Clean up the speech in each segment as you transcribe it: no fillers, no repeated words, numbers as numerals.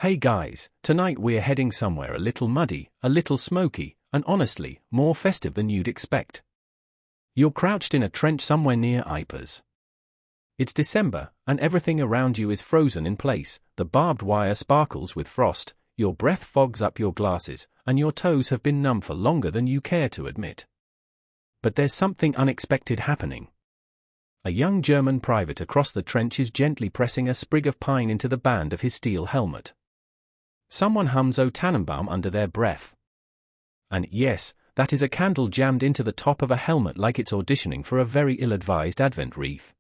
Hey guys, tonight we're heading somewhere a little muddy, a little smoky, and honestly, more festive than you'd expect. You're crouched in a trench somewhere near Ypres. It's December, and everything around you is frozen in place, the barbed wire sparkles with frost, your breath fogs up your glasses, and your toes have been numb for longer than you care to admit. But there's something unexpected happening. A young German private across the trench is gently pressing a sprig of pine into the band of his steel helmet. Someone hums O Tannenbaum under their breath. And yes, that is a candle jammed into the top of a helmet like it's auditioning for a very ill-advised Advent wreath.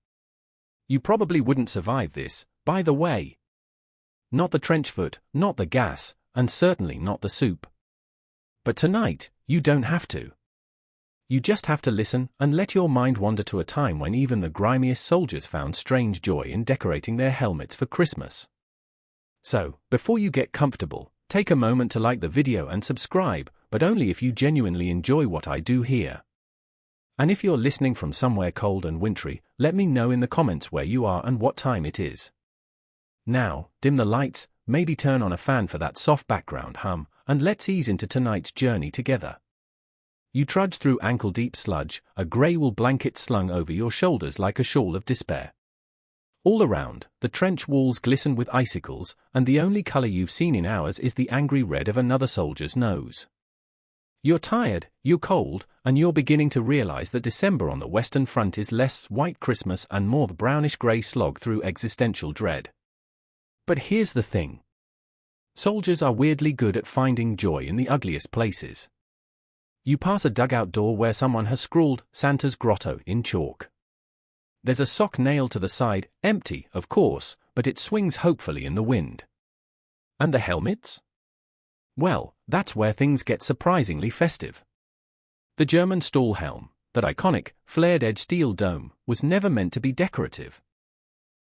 You probably wouldn't survive this, by the way. Not the trench foot, not the gas, and certainly not the soup. But tonight, you don't have to. You just have to listen and let your mind wander to a time when even the grimiest soldiers found strange joy in decorating their helmets for Christmas. So, before you get comfortable, take a moment to like the video and subscribe, but only if you genuinely enjoy what I do here. And if you're listening from somewhere cold and wintry, let me know in the comments where you are and what time it is. Now, dim the lights, maybe turn on a fan for that soft background hum, and let's ease into tonight's journey together. You trudge through ankle-deep sludge, a grey wool blanket slung over your shoulders like a shawl of despair. All around, the trench walls glisten with icicles, and the only color you've seen in hours is the angry red of another soldier's nose. You're tired, you're cold, and you're beginning to realize that December on the Western Front is less white Christmas and more the brownish-gray slog through existential dread. But here's the thing. Soldiers are weirdly good at finding joy in the ugliest places. You pass a dugout door where someone has scrawled Santa's Grotto in chalk. There's a sock nailed to the side, empty, of course, but it swings hopefully in the wind. And the helmets? Well, that's where things get surprisingly festive. The German Stahlhelm, that iconic, flared-edge steel dome, was never meant to be decorative.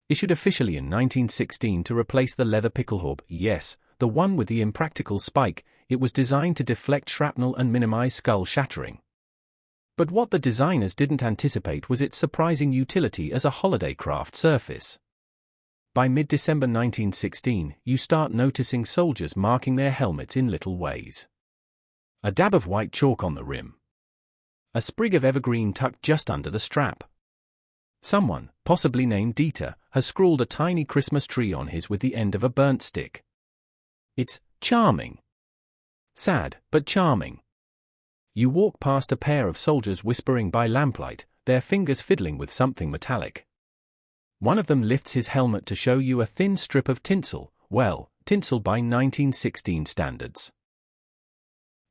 Issued officially in 1916 to replace the leather pickled, yes, the one with the impractical spike, it was designed to deflect shrapnel and minimize skull shattering. But what the designers didn't anticipate was its surprising utility as a holiday craft surface. By mid-December 1916, you start noticing soldiers marking their helmets in little ways. A dab of white chalk on the rim. A sprig of evergreen tucked just under the strap. Someone, possibly named Dieter, has scrawled a tiny Christmas tree on his with the end of a burnt stick. It's charming. Sad, but charming. You walk past a pair of soldiers whispering by lamplight, their fingers fiddling with something metallic. One of them lifts his helmet to show you a thin strip of tinsel, well, tinsel by 1916 standards.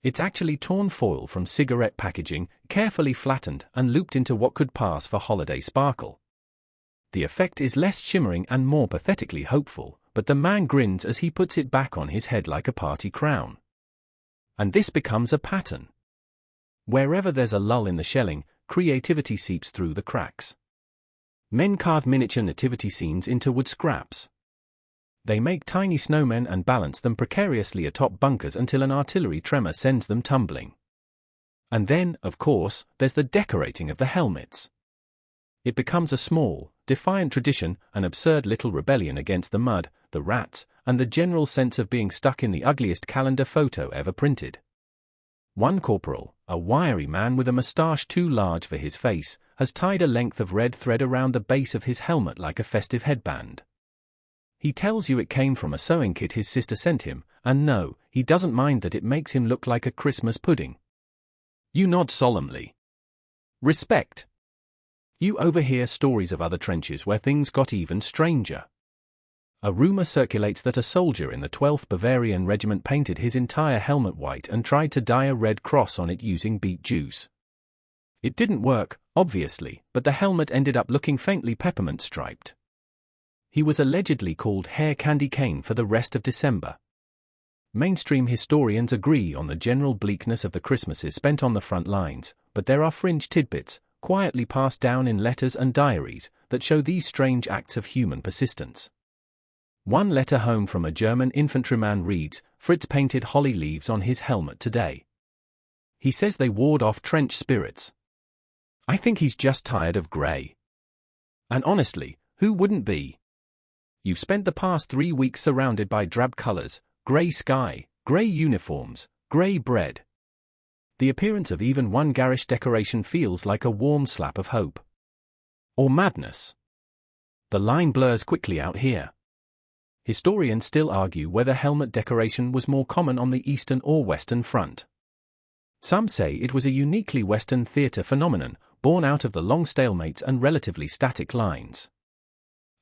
It's actually torn foil from cigarette packaging, carefully flattened and looped into what could pass for holiday sparkle. The effect is less shimmering and more pathetically hopeful, but the man grins as he puts it back on his head like a party crown. And this becomes a pattern. Wherever there's a lull in the shelling, creativity seeps through the cracks. Men carve miniature nativity scenes into wood scraps. They make tiny snowmen and balance them precariously atop bunkers until an artillery tremor sends them tumbling. And then, of course, there's the decorating of the helmets. It becomes a small, defiant tradition, an absurd little rebellion against the mud, the rats, and the general sense of being stuck in the ugliest calendar photo ever printed. One corporal, a wiry man with a moustache too large for his face, has tied a length of red thread around the base of his helmet like a festive headband. He tells you it came from a sewing kit his sister sent him, and no, he doesn't mind that it makes him look like a Christmas pudding. You nod solemnly. Respect. You overhear stories of other trenches where things got even stranger. A rumor circulates that a soldier in the 12th Bavarian Regiment painted his entire helmet white and tried to dye a red cross on it using beet juice. It didn't work, obviously, but the helmet ended up looking faintly peppermint-striped. He was allegedly called Hair Candy Cane for the rest of December. Mainstream historians agree on the general bleakness of the Christmases spent on the front lines, but there are fringe tidbits, quietly passed down in letters and diaries, that show these strange acts of human persistence. One letter home from a German infantryman reads, "Fritz painted holly leaves on his helmet today. He says they ward off trench spirits." I think he's just tired of grey. And honestly, who wouldn't be? You've spent the past 3 weeks surrounded by drab colors, gray sky, gray uniforms, gray bread. The appearance of even one garish decoration feels like a warm slap of hope. Or madness. The line blurs quickly out here. Historians still argue whether helmet decoration was more common on the Eastern or Western front. Some say it was a uniquely Western theatre phenomenon, born out of the long stalemates and relatively static lines.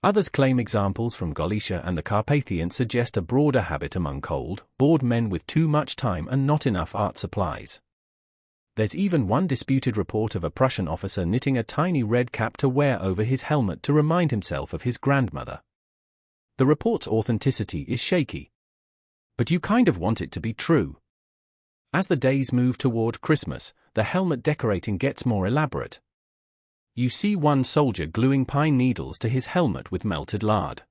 Others claim examples from Galicia and the Carpathians suggest a broader habit among cold, bored men with too much time and not enough art supplies. There's even one disputed report of a Prussian officer knitting a tiny red cap to wear over his helmet to remind himself of his grandmother. The report's authenticity is shaky. But you kind of want it to be true. As the days move toward Christmas, the helmet decorating gets more elaborate. You see one soldier gluing pine needles to his helmet with melted lard.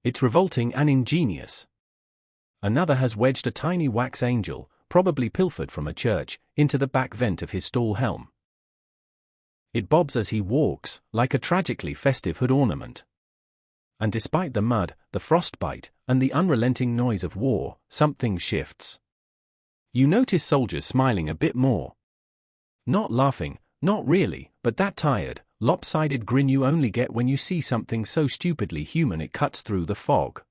It's revolting and ingenious. Another has wedged a tiny wax angel, probably pilfered from a church, into the back vent of his stall helm. It bobs as he walks, like a tragically festive hood ornament. And despite the mud, the frostbite, and the unrelenting noise of war, something shifts. You notice soldiers smiling a bit more. Not laughing, not really, but that tired, lopsided grin you only get when you see something so stupidly human it cuts through the fog.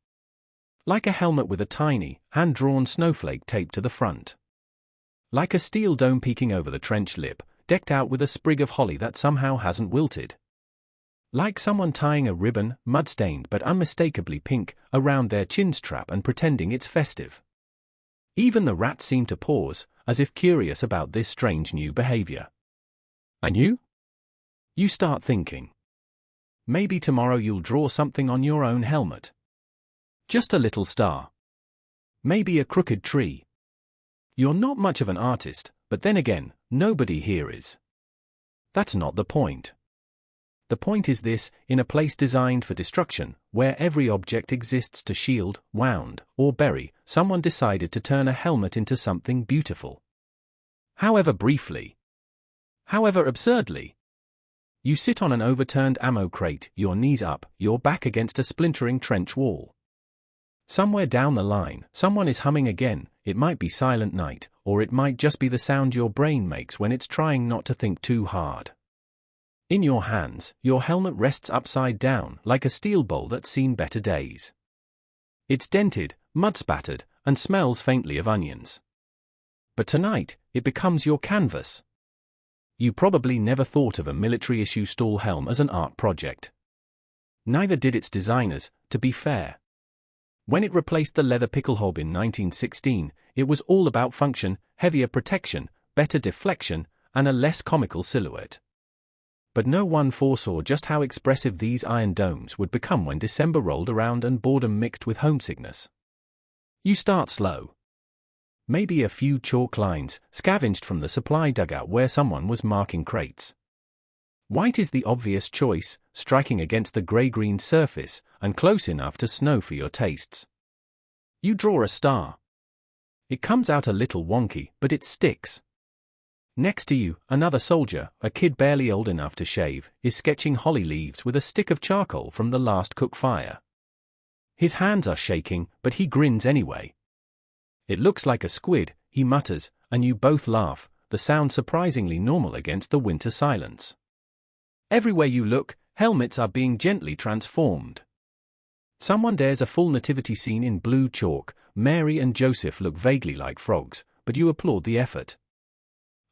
Like a helmet with a tiny, hand-drawn snowflake taped to the front. Like a steel dome peeking over the trench lip, decked out with a sprig of holly that somehow hasn't wilted. Like someone tying a ribbon, mud-stained but unmistakably pink, around their chin strap and pretending it's festive. Even the rats seem to pause, as if curious about this strange new behavior. And you? You start thinking. Maybe tomorrow you'll draw something on your own helmet. Just a little star. Maybe a crooked tree. You're not much of an artist, but then again, nobody here is. That's not the point. The point is this: in a place designed for destruction, where every object exists to shield, wound, or bury, someone decided to turn a helmet into something beautiful. However briefly. However absurdly. You sit on an overturned ammo crate, your knees up, your back against a splintering trench wall. Somewhere down the line, someone is humming again. It might be Silent Night, or it might just be the sound your brain makes when it's trying not to think too hard. In your hands, your helmet rests upside down, like a steel bowl that's seen better days. It's dented, mud-spattered, and smells faintly of onions. But tonight, it becomes your canvas. You probably never thought of a military-issue stall helm as an art project. Neither did its designers, to be fair. When it replaced the leather pickled in 1916, it was all about function, heavier protection, better deflection, and a less comical silhouette. But no one foresaw just how expressive these iron domes would become when December rolled around and boredom mixed with homesickness. You start slow. Maybe a few chalk lines, scavenged from the supply dugout where someone was marking crates. White is the obvious choice, striking against the grey-green surface, and close enough to snow for your tastes. You draw a star. It comes out a little wonky, but it sticks. Next to you, another soldier, a kid barely old enough to shave, is sketching holly leaves with a stick of charcoal from the last cook fire. His hands are shaking, but he grins anyway. It looks like a squid, he mutters, and you both laugh, the sound surprisingly normal against the winter silence. Everywhere you look, helmets are being gently transformed. Someone dares a full nativity scene in blue chalk. Mary and Joseph look vaguely like frogs, but you applaud the effort.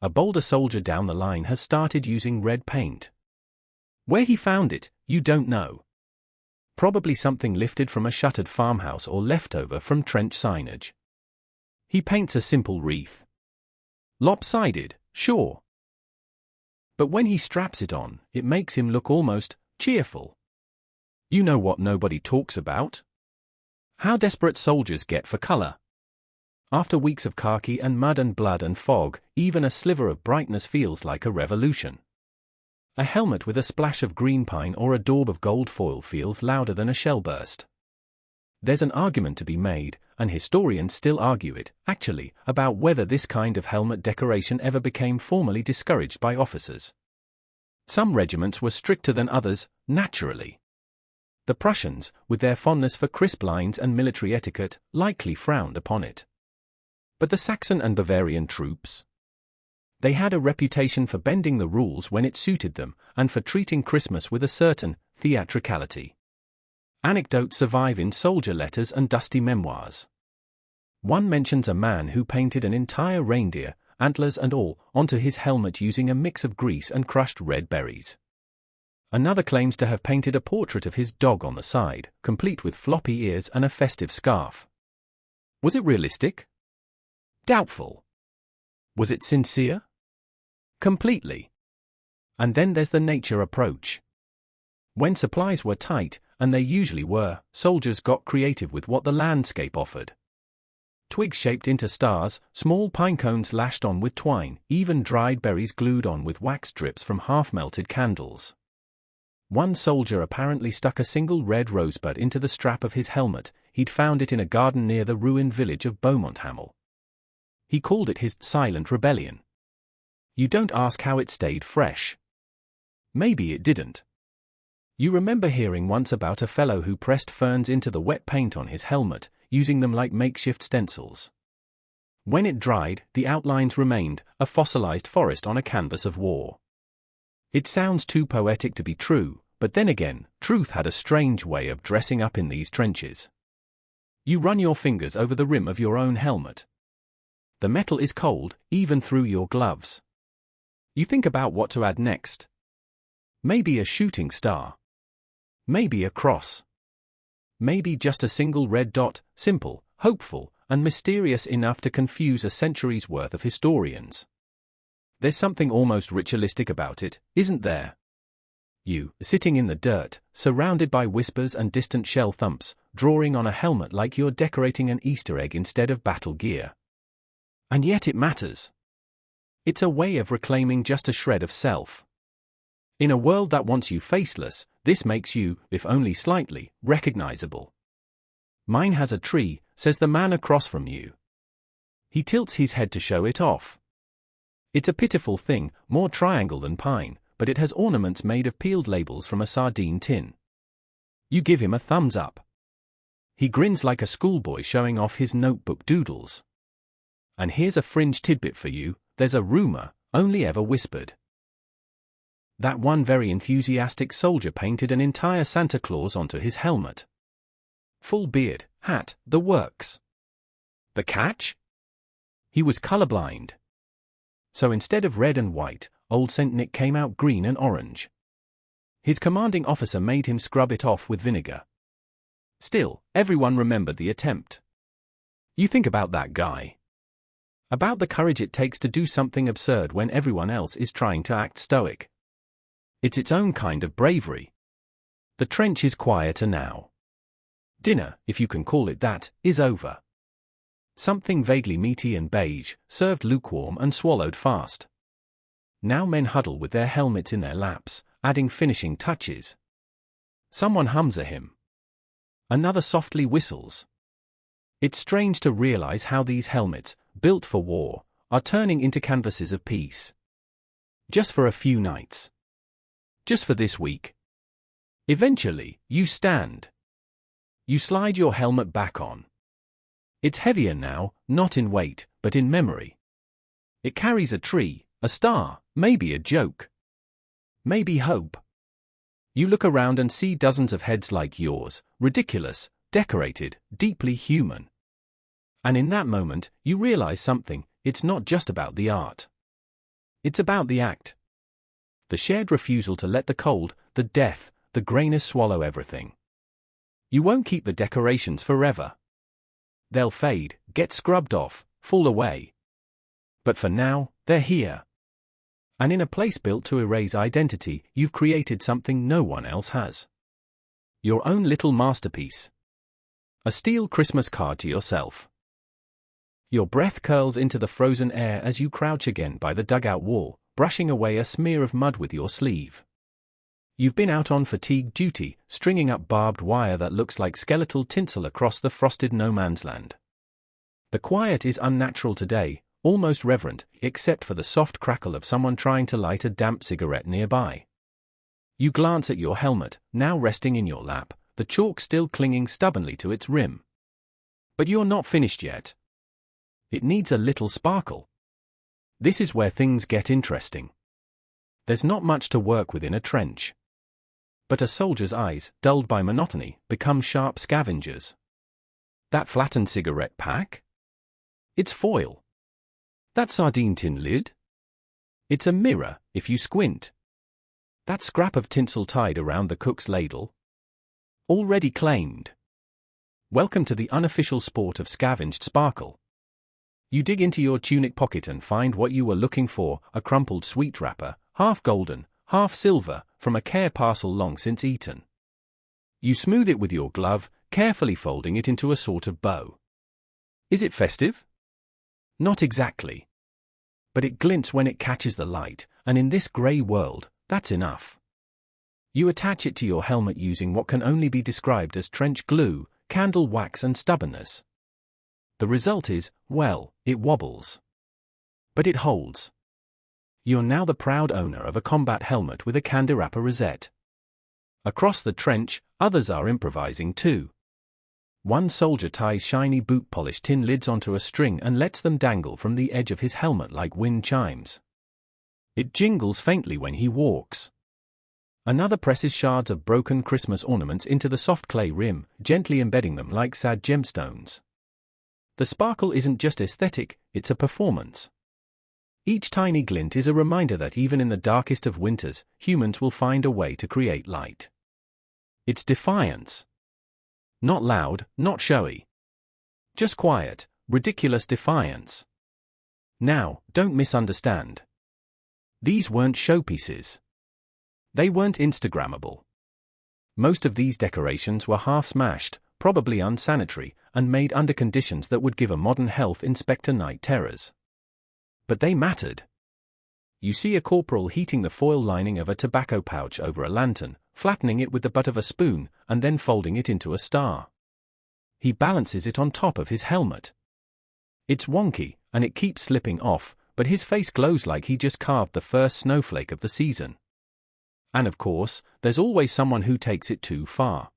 A bolder soldier down the line has started using red paint. Where he found it, you don't know. Probably something lifted from a shuttered farmhouse or leftover from trench signage. He paints a simple wreath. Lopsided, sure. But when he straps it on, it makes him look almost cheerful. You know what nobody talks about? How desperate soldiers get for color. After weeks of khaki and mud and blood and fog, even a sliver of brightness feels like a revolution. A helmet with a splash of green pine or a daub of gold foil feels louder than a shell burst. There's an argument to be made, and historians still argue it, actually, about whether this kind of helmet decoration ever became formally discouraged by officers. Some regiments were stricter than others, naturally. The Prussians, with their fondness for crisp lines and military etiquette, likely frowned upon it. But the Saxon and Bavarian troops? They had a reputation for bending the rules when it suited them, and for treating Christmas with a certain theatricality. Anecdotes survive in soldier letters and dusty memoirs. One mentions a man who painted an entire reindeer, antlers and all, onto his helmet using a mix of grease and crushed red berries. Another claims to have painted a portrait of his dog on the side, complete with floppy ears and a festive scarf. Was it realistic? Doubtful. Was it sincere? Completely. And then there's the nature approach. When supplies were tight, and they usually were, soldiers got creative with what the landscape offered. Twigs shaped into stars, small pine cones lashed on with twine, even dried berries glued on with wax drips from half-melted candles. One soldier apparently stuck a single red rosebud into the strap of his helmet. He'd found it in a garden near the ruined village of Beaumont-Hamel. He called it his silent rebellion. You don't ask how it stayed fresh. Maybe it didn't. You remember hearing once about a fellow who pressed ferns into the wet paint on his helmet, using them like makeshift stencils. When it dried, the outlines remained, a fossilized forest on a canvas of war. It sounds too poetic to be true, but then again, truth had a strange way of dressing up in these trenches. You run your fingers over the rim of your own helmet. The metal is cold, even through your gloves. You think about what to add next. Maybe a shooting star. Maybe a cross. Maybe just a single red dot, simple, hopeful, and mysterious enough to confuse a century's worth of historians. There's something almost ritualistic about it, isn't there? You, sitting in the dirt, surrounded by whispers and distant shell thumps, drawing on a helmet like you're decorating an Easter egg instead of battle gear. And yet it matters. It's a way of reclaiming just a shred of self. In a world that wants you faceless, this makes you, if only slightly, recognizable. Mine has a tree, says the man across from you. He tilts his head to show it off. It's a pitiful thing, more triangle than pine, but it has ornaments made of peeled labels from a sardine tin. You give him a thumbs up. He grins like a schoolboy showing off his notebook doodles. And here's a fringe tidbit for you, there's a rumor, only ever whispered. That one very enthusiastic soldier painted an entire Santa Claus onto his helmet. Full beard, hat, the works. The catch? He was colorblind. So instead of red and white, old Saint Nick came out green and orange. His commanding officer made him scrub it off with vinegar. Still, everyone remembered the attempt. You think about that guy. About the courage it takes to do something absurd when everyone else is trying to act stoic. It's its own kind of bravery. The trench is quieter now. Dinner, if you can call it that, is over. Something vaguely meaty and beige, served lukewarm and swallowed fast. Now men huddle with their helmets in their laps, adding finishing touches. Someone hums a hymn. Another softly whistles. It's strange to realize how these helmets, built for war, are turning into canvases of peace. Just for a few nights. Just for this week. Eventually, you stand. You slide your helmet back on. It's heavier now, not in weight, but in memory. It carries a tree, a star, maybe a joke. Maybe hope. You look around and see dozens of heads like yours, ridiculous, decorated, deeply human. And in that moment, you realize something, it's not just about the art. It's about the act. The shared refusal to let the cold, the death, the grayness swallow everything. You won't keep the decorations forever. They'll fade, get scrubbed off, fall away. But for now, they're here. And in a place built to erase identity, you've created something no one else has. Your own little masterpiece. A steel Christmas card to yourself. Your breath curls into the frozen air as you crouch again by the dugout wall, brushing away a smear of mud with your sleeve. You've been out on fatigue duty, stringing up barbed wire that looks like skeletal tinsel across the frosted no-man's land. The quiet is unnatural today, almost reverent, except for the soft crackle of someone trying to light a damp cigarette nearby. You glance at your helmet, now resting in your lap, the chalk still clinging stubbornly to its rim. But you're not finished yet. It needs a little sparkle. This is where things get interesting. There's not much to work with in a trench. But a soldier's eyes, dulled by monotony, become sharp scavengers. That flattened cigarette pack? It's foil. That sardine tin lid? It's a mirror, if you squint. That scrap of tinsel tied around the cook's ladle? Already claimed. Welcome to the unofficial sport of scavenged sparkle. You dig into your tunic pocket and find what you were looking for, a crumpled sweet wrapper, half golden, half silver, from a care parcel long since eaten. You smooth it with your glove, carefully folding it into a sort of bow. Is it festive? Not exactly. But it glints when it catches the light, and in this grey world, that's enough. You attach it to your helmet using what can only be described as trench glue, candle wax and stubbornness. The result is, well, it wobbles. But it holds. You're now the proud owner of a combat helmet with a candelabra rosette. Across the trench, others are improvising too. One soldier ties shiny boot-polished tin lids onto a string and lets them dangle from the edge of his helmet like wind chimes. It jingles faintly when he walks. Another presses shards of broken Christmas ornaments into the soft clay rim, gently embedding them like sad gemstones. The sparkle isn't just aesthetic, it's a performance. Each tiny glint is a reminder that even in the darkest of winters, humans will find a way to create light. It's defiance. Not loud, not showy. Just quiet, ridiculous defiance. Now, don't misunderstand. These weren't showpieces. They weren't Instagrammable. Most of these decorations were half-smashed, probably unsanitary, and made under conditions that would give a modern health inspector night terrors. But they mattered. You see a corporal heating the foil lining of a tobacco pouch over a lantern, flattening it with the butt of a spoon, and then folding it into a star. He balances it on top of his helmet. It's wonky, and it keeps slipping off, but his face glows like he just carved the first snowflake of the season. And of course, there's always someone who takes it too far.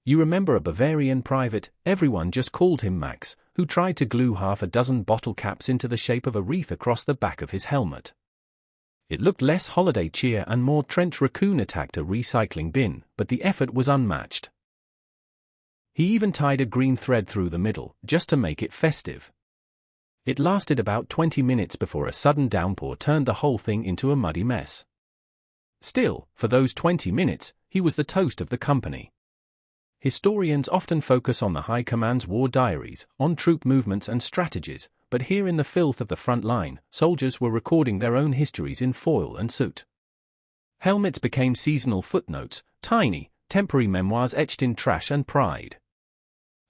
You remember a Bavarian private, everyone just called him Max, who tried to glue half a dozen bottle caps into the shape of a wreath across the back of his helmet. It looked less holiday cheer and more trench raccoon attacked a recycling bin, but the effort was unmatched. He even tied a green thread through the middle, just to make it festive. It lasted about 20 minutes before a sudden downpour turned the whole thing into a muddy mess. Still, for those 20 minutes, he was the toast of the company. Historians often focus on the High Command's war diaries, on troop movements and strategies, but here in the filth of the front line, soldiers were recording their own histories in foil and soot. Helmets became seasonal footnotes, tiny, temporary memoirs etched in trash and pride.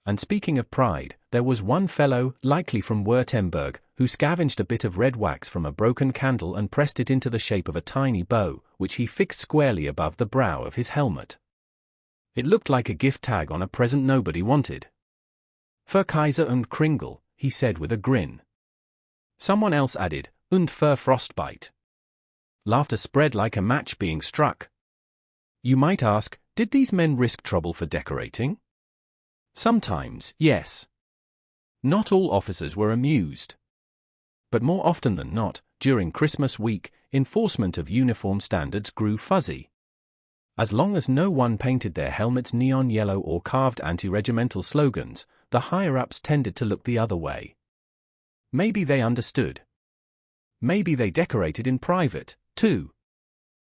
And speaking of pride, there was one fellow, likely from Württemberg, who scavenged a bit of red wax from a broken candle and pressed it into the shape of a tiny bow, which he fixed squarely above the brow of his helmet. It looked like a gift tag on a present nobody wanted. "Für Kaiser und Kringle," he said with a grin. Someone else added, "Und für frostbite." Laughter spread like a match being struck. You might ask, did these men risk trouble for decorating? Sometimes, yes. Not all officers were amused. But more often than not, during Christmas week, enforcement of uniform standards grew fuzzy. As long as no one painted their helmets neon yellow or carved anti-regimental slogans, the higher-ups tended to look the other way. Maybe they understood. Maybe they decorated in private, too.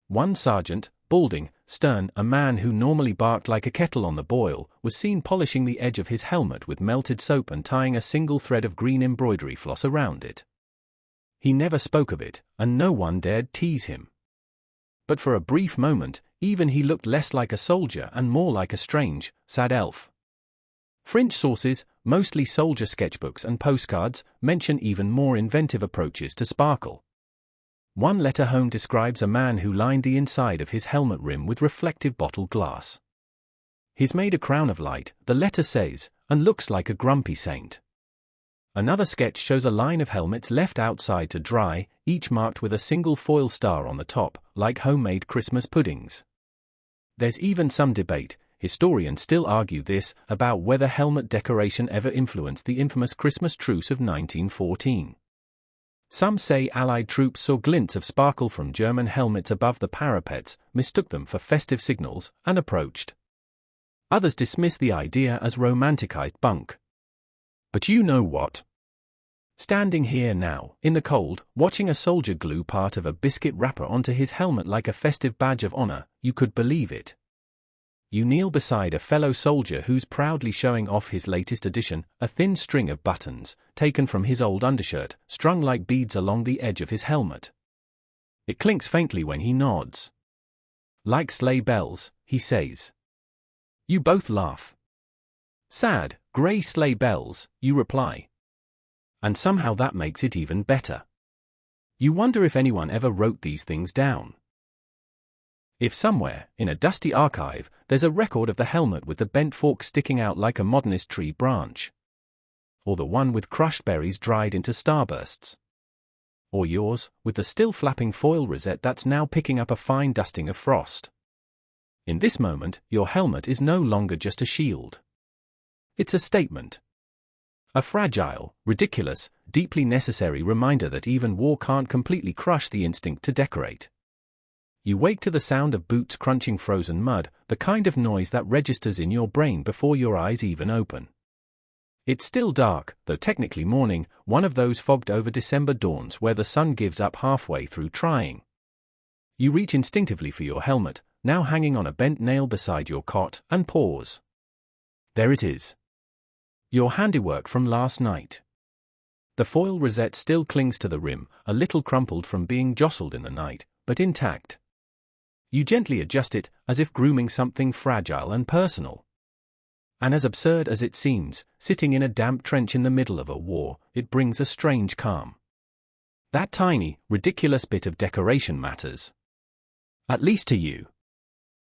One sergeant, balding, stern, a man who normally barked like a kettle on the boil, was seen polishing the edge of his helmet with melted soap and tying a single thread of green embroidery floss around it. He never spoke of it, and no one dared tease him. But for a brief moment, even he looked less like a soldier and more like a strange, sad elf. French sources, mostly soldier sketchbooks and postcards, mention even more inventive approaches to sparkle. One letter home describes a man who lined the inside of his helmet rim with reflective bottled glass. "He's made a crown of light," the letter says, "and looks like a grumpy saint." Another sketch shows a line of helmets left outside to dry, each marked with a single foil star on the top, like homemade Christmas puddings. There's even some debate, historians still argue this about whether helmet decoration ever influenced the infamous Christmas truce of 1914. Some say Allied troops saw glints of sparkle from German helmets above the parapets, mistook them for festive signals, and approached. Others dismiss the idea as romanticized bunk. But you know what? Standing here now, in the cold, watching a soldier glue part of a biscuit wrapper onto his helmet like a festive badge of honor, you could believe it. You kneel beside a fellow soldier who's proudly showing off his latest addition, a thin string of buttons, taken from his old undershirt, strung like beads along the edge of his helmet. It clinks faintly when he nods. Like sleigh bells, he says. You both laugh. Sad, grey sleigh bells, you reply. And somehow that makes it even better. You wonder if anyone ever wrote these things down. If somewhere, in a dusty archive, there's a record of the helmet with the bent fork sticking out like a modernist tree branch. Or the one with crushed berries dried into starbursts. Or yours, with the still flapping foil rosette that's now picking up a fine dusting of frost. In this moment, your helmet is no longer just a shield. It's a statement. A fragile, ridiculous, deeply necessary reminder that even war can't completely crush the instinct to decorate. You wake to the sound of boots crunching frozen mud, the kind of noise that registers in your brain before your eyes even open. It's still dark, though technically morning, one of those fogged-over December dawns where the sun gives up halfway through trying. You reach instinctively for your helmet, now hanging on a bent nail beside your cot, and pause. There it is. Your handiwork from last night. The foil rosette still clings to the rim, a little crumpled from being jostled in the night, but intact. You gently adjust it, as if grooming something fragile and personal. And as absurd as it seems, sitting in a damp trench in the middle of a war, it brings a strange calm. That tiny, ridiculous bit of decoration matters. At least to you.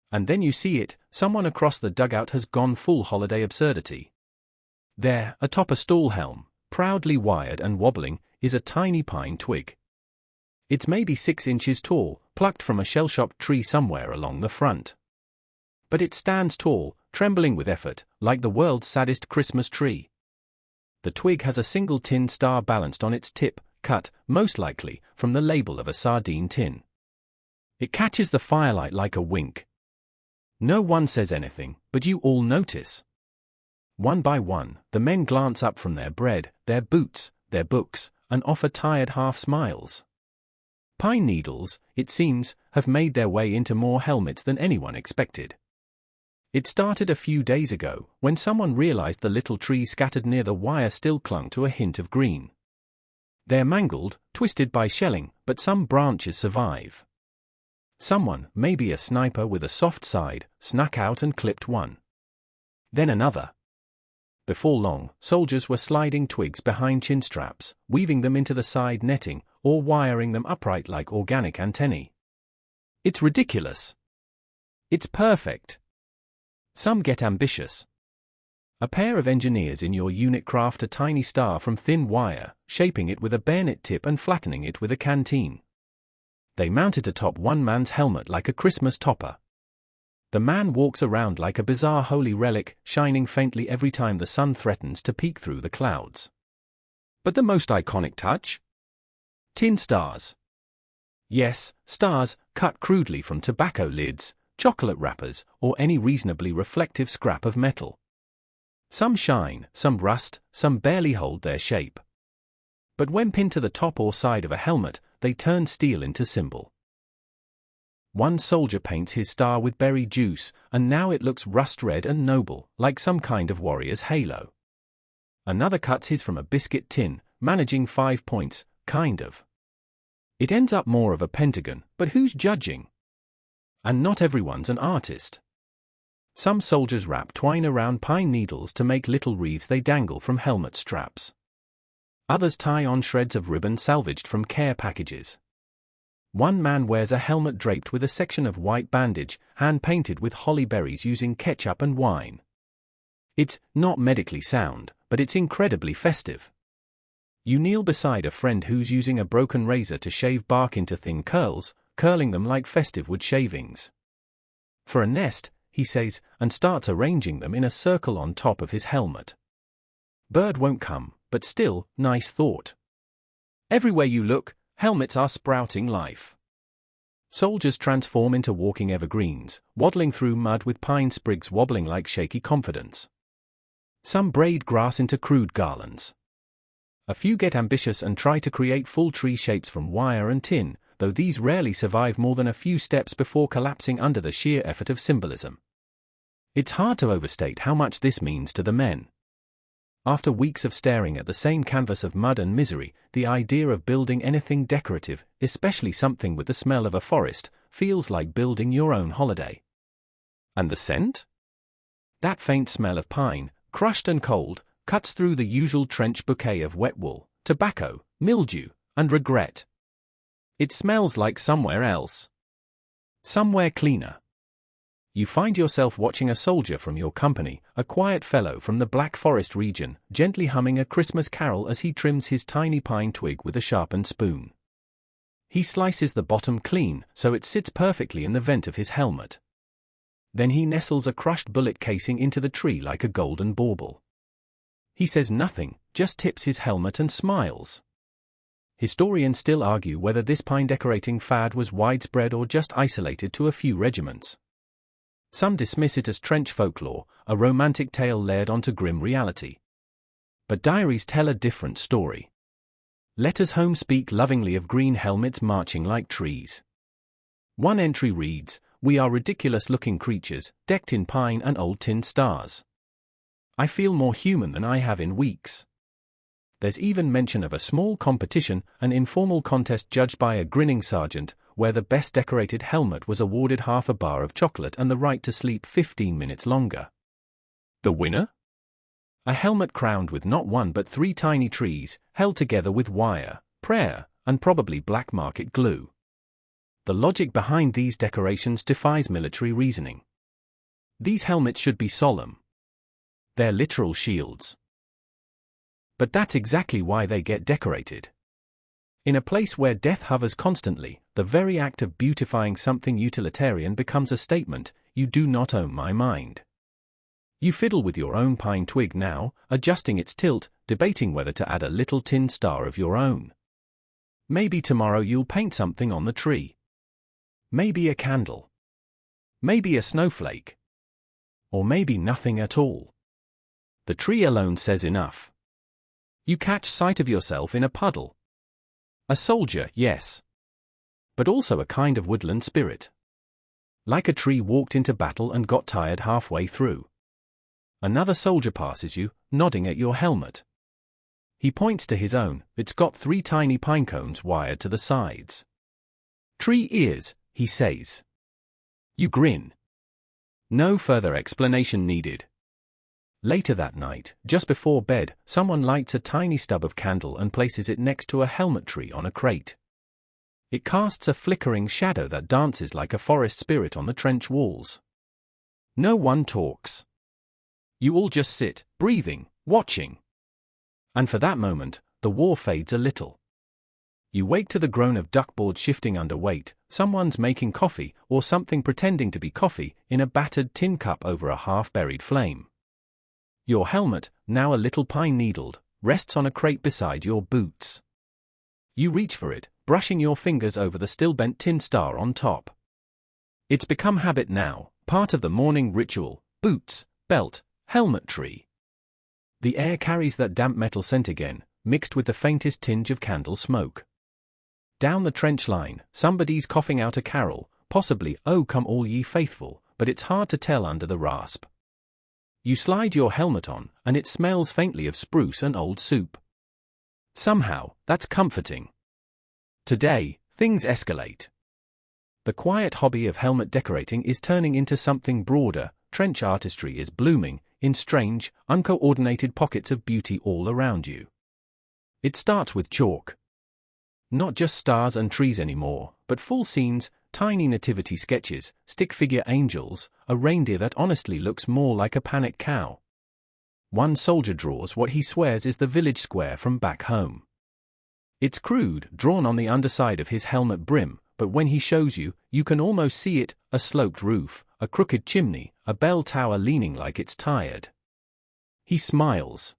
And then you see it, someone across the dugout has gone full holiday absurdity. There, atop a stall helm, proudly wired and wobbling, is a tiny pine twig. It's maybe 6 inches tall, plucked from a shell-shocked tree somewhere along the front. But it stands tall, trembling with effort, like the world's saddest Christmas tree. The twig has a single tin star balanced on its tip, cut, most likely, from the label of a sardine tin. It catches the firelight like a wink. No one says anything, but you all notice. One by one, the men glance up from their bread, their boots, their books, and offer tired half-smiles. Pine needles, it seems, have made their way into more helmets than anyone expected. It started a few days ago, when someone realized the little trees scattered near the wire still clung to a hint of green. They're mangled, twisted by shelling, but some branches survive. Someone, maybe a sniper with a soft side, snuck out and clipped one. Then another. Before long, soldiers were sliding twigs behind chin straps, weaving them into the side netting, or wiring them upright like organic antennae. It's ridiculous. It's perfect. Some get ambitious. A pair of engineers in your unit craft a tiny star from thin wire, shaping it with a bayonet tip and flattening it with a canteen. They mount it atop one man's helmet like a Christmas topper. The man walks around like a bizarre holy relic, shining faintly every time the sun threatens to peek through the clouds. But the most iconic touch? Tin stars. Yes, stars, cut crudely from tobacco lids, chocolate wrappers, or any reasonably reflective scrap of metal. Some shine, some rust, some barely hold their shape. But when pinned to the top or side of a helmet, they turn steel into symbol. One soldier paints his star with berry juice, and now it looks rust-red and noble, like some kind of warrior's halo. Another cuts his from a biscuit tin, managing 5 points, kind of. It ends up more of a pentagon, but who's judging? And not everyone's an artist. Some soldiers wrap twine around pine needles to make little wreaths they dangle from helmet straps. Others tie on shreds of ribbon salvaged from care packages. One man wears a helmet draped with a section of white bandage, hand-painted with holly berries using ketchup and wine. It's not medically sound, but it's incredibly festive. You kneel beside a friend who's using a broken razor to shave bark into thin curls, curling them like festive wood shavings. For a nest, he says, and starts arranging them in a circle on top of his helmet. Bird won't come, but still, nice thought. Everywhere you look, helmets are sprouting life. Soldiers transform into walking evergreens, waddling through mud with pine sprigs wobbling like shaky confidence. Some braid grass into crude garlands. A few get ambitious and try to create full tree shapes from wire and tin, though these rarely survive more than a few steps before collapsing under the sheer effort of symbolism. It's hard to overstate how much this means to the men. After weeks of staring at the same canvas of mud and misery, the idea of building anything decorative, especially something with the smell of a forest, feels like building your own holiday. And the scent? That faint smell of pine, crushed and cold, cuts through the usual trench bouquet of wet wool, tobacco, mildew, and regret. It smells like somewhere else. Somewhere cleaner. You find yourself watching a soldier from your company, a quiet fellow from the Black Forest region, gently humming a Christmas carol as he trims his tiny pine twig with a sharpened spoon. He slices the bottom clean, so it sits perfectly in the vent of his helmet. Then he nestles a crushed bullet casing into the tree like a golden bauble. He says nothing, just tips his helmet and smiles. Historians still argue whether this pine decorating fad was widespread or just isolated to a few regiments. Some dismiss it as trench folklore, a romantic tale layered onto grim reality. But diaries tell a different story. Letters home speak lovingly of green helmets marching like trees. One entry reads, "We are ridiculous-looking creatures, decked in pine and old tin stars. I feel more human than I have in weeks." There's even mention of a small competition, an informal contest judged by a grinning sergeant, where the best decorated helmet was awarded half a bar of chocolate and the right to sleep 15 minutes longer. The winner? A helmet crowned with not one but 3 tiny trees, held together with wire, prayer, and probably black market glue. The logic behind these decorations defies military reasoning. These helmets should be solemn. They're literal shields. But that's exactly why they get decorated. In a place where death hovers constantly, the very act of beautifying something utilitarian becomes a statement, "You do not own my mind." You fiddle with your own pine twig now, adjusting its tilt, debating whether to add a little tin star of your own. Maybe tomorrow you'll paint something on the tree. Maybe a candle. Maybe a snowflake. Or maybe nothing at all. The tree alone says enough. You catch sight of yourself in a puddle. A soldier, yes. But also a kind of woodland spirit. Like a tree walked into battle and got tired halfway through. Another soldier passes you, nodding at your helmet. He points to his own, it's got 3 tiny pine cones wired to the sides. "Tree ears," he says. You grin. No further explanation needed. Later that night, just before bed, someone lights a tiny stub of candle and places it next to a helmet tree on a crate. It casts a flickering shadow that dances like a forest spirit on the trench walls. No one talks. You all just sit, breathing, watching. And for that moment, the war fades a little. You wake to the groan of duckboard shifting under weight, someone's making coffee, or something pretending to be coffee, in a battered tin cup over a half-buried flame. Your helmet, now a little pine-needled, rests on a crate beside your boots. You reach for it, brushing your fingers over the still-bent tin star on top. It's become habit now, part of the morning ritual: boots, belt, helmet tree. The air carries that damp metal scent again, mixed with the faintest tinge of candle smoke. Down the trench line, somebody's coughing out a carol, possibly "O Come All Ye Faithful," but it's hard to tell under the rasp. You slide your helmet on, and it smells faintly of spruce and old soup. Somehow, that's comforting. Today, things escalate. The quiet hobby of helmet decorating is turning into something broader. Trench artistry is blooming, in strange, uncoordinated pockets of beauty all around you. It starts with chalk. Not just stars and trees anymore, but full scenes, tiny nativity sketches, stick-figure angels, a reindeer that honestly looks more like a panicked cow. One soldier draws what he swears is the village square from back home. It's crude, drawn on the underside of his helmet brim, but when he shows you, you can almost see it: a sloped roof, a crooked chimney, a bell tower leaning like it's tired. He smiles.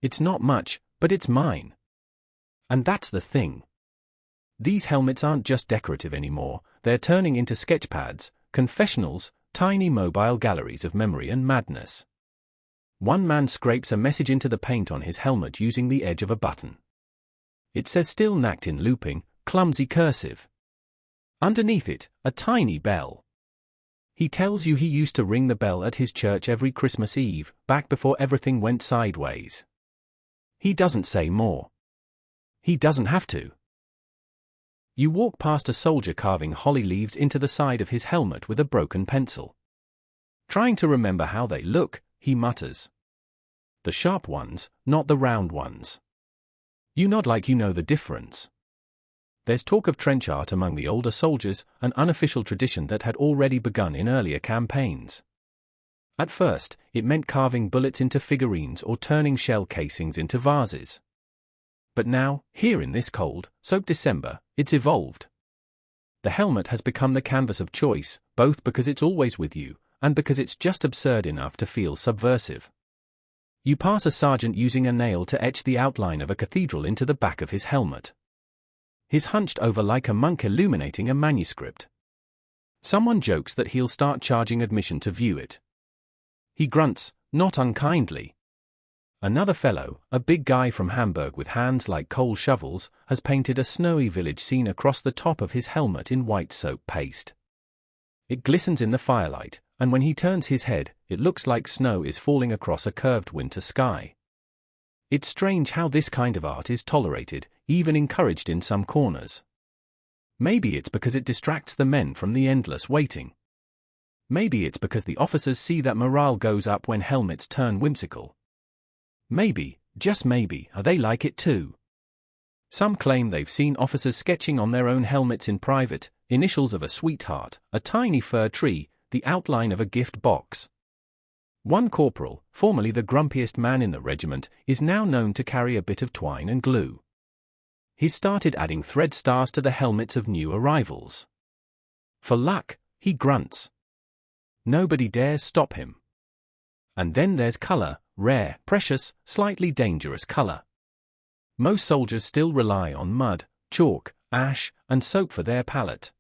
It's not much, but it's mine. And that's the thing. These helmets aren't just decorative anymore, they're turning into sketchpads, confessionals, tiny mobile galleries of memory and madness. One man scrapes a message into the paint on his helmet using the edge of a button. It says still knacked in looping, clumsy cursive. Underneath it, a tiny bell. He tells you he used to ring the bell at his church every Christmas Eve, back before everything went sideways. He doesn't say more. He doesn't have to. You walk past a soldier carving holly leaves into the side of his helmet with a broken pencil. Trying to remember how they look, he mutters. The sharp ones, not the round ones. You nod like you know the difference. There's talk of trench art among the older soldiers, an unofficial tradition that had already begun in earlier campaigns. At first, it meant carving bullets into figurines or turning shell casings into vases. But now, here in this cold, soaked December, it's evolved. The helmet has become the canvas of choice, both because it's always with you, and because it's just absurd enough to feel subversive. You pass a sergeant using a nail to etch the outline of a cathedral into the back of his helmet. He's hunched over like a monk illuminating a manuscript. Someone jokes that he'll start charging admission to view it. He grunts, not unkindly. Another fellow, a big guy from Hamburg with hands like coal shovels, has painted a snowy village scene across the top of his helmet in white soap paste. It glistens in the firelight, and when he turns his head, it looks like snow is falling across a curved winter sky. It's strange how this kind of art is tolerated, even encouraged in some corners. Maybe it's because it distracts the men from the endless waiting. Maybe it's because the officers see that morale goes up when helmets turn whimsical. Maybe, just maybe, they like it too. Some claim they've seen officers sketching on their own helmets in private, initials of a sweetheart, a tiny fir tree, the outline of a gift box. One corporal, formerly the grumpiest man in the regiment, is now known to carry a bit of twine and glue. He's started adding thread stars to the helmets of new arrivals. For luck, he grunts. Nobody dares stop him. And then there's color, rare, precious, slightly dangerous color. Most soldiers still rely on mud, chalk, ash, and soap for their palette.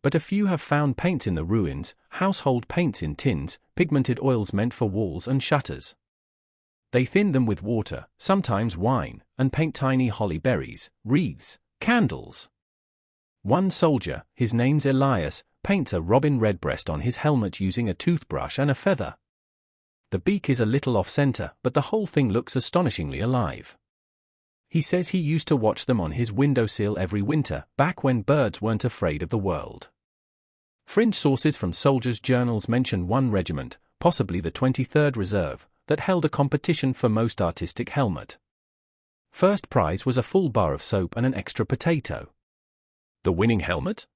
But a few have found paints in the ruins, household paints in tins, pigmented oils meant for walls and shutters. They thin them with water, sometimes wine, and paint tiny holly berries, wreaths, candles. One soldier, his name's Elias, paints a robin redbreast on his helmet using a toothbrush and a feather. The beak is a little off-center, but the whole thing looks astonishingly alive. He says he used to watch them on his windowsill every winter, back when birds weren't afraid of the world. Fringe sources from soldiers' journals mention one regiment, possibly the 23rd Reserve, that held a competition for most artistic helmet. First prize was a full bar of soap and an extra potato. The winning helmet?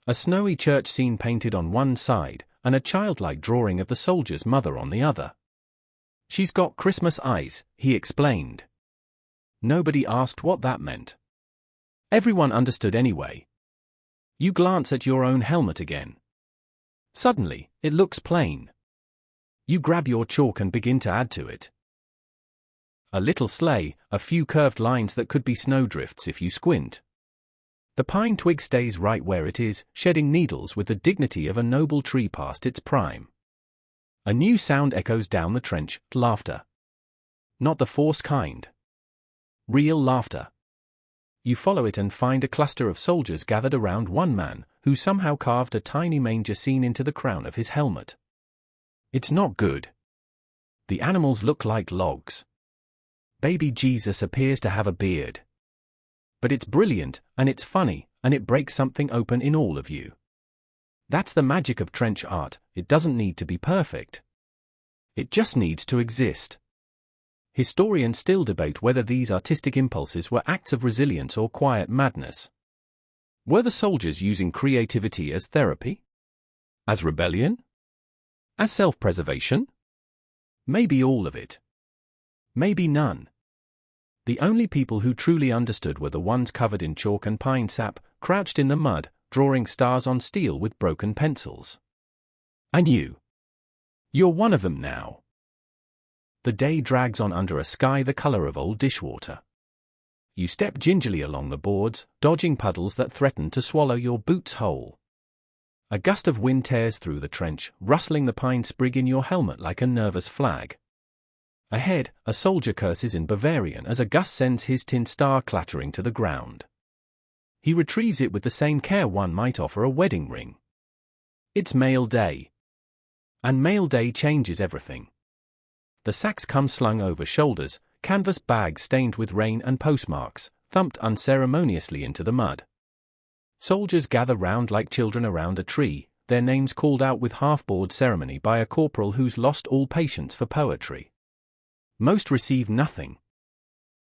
A snowy church scene painted on one side, and a childlike drawing of the soldier's mother on the other. She's got Christmas eyes, he explained. Nobody asked what that meant. Everyone understood anyway. You glance at your own helmet again. Suddenly, it looks plain. You grab your chalk and begin to add to it. A little sleigh, a few curved lines that could be snowdrifts if you squint. The pine twig stays right where it is, shedding needles with the dignity of a noble tree past its prime. A new sound echoes down the trench, laughter. Not the forced kind. Real laughter. You follow it and find a cluster of soldiers gathered around one man, who somehow carved a tiny manger scene into the crown of his helmet. It's not good. The animals look like logs. Baby Jesus appears to have a beard. But it's brilliant, and it's funny, and it breaks something open in all of you. That's the magic of trench art, it doesn't need to be perfect. It just needs to exist. Historians still debate whether these artistic impulses were acts of resilience or quiet madness. Were the soldiers using creativity as therapy? As rebellion? As self-preservation? Maybe all of it. Maybe none. The only people who truly understood were the ones covered in chalk and pine sap, crouched in the mud, drawing stars on steel with broken pencils. And you're one of them now. The day drags on under a sky the color of old dishwater. You step gingerly along the boards, dodging puddles that threaten to swallow your boots whole. A gust of wind tears through the trench, rustling the pine sprig in your helmet like a nervous flag. Ahead, a soldier curses in Bavarian as a gust sends his tin star clattering to the ground. He retrieves it with the same care one might offer a wedding ring. It's mail day. And mail day changes everything. The sacks come slung over shoulders, canvas bags stained with rain and postmarks, thumped unceremoniously into the mud. Soldiers gather round like children around a tree, their names called out with half-bored ceremony by a corporal who's lost all patience for poetry. Most receive nothing.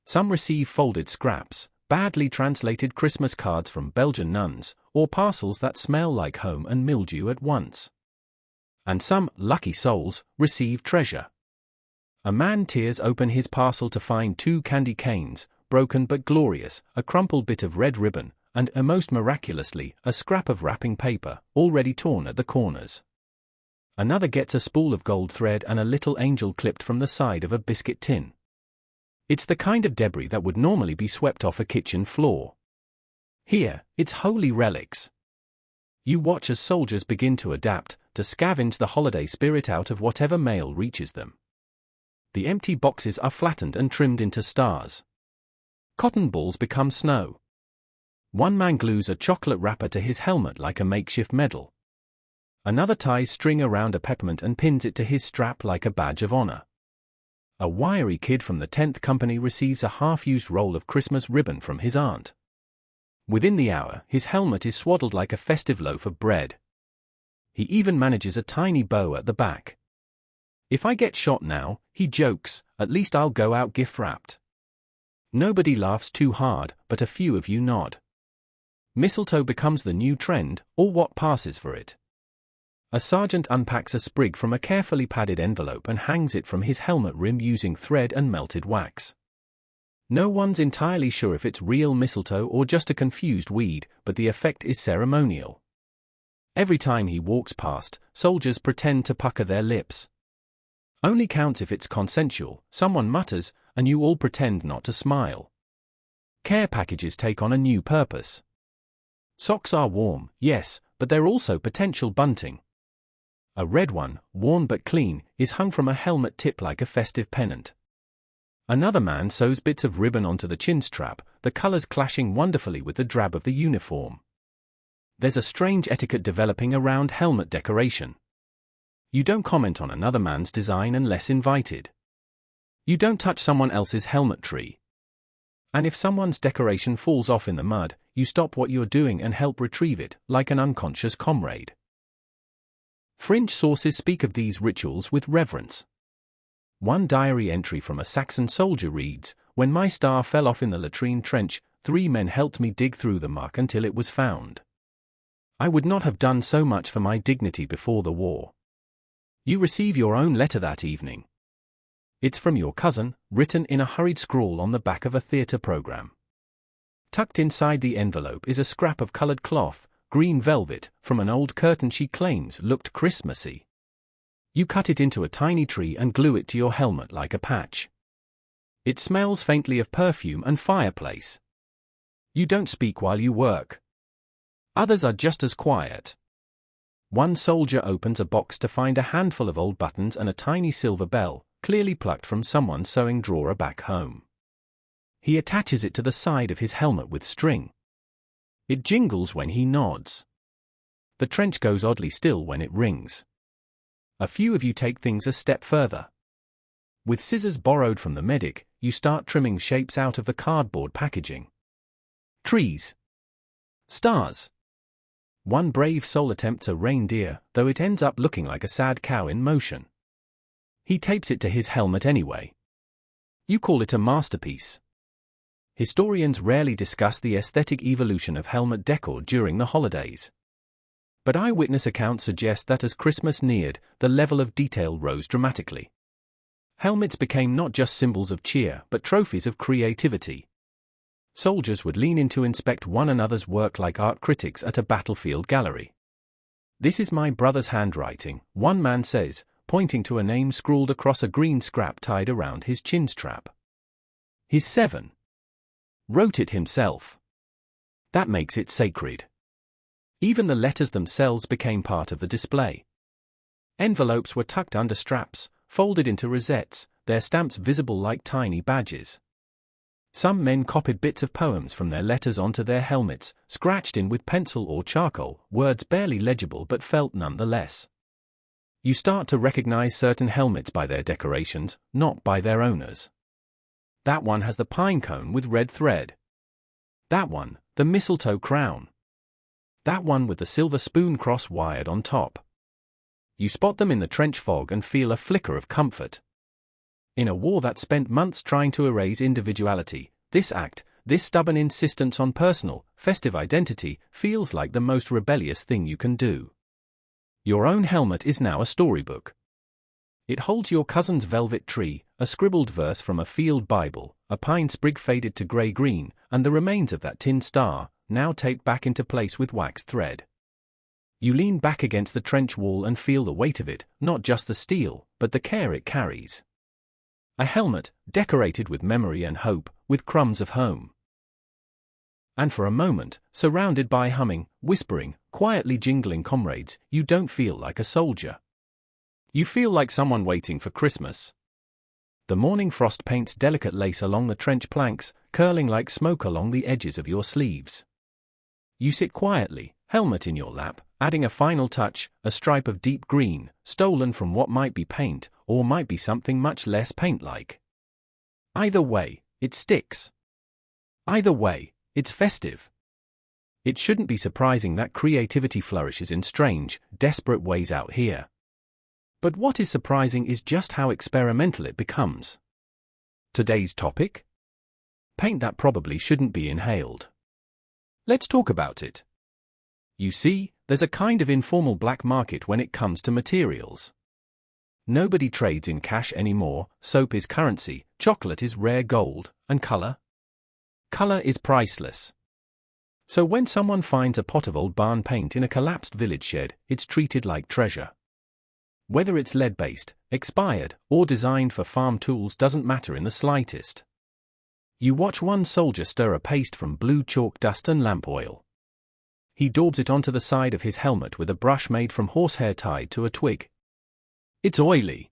Some receive folded scraps, badly translated Christmas cards from Belgian nuns, or parcels that smell like home and mildew at once. And some, lucky souls, receive treasure. A man tears open his parcel to find 2 candy canes, broken but glorious, a crumpled bit of red ribbon, and, most miraculously, a scrap of wrapping paper, already torn at the corners. Another gets a spool of gold thread and a little angel clipped from the side of a biscuit tin. It's the kind of debris that would normally be swept off a kitchen floor. Here, it's holy relics. You watch as soldiers begin to adapt, to scavenge the holiday spirit out of whatever mail reaches them. The empty boxes are flattened and trimmed into stars. Cotton balls become snow. One man glues a chocolate wrapper to his helmet like a makeshift medal. Another ties string around a peppermint and pins it to his strap like a badge of honor. A wiry kid from the 10th Company receives a half-used roll of Christmas ribbon from his aunt. Within the hour, his helmet is swaddled like a festive loaf of bread. He even manages a tiny bow at the back. If I get shot now, he jokes, at least I'll go out gift-wrapped. Nobody laughs too hard, but a few of you nod. Mistletoe becomes the new trend, or what passes for it. A sergeant unpacks a sprig from a carefully padded envelope and hangs it from his helmet rim using thread and melted wax. No one's entirely sure if it's real mistletoe or just a confused weed, but the effect is ceremonial. Every time he walks past, soldiers pretend to pucker their lips. Only counts if it's consensual, someone mutters, and you all pretend not to smile. Care packages take on a new purpose. Socks are warm, yes, but they're also potential bunting. A red one, worn but clean, is hung from a helmet tip like a festive pennant. Another man sews bits of ribbon onto the chin strap, the colors clashing wonderfully with the drab of the uniform. There's a strange etiquette developing around helmet decoration. You don't comment on another man's design unless invited. You don't touch someone else's helmet tree. And if someone's decoration falls off in the mud, you stop what you're doing and help retrieve it, like an unconscious comrade. Fringe sources speak of these rituals with reverence. One diary entry from a Saxon soldier reads, "When my star fell off in the latrine trench, 3 men helped me dig through the muck until it was found. I would not have done so much for my dignity before the war." You receive your own letter that evening. It's from your cousin, written in a hurried scrawl on the back of a theater program. Tucked inside the envelope is a scrap of colored cloth, green velvet, from an old curtain she claims looked Christmassy. You cut it into a tiny tree and glue it to your helmet like a patch. It smells faintly of perfume and fireplace. You don't speak while you work. Others are just as quiet. One soldier opens a box to find a handful of old buttons and a tiny silver bell, clearly plucked from someone's sewing drawer back home. He attaches it to the side of his helmet with string. It jingles when he nods. The trench goes oddly still when it rings. A few of you take things a step further. With scissors borrowed from the medic, you start trimming shapes out of the cardboard packaging. Trees. Stars. One brave soul attempts a reindeer, though it ends up looking like a sad cow in motion. He tapes it to his helmet anyway. You call it a masterpiece. Historians rarely discuss the aesthetic evolution of helmet decor during the holidays. But eyewitness accounts suggest that as Christmas neared, the level of detail rose dramatically. Helmets became not just symbols of cheer, but trophies of creativity. Soldiers would lean in to inspect one another's work like art critics at a battlefield gallery. "This is my brother's handwriting," one man says, pointing to a name scrawled across a green scrap tied around his chin strap. "He's 7. Wrote it himself. That makes it sacred." Even the letters themselves became part of the display. Envelopes were tucked under straps, folded into rosettes, their stamps visible like tiny badges. Some men copied bits of poems from their letters onto their helmets, scratched in with pencil or charcoal, words barely legible but felt nonetheless. You start to recognize certain helmets by their decorations, not by their owners. That one has the pine cone with red thread. That one, the mistletoe crown. That one with the silver spoon cross wired on top. You spot them in the trench fog and feel a flicker of comfort. In a war that spent months trying to erase individuality, this stubborn insistence on personal, festive identity, feels like the most rebellious thing you can do. Your own helmet is now a storybook. It holds your cousin's velvet tree, a scribbled verse from a field Bible, a pine sprig faded to grey-green, and the remains of that tin star, now taped back into place with waxed thread. You lean back against the trench wall and feel the weight of it, not just the steel, but the care it carries. A helmet, decorated with memory and hope, with crumbs of home. And for a moment, surrounded by humming, whispering, quietly jingling comrades, you don't feel like a soldier. You feel like someone waiting for Christmas. The morning frost paints delicate lace along the trench planks, curling like smoke along the edges of your sleeves. You sit quietly, helmet in your lap, adding a final touch, a stripe of deep green, stolen from what might be paint, or might be something much less paint-like. Either way, it sticks. Either way, it's festive. It shouldn't be surprising that creativity flourishes in strange, desperate ways out here. But what is surprising is just how experimental it becomes. Today's topic? Paint that probably shouldn't be inhaled. Let's talk about it. You see, there's a kind of informal black market when it comes to materials. Nobody trades in cash anymore, soap is currency, chocolate is rare gold, and color? Color is priceless. So when someone finds a pot of old barn paint in a collapsed village shed, it's treated like treasure. Whether it's lead-based, expired, or designed for farm tools doesn't matter in the slightest. You watch one soldier stir a paste from blue chalk dust and lamp oil. He daubs it onto the side of his helmet with a brush made from horsehair tied to a twig. It's oily.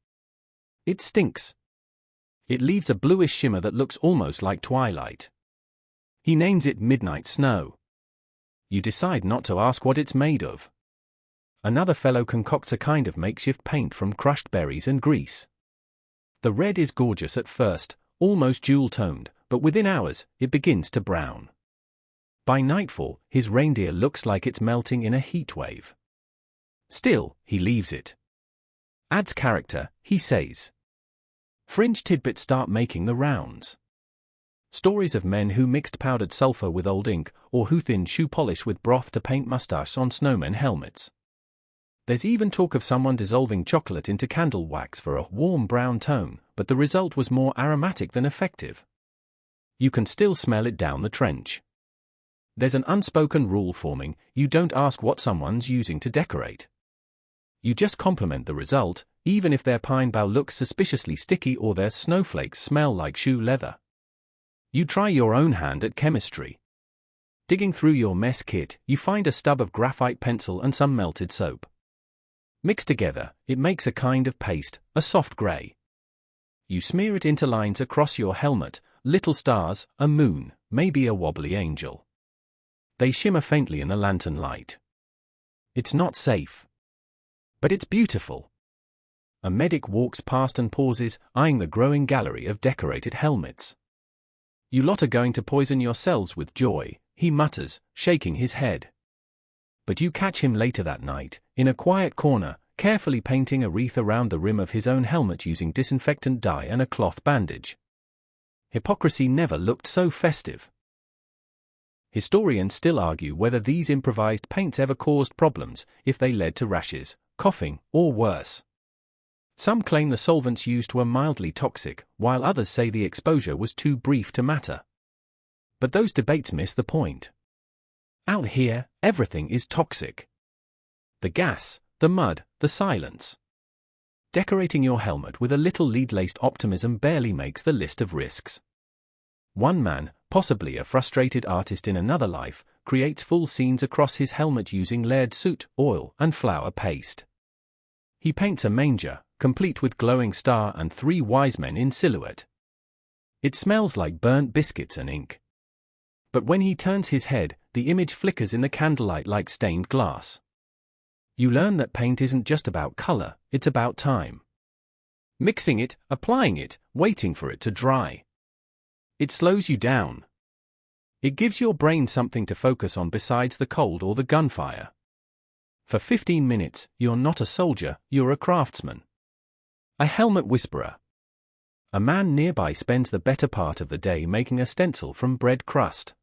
It stinks. It leaves a bluish shimmer that looks almost like twilight. He names it midnight snow. You decide not to ask what it's made of. Another fellow concocts a kind of makeshift paint from crushed berries and grease. The red is gorgeous at first, almost jewel-toned, but within hours, it begins to brown. By nightfall, his reindeer looks like it's melting in a heat wave. Still, he leaves it. Adds character, he says. Fringe tidbits start making the rounds. Stories of men who mixed powdered sulfur with old ink, or who thinned shoe polish with broth to paint mustaches on snowmen helmets. There's even talk of someone dissolving chocolate into candle wax for a warm brown tone, but the result was more aromatic than effective. You can still smell it down the trench. There's an unspoken rule forming: you don't ask what someone's using to decorate. You just compliment the result, even if their pine bough looks suspiciously sticky or their snowflakes smell like shoe leather. You try your own hand at chemistry. Digging through your mess kit, you find a stub of graphite pencil and some melted soap. Mixed together, it makes a kind of paste, a soft grey. You smear it into lines across your helmet, little stars, a moon, maybe a wobbly angel. They shimmer faintly in the lantern light. It's not safe. But it's beautiful. A medic walks past and pauses, eyeing the growing gallery of decorated helmets. You lot are going to poison yourselves with joy, he mutters, shaking his head. But you catch him later that night, in a quiet corner, carefully painting a wreath around the rim of his own helmet using disinfectant dye and a cloth bandage. Hypocrisy never looked so festive. Historians still argue whether these improvised paints ever caused problems, if they led to rashes, coughing, or worse. Some claim the solvents used were mildly toxic, while others say the exposure was too brief to matter. But those debates miss the point. Out here, everything is toxic. The gas, the mud, the silence. Decorating your helmet with a little lead-laced optimism barely makes the list of risks. One man, possibly a frustrated artist in another life, creates full scenes across his helmet using layered soot, oil, and flour paste. He paints a manger, complete with glowing star and 3 wise men in silhouette. It smells like burnt biscuits and ink. But when he turns his head, the image flickers in the candlelight like stained glass. You learn that paint isn't just about color, it's about time. Mixing it, applying it, waiting for it to dry. It slows you down. It gives your brain something to focus on besides the cold or the gunfire. For 15 minutes, you're not a soldier, you're a craftsman. A helmet whisperer. A man nearby spends the better part of the day making a stencil from bread crust.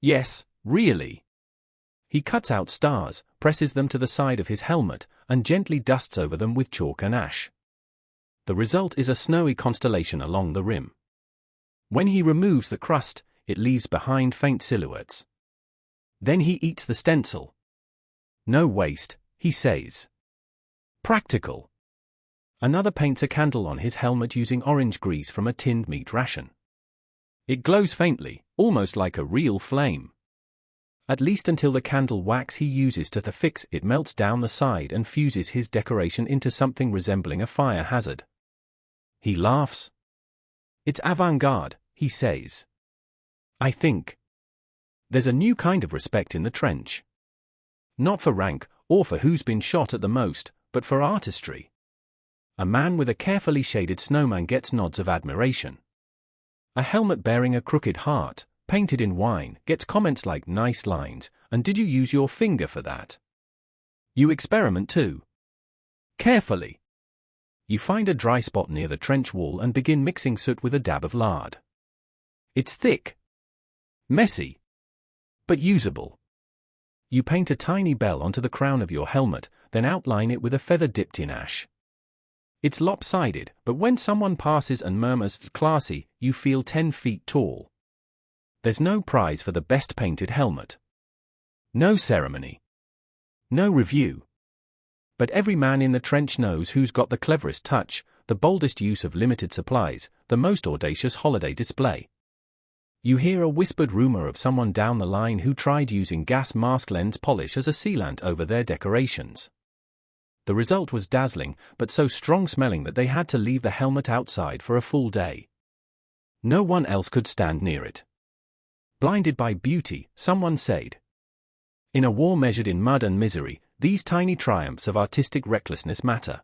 Yes, really. He cuts out stars, presses them to the side of his helmet, and gently dusts over them with chalk and ash. The result is a snowy constellation along the rim. When he removes the crust, it leaves behind faint silhouettes. Then he eats the stencil. No waste, he says. Practical. Another paints a candle on his helmet using orange grease from a tinned meat ration. It glows faintly, almost like a real flame. At least until the candle wax he uses to fix it melts down the side and fuses his decoration into something resembling a fire hazard. He laughs. It's avant-garde, he says. I think. There's a new kind of respect in the trench. Not for rank, or for who's been shot at the most, but for artistry. A man with a carefully shaded snowman gets nods of admiration. A helmet bearing a crooked heart, painted in wine, gets comments like nice lines, and did you use your finger for that? You experiment too. Carefully. You find a dry spot near the trench wall and begin mixing soot with a dab of lard. It's thick. Messy. But usable. You paint a tiny bell onto the crown of your helmet, then outline it with a feather dipped in ash. It's lopsided, but when someone passes and murmurs, "classy," you feel 10 feet tall. There's no prize for the best painted helmet. No ceremony. No review. But every man in the trench knows who's got the cleverest touch, the boldest use of limited supplies, the most audacious holiday display. You hear a whispered rumor of someone down the line who tried using gas mask lens polish as a sealant over their decorations. The result was dazzling, but so strong-smelling that they had to leave the helmet outside for a full day. No one else could stand near it. Blinded by beauty, someone said. In a war measured in mud and misery, these tiny triumphs of artistic recklessness matter.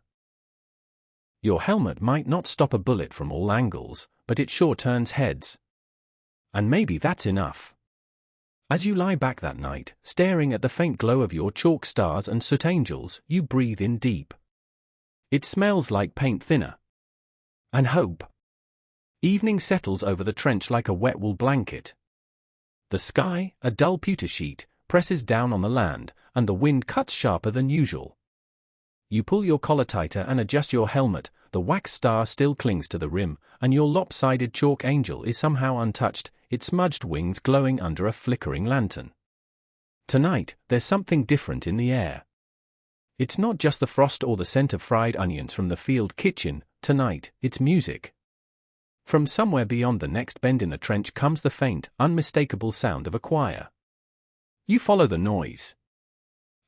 Your helmet might not stop a bullet from all angles, but it sure turns heads. And maybe that's enough. As you lie back that night, staring at the faint glow of your chalk stars and soot angels, you breathe in deep. It smells like paint thinner. And hope. Evening settles over the trench like a wet wool blanket. The sky, a dull pewter sheet, presses down on the land, and the wind cuts sharper than usual. You pull your collar tighter and adjust your helmet, the wax star still clings to the rim, and your lopsided chalk angel is somehow untouched, its smudged wings glowing under a flickering lantern. Tonight, there's something different in the air. It's not just the frost or the scent of fried onions from the field kitchen, tonight, it's music. From somewhere beyond the next bend in the trench comes the faint, unmistakable sound of a choir. You follow the noise.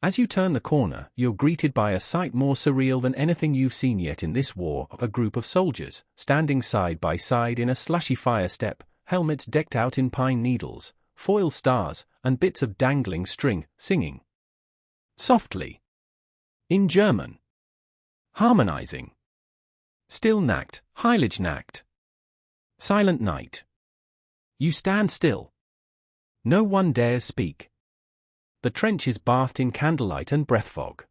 As you turn the corner, you're greeted by a sight more surreal than anything you've seen yet in this war, a group of soldiers, standing side by side in a slushy fire step, helmets decked out in pine needles, foil stars, and bits of dangling string, singing. Softly. In German. Harmonizing. Still nacht, heilig nacht. Silent night. You stand still. No one dares speak. The trench is bathed in candlelight and breath fog.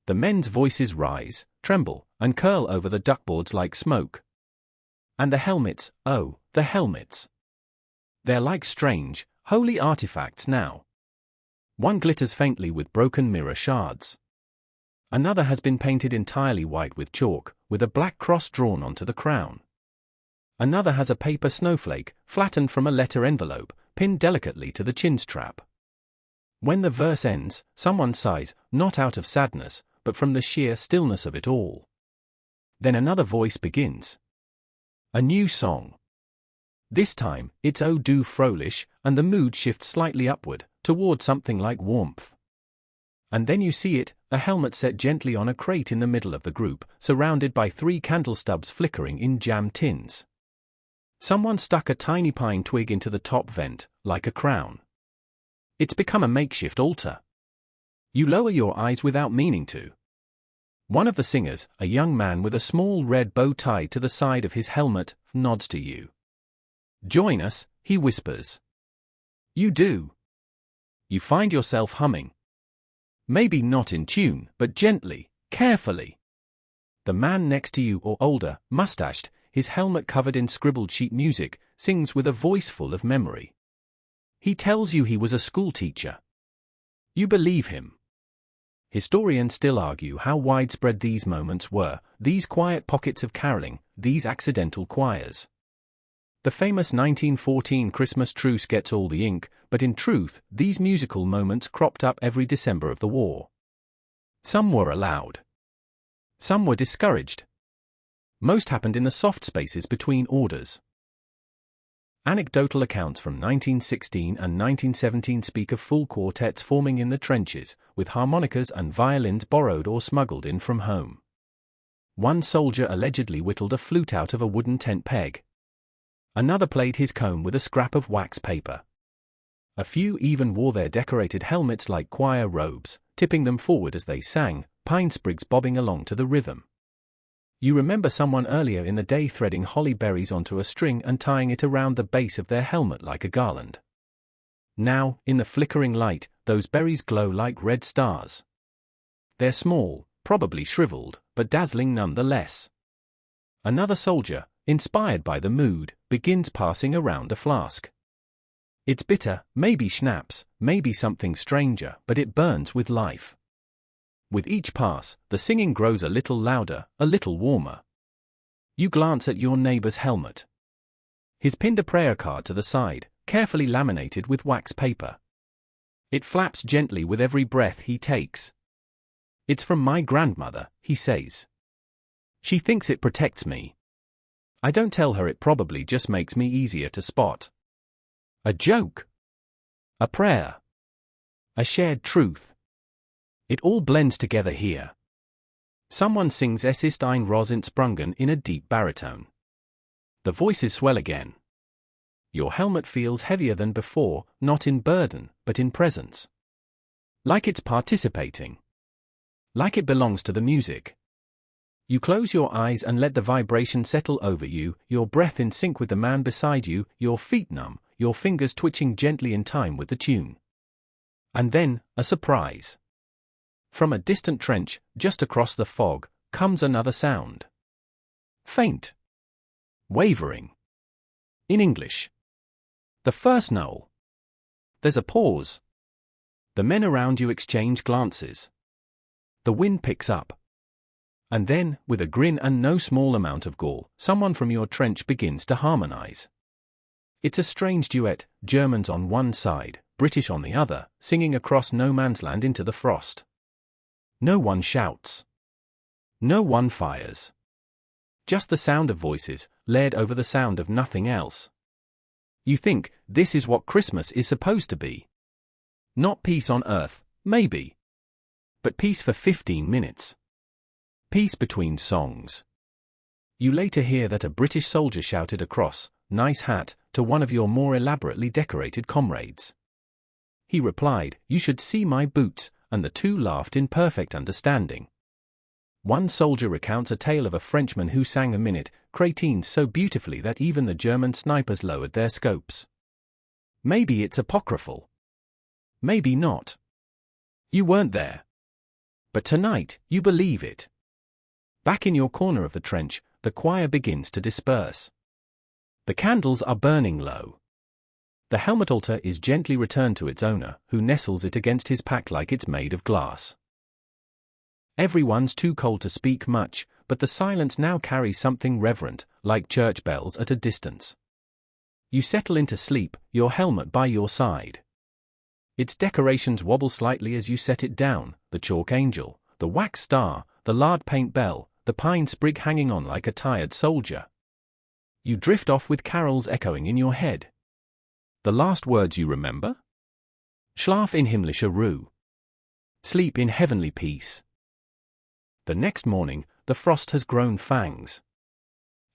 The men's voices rise, tremble, and curl over the duckboards like smoke. And the helmets, oh, the helmets. They're like strange, holy artifacts now. One glitters faintly with broken mirror shards. Another has been painted entirely white with chalk, with a black cross drawn onto the crown. Another has a paper snowflake, flattened from a letter envelope, pinned delicately to the chin strap. When the verse ends, someone sighs, not out of sadness, but from the sheer stillness of it all. Then another voice begins. A new song. This time, it's oh do frolish, and the mood shifts slightly upward, toward something like warmth. And then you see it, a helmet set gently on a crate in the middle of the group, surrounded by 3 candle stubs flickering in jam tins. Someone stuck a tiny pine twig into the top vent, like a crown. It's become a makeshift altar. You lower your eyes without meaning to. One of the singers, a young man with a small red bow tied to the side of his helmet, nods to you. Join us, he whispers. You do. You find yourself humming. Maybe not in tune, but gently, carefully. The man next to you, or older, mustached, his helmet covered in scribbled sheet music, sings with a voice full of memory. He tells you he was a school teacher. You believe him. Historians still argue how widespread these moments were, these quiet pockets of caroling, these accidental choirs. The famous 1914 Christmas truce gets all the ink, but in truth, these musical moments cropped up every December of the war. Some were allowed. Some were discouraged. Most happened in the soft spaces between orders. Anecdotal accounts from 1916 and 1917 speak of full quartets forming in the trenches, with harmonicas and violins borrowed or smuggled in from home. One soldier allegedly whittled a flute out of a wooden tent peg. Another played his comb with a scrap of wax paper. A few even wore their decorated helmets like choir robes, tipping them forward as they sang, pine sprigs bobbing along to the rhythm. You remember someone earlier in the day threading holly berries onto a string and tying it around the base of their helmet like a garland. Now, in the flickering light, those berries glow like red stars. They're small, probably shriveled, but dazzling nonetheless. Another soldier, inspired by the mood, begins passing around a flask. It's bitter, maybe schnapps, maybe something stranger, but it burns with life. With each pass, the singing grows a little louder, a little warmer. You glance at your neighbor's helmet. He's pinned a prayer card to the side, carefully laminated with wax paper. It flaps gently with every breath he takes. It's from my grandmother, he says. She thinks it protects me. I don't tell her it probably just makes me easier to spot. A joke. A prayer. A shared truth. It all blends together here. Someone sings Es ist ein Rosentsprungen in a deep baritone. The voices swell again. Your helmet feels heavier than before, not in burden, but in presence. Like it's participating. Like it belongs to the music. You close your eyes and let the vibration settle over you, your breath in sync with the man beside you, your feet numb, your fingers twitching gently in time with the tune. And then, a surprise. From a distant trench, just across the fog, comes another sound. Faint. Wavering. In English. The first knoll. There's a pause. The men around you exchange glances. The wind picks up. And then, with a grin and no small amount of gall, someone from your trench begins to harmonize. It's a strange duet, Germans on one side, British on the other, singing across no man's land into the frost. No one shouts. No one fires. Just the sound of voices, layered over the sound of nothing else. You think, this is what Christmas is supposed to be. Not peace on earth, maybe. But peace for 15 minutes. Peace between songs. You later hear that a British soldier shouted across, "Nice hat," to one of your more elaborately decorated comrades. He replied, "You should see my boots," and the two laughed in perfect understanding. One soldier recounts a tale of a Frenchman who sang a minute cratines so beautifully that even the German snipers lowered their scopes. Maybe it's apocryphal. Maybe not. You weren't there. But tonight, you believe it. Back in your corner of the trench, the choir begins to disperse. The candles are burning low. The helmet altar is gently returned to its owner, who nestles it against his pack like it's made of glass. Everyone's too cold to speak much, but the silence now carries something reverent, like church bells at a distance. You settle into sleep, your helmet by your side. Its decorations wobble slightly as you set it down: the chalk angel, the wax star, the lard paint bell, the pine sprig hanging on like a tired soldier. You drift off with carols echoing in your head. The last words you remember? Schlaf in himmlischer Ruhe. Sleep in heavenly peace. The next morning, the frost has grown fangs.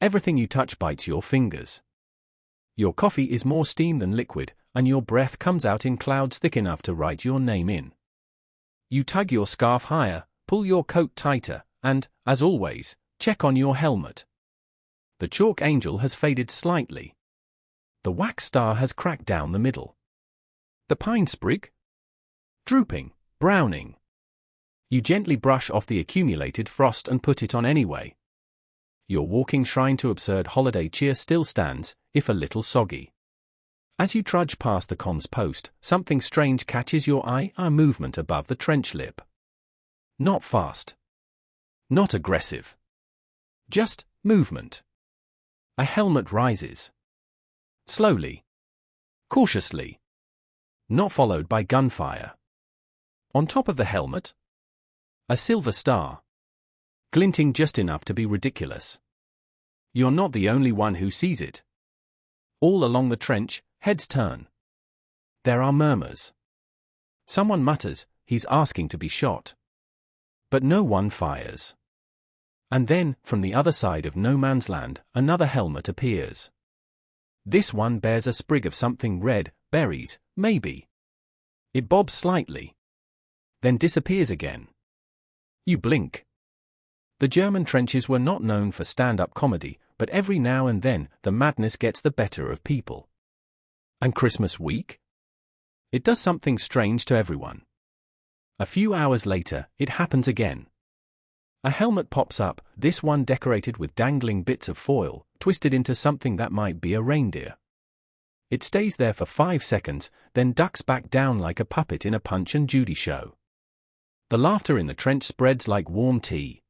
Everything you touch bites your fingers. Your coffee is more steam than liquid, and your breath comes out in clouds thick enough to write your name in. You tug your scarf higher, pull your coat tighter, and, as always, check on your helmet. The chalk angel has faded slightly. The wax star has cracked down the middle. The pine sprig? Drooping, browning. You gently brush off the accumulated frost and put it on anyway. Your walking shrine to absurd holiday cheer still stands, if a little soggy. As you trudge past the comms post, something strange catches your eye: a movement above the trench lip. Not fast. Not aggressive. Just movement. A helmet rises. Slowly. Cautiously. Not followed by gunfire. On top of the helmet, a silver star. Glinting just enough to be ridiculous. You're not the only one who sees it. All along the trench, heads turn. There are murmurs. Someone mutters, "He's asking to be shot." But no one fires. And then, from the other side of no man's land, another helmet appears. This one bears a sprig of something red, berries, maybe. It bobs slightly. Then disappears again. You blink. The German trenches were not known for stand-up comedy, but every now and then, the madness gets the better of people. And Christmas week? It does something strange to everyone. A few hours later, it happens again. A helmet pops up, this one decorated with dangling bits of foil, twisted into something that might be a reindeer. It stays there for 5 seconds, then ducks back down like a puppet in a Punch and Judy show. The laughter in the trench spreads like warm tea.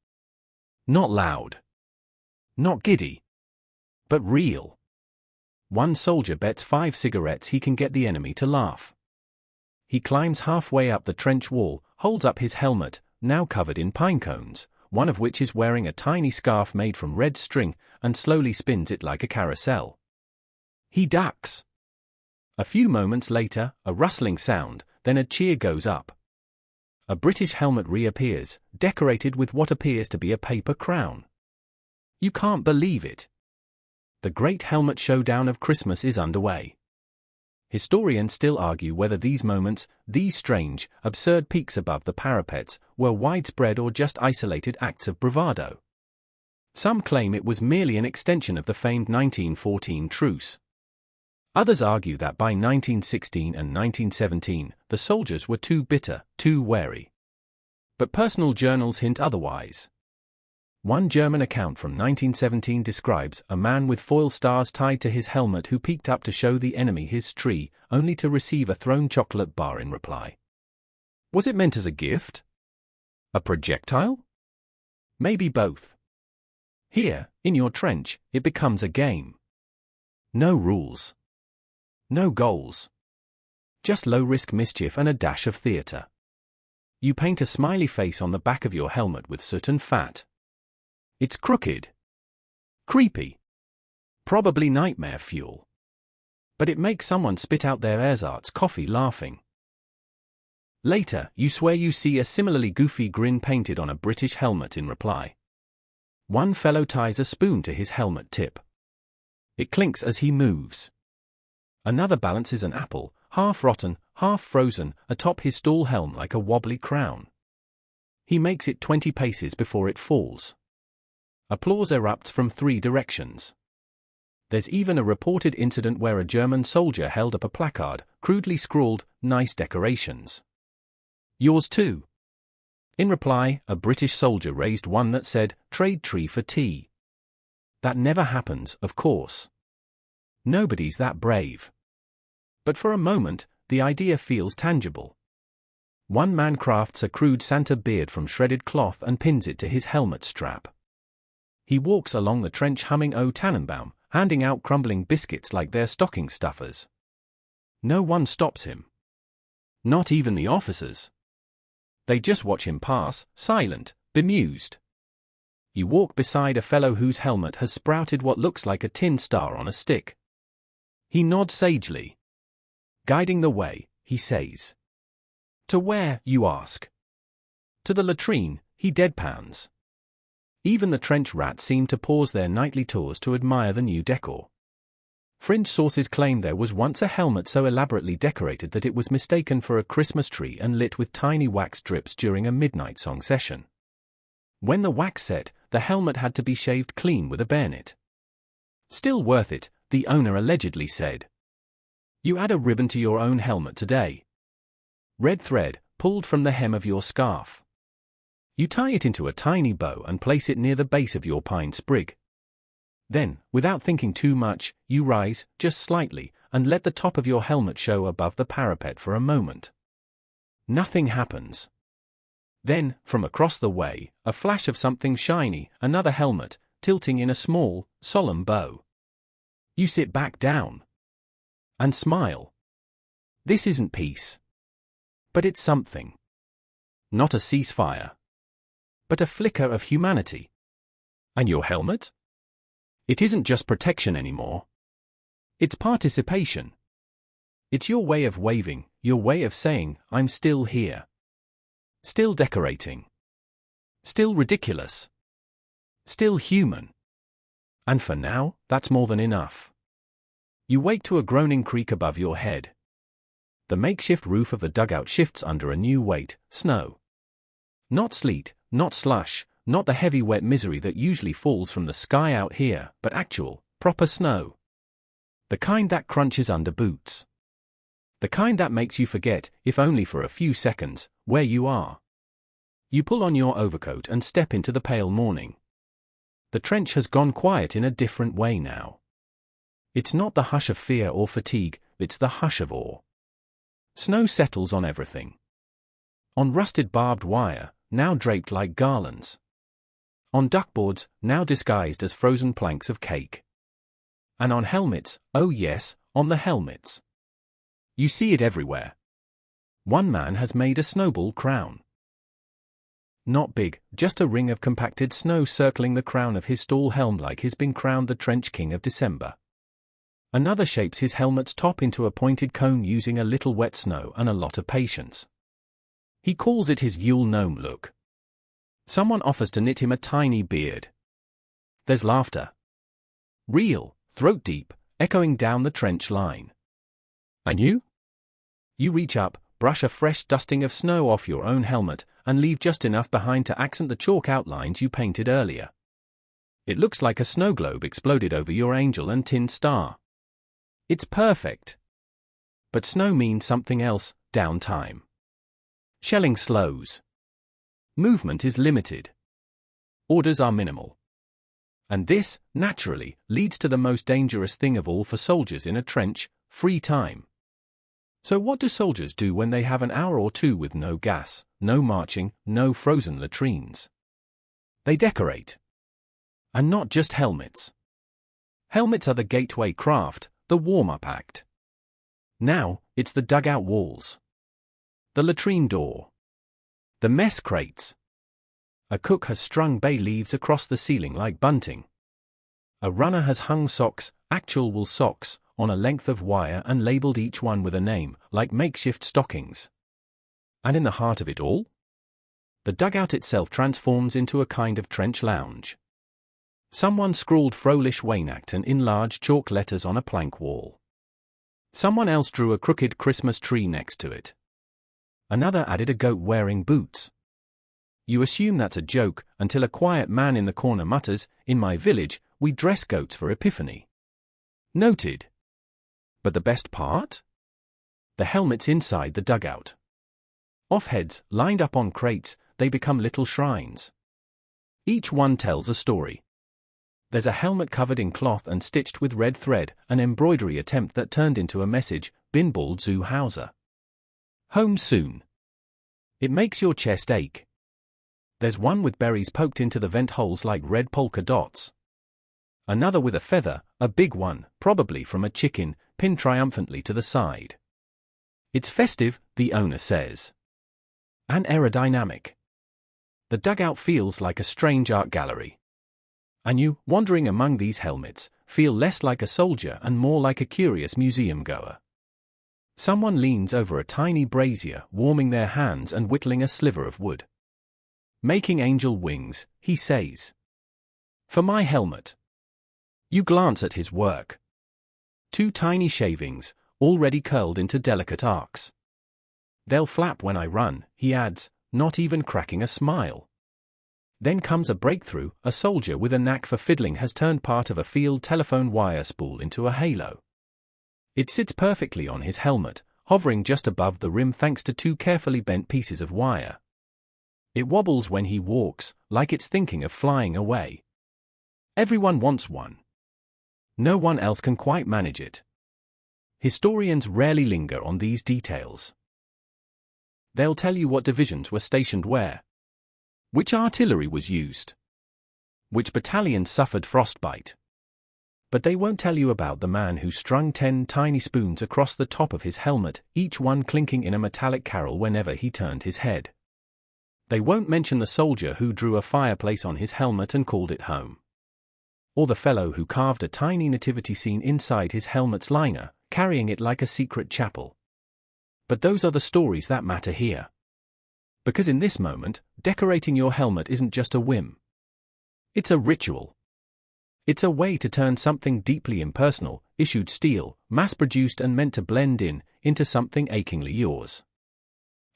Not loud. Not giddy. But real. One soldier bets 5 cigarettes he can get the enemy to laugh. He climbs halfway up the trench wall, holds up his helmet, now covered in pine cones, one of which is wearing a tiny scarf made from red string, and slowly spins it like a carousel. He ducks. A few moments later, a rustling sound, then a cheer goes up. A British helmet reappears, decorated with what appears to be a paper crown. You can't believe it. The great helmet showdown of Christmas is underway. Historians still argue whether these moments, these strange, absurd peaks above the parapets, were widespread or just isolated acts of bravado. Some claim it was merely an extension of the famed 1914 truce. Others argue that by 1916 and 1917, the soldiers were too bitter, too wary. But personal journals hint otherwise. One German account from 1917 describes a man with foil stars tied to his helmet who peeked up to show the enemy his tree, only to receive a thrown chocolate bar in reply. Was it meant as a gift? A projectile? Maybe both. Here, in your trench, it becomes a game. No rules. No goals. Just low-risk mischief and a dash of theatre. You paint a smiley face on the back of your helmet with soot and fat. It's crooked. Creepy. Probably nightmare fuel. But it makes someone spit out their ersatz coffee laughing. Later, you swear you see a similarly goofy grin painted on a British helmet in reply. One fellow ties a spoon to his helmet tip. It clinks as he moves. Another balances an apple, half rotten, half frozen, atop his stall helm like a wobbly crown. He makes it 20 paces before it falls. Applause erupts from 3 directions. There's even a reported incident where a German soldier held up a placard, crudely scrawled, "Nice decorations. Yours too." In reply, a British soldier raised one that said, "Trade tree for tea." That never happens, of course. Nobody's that brave. But for a moment, the idea feels tangible. One man crafts a crude Santa beard from shredded cloth and pins it to his helmet strap. He walks along the trench humming O Tannenbaum, handing out crumbling biscuits like they're stocking stuffers. No one stops him. Not even the officers. They just watch him pass, silent, bemused. You walk beside a fellow whose helmet has sprouted what looks like a tin star on a stick. He nods sagely. Guiding the way, he says. To where, you ask? To the latrine, he deadpans. Even the trench rats seem to pause their nightly tours to admire the new decor. Fringe sources claim there was once a helmet so elaborately decorated that it was mistaken for a Christmas tree and lit with tiny wax drips during a midnight song session. When the wax set, the helmet had to be shaved clean with a bayonet. Still worth it, the owner allegedly said. You add a ribbon to your own helmet today. Red thread, pulled from the hem of your scarf. You tie it into a tiny bow and place it near the base of your pine sprig. Then, without thinking too much, you rise, just slightly, and let the top of your helmet show above the parapet for a moment. Nothing happens. Then, from across the way, a flash of something shiny, another helmet, tilting in a small, solemn bow. You sit back down. And smile. This isn't peace. But it's something. Not a ceasefire. But a flicker of humanity. And your helmet? It isn't just protection anymore. It's participation. It's your way of waving, your way of saying, I'm still here. Still decorating. Still ridiculous. Still human. And for now, that's more than enough. You wake to a groaning creak above your head. The makeshift roof of the dugout shifts under a new weight, snow. Not sleet, not slush, not the heavy wet misery that usually falls from the sky out here, but actual, proper snow. The kind that crunches under boots. The kind that makes you forget, if only for a few seconds, where you are. You pull on your overcoat and step into the pale morning. The trench has gone quiet in a different way now. It's not the hush of fear or fatigue, it's the hush of awe. Snow settles on everything. On rusted barbed wire, now draped like garlands. On duckboards, now disguised as frozen planks of cake. And on helmets, oh yes, on the helmets. You see it everywhere. One man has made a snowball crown. Not big, just a ring of compacted snow circling the crown of his tall helm like he's been crowned the trench king of December. Another shapes his helmet's top into a pointed cone using a little wet snow and a lot of patience. He calls it his Yule gnome look. Someone offers to knit him a tiny beard. There's laughter. Real, throat deep, echoing down the trench line. And you? You reach up, brush a fresh dusting of snow off your own helmet, and leave just enough behind to accent the chalk outlines you painted earlier. It looks like a snow globe exploded over your angel and tin star. It's perfect. But snow means something else, downtime. Shelling slows. Movement is limited. Orders are minimal. And this, naturally, leads to the most dangerous thing of all for soldiers in a trench, free time. So what do soldiers do when they have an hour or two with no gas, no marching, no frozen latrines? They decorate. And not just helmets. Helmets are the gateway craft, the warm-up act. Now, it's the dugout walls. The latrine door. The mess crates. A cook has strung bay leaves across the ceiling like bunting. A runner has hung socks, actual wool socks, on a length of wire and labeled each one with a name, like makeshift stockings. And in the heart of it all? The dugout itself transforms into a kind of trench lounge. Someone scrawled Fröhlich Weihnachten in large chalk letters on a plank wall. Someone else drew a crooked Christmas tree next to it. Another added a goat wearing boots. You assume that's a joke until a quiet man in the corner mutters, "In my village, we dress goats for Epiphany." Noted. But the best part? The helmets inside the dugout. Off heads, lined up on crates, they become little shrines. Each one tells a story. There's a helmet covered in cloth and stitched with red thread, an embroidery attempt that turned into a message, "Bin bald zu Hause." Home soon. It makes your chest ache. There's one with berries poked into the vent holes like red polka dots. Another with a feather, a big one, probably from a chicken, pinned triumphantly to the side. It's festive, the owner says. And aerodynamic. The dugout feels like a strange art gallery. And you, wandering among these helmets, feel less like a soldier and more like a curious museum goer. Someone leans over a tiny brazier, warming their hands and whittling a sliver of wood. Making angel wings, he says. For my helmet. You glance at his work. 2 tiny shavings, already curled into delicate arcs. They'll flap when I run, he adds, not even cracking a smile. Then comes a breakthrough. A soldier with a knack for fiddling has turned part of a field telephone wire spool into a halo. It sits perfectly on his helmet, hovering just above the rim thanks to 2 carefully bent pieces of wire. It wobbles when he walks, like it's thinking of flying away. Everyone wants one. No one else can quite manage it. Historians rarely linger on these details. They'll tell you what divisions were stationed where, which artillery was used, which battalion suffered frostbite. But they won't tell you about the man who strung 10 tiny spoons across the top of his helmet, each one clinking in a metallic carol whenever he turned his head. They won't mention the soldier who drew a fireplace on his helmet and called it home. Or the fellow who carved a tiny nativity scene inside his helmet's liner, carrying it like a secret chapel. But those are the stories that matter here. Because in this moment, decorating your helmet isn't just a whim. It's a ritual. It's a way to turn something deeply impersonal, issued steel, mass-produced and meant to blend in, into something achingly yours.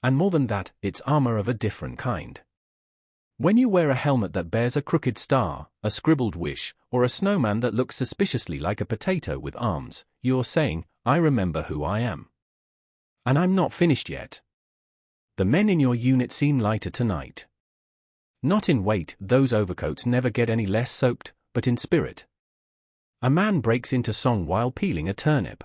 And more than that, it's armor of a different kind. When you wear a helmet that bears a crooked star, a scribbled wish, or a snowman that looks suspiciously like a potato with arms, you're saying, I remember who I am. And I'm not finished yet. The men in your unit seem lighter tonight. Not in weight, those overcoats never get any less soaked, but in spirit. A man breaks into song while peeling a turnip.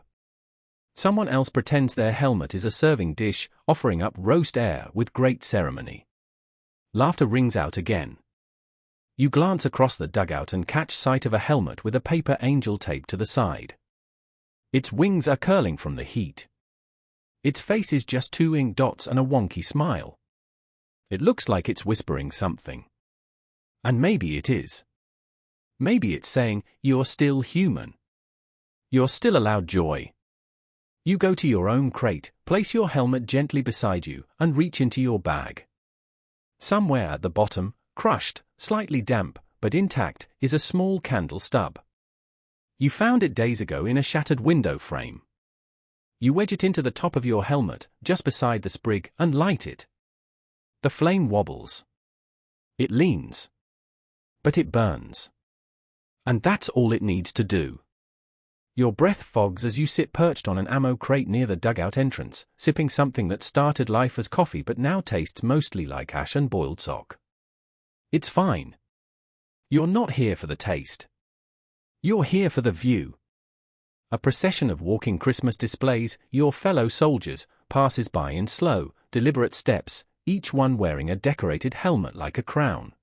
Someone else pretends their helmet is a serving dish, offering up roast air with great ceremony. Laughter rings out again. You glance across the dugout and catch sight of a helmet with a paper angel taped to the side. Its wings are curling from the heat. Its face is just 2 ink dots and a wonky smile. It looks like it's whispering something. And maybe it is. Maybe it's saying, you're still human. You're still allowed joy. You go to your own crate, place your helmet gently beside you, and reach into your bag. Somewhere at the bottom, crushed, slightly damp, but intact, is a small candle stub. You found it days ago in a shattered window frame. You wedge it into the top of your helmet, just beside the sprig, and light it. The flame wobbles. It leans. But it burns. And that's all it needs to do. Your breath fogs as you sit perched on an ammo crate near the dugout entrance, sipping something that started life as coffee but now tastes mostly like ash and boiled sock. It's fine. You're not here for the taste. You're here for the view. A procession of walking Christmas displays, your fellow soldiers, passes by in slow, deliberate steps, each one wearing a decorated helmet like a crown.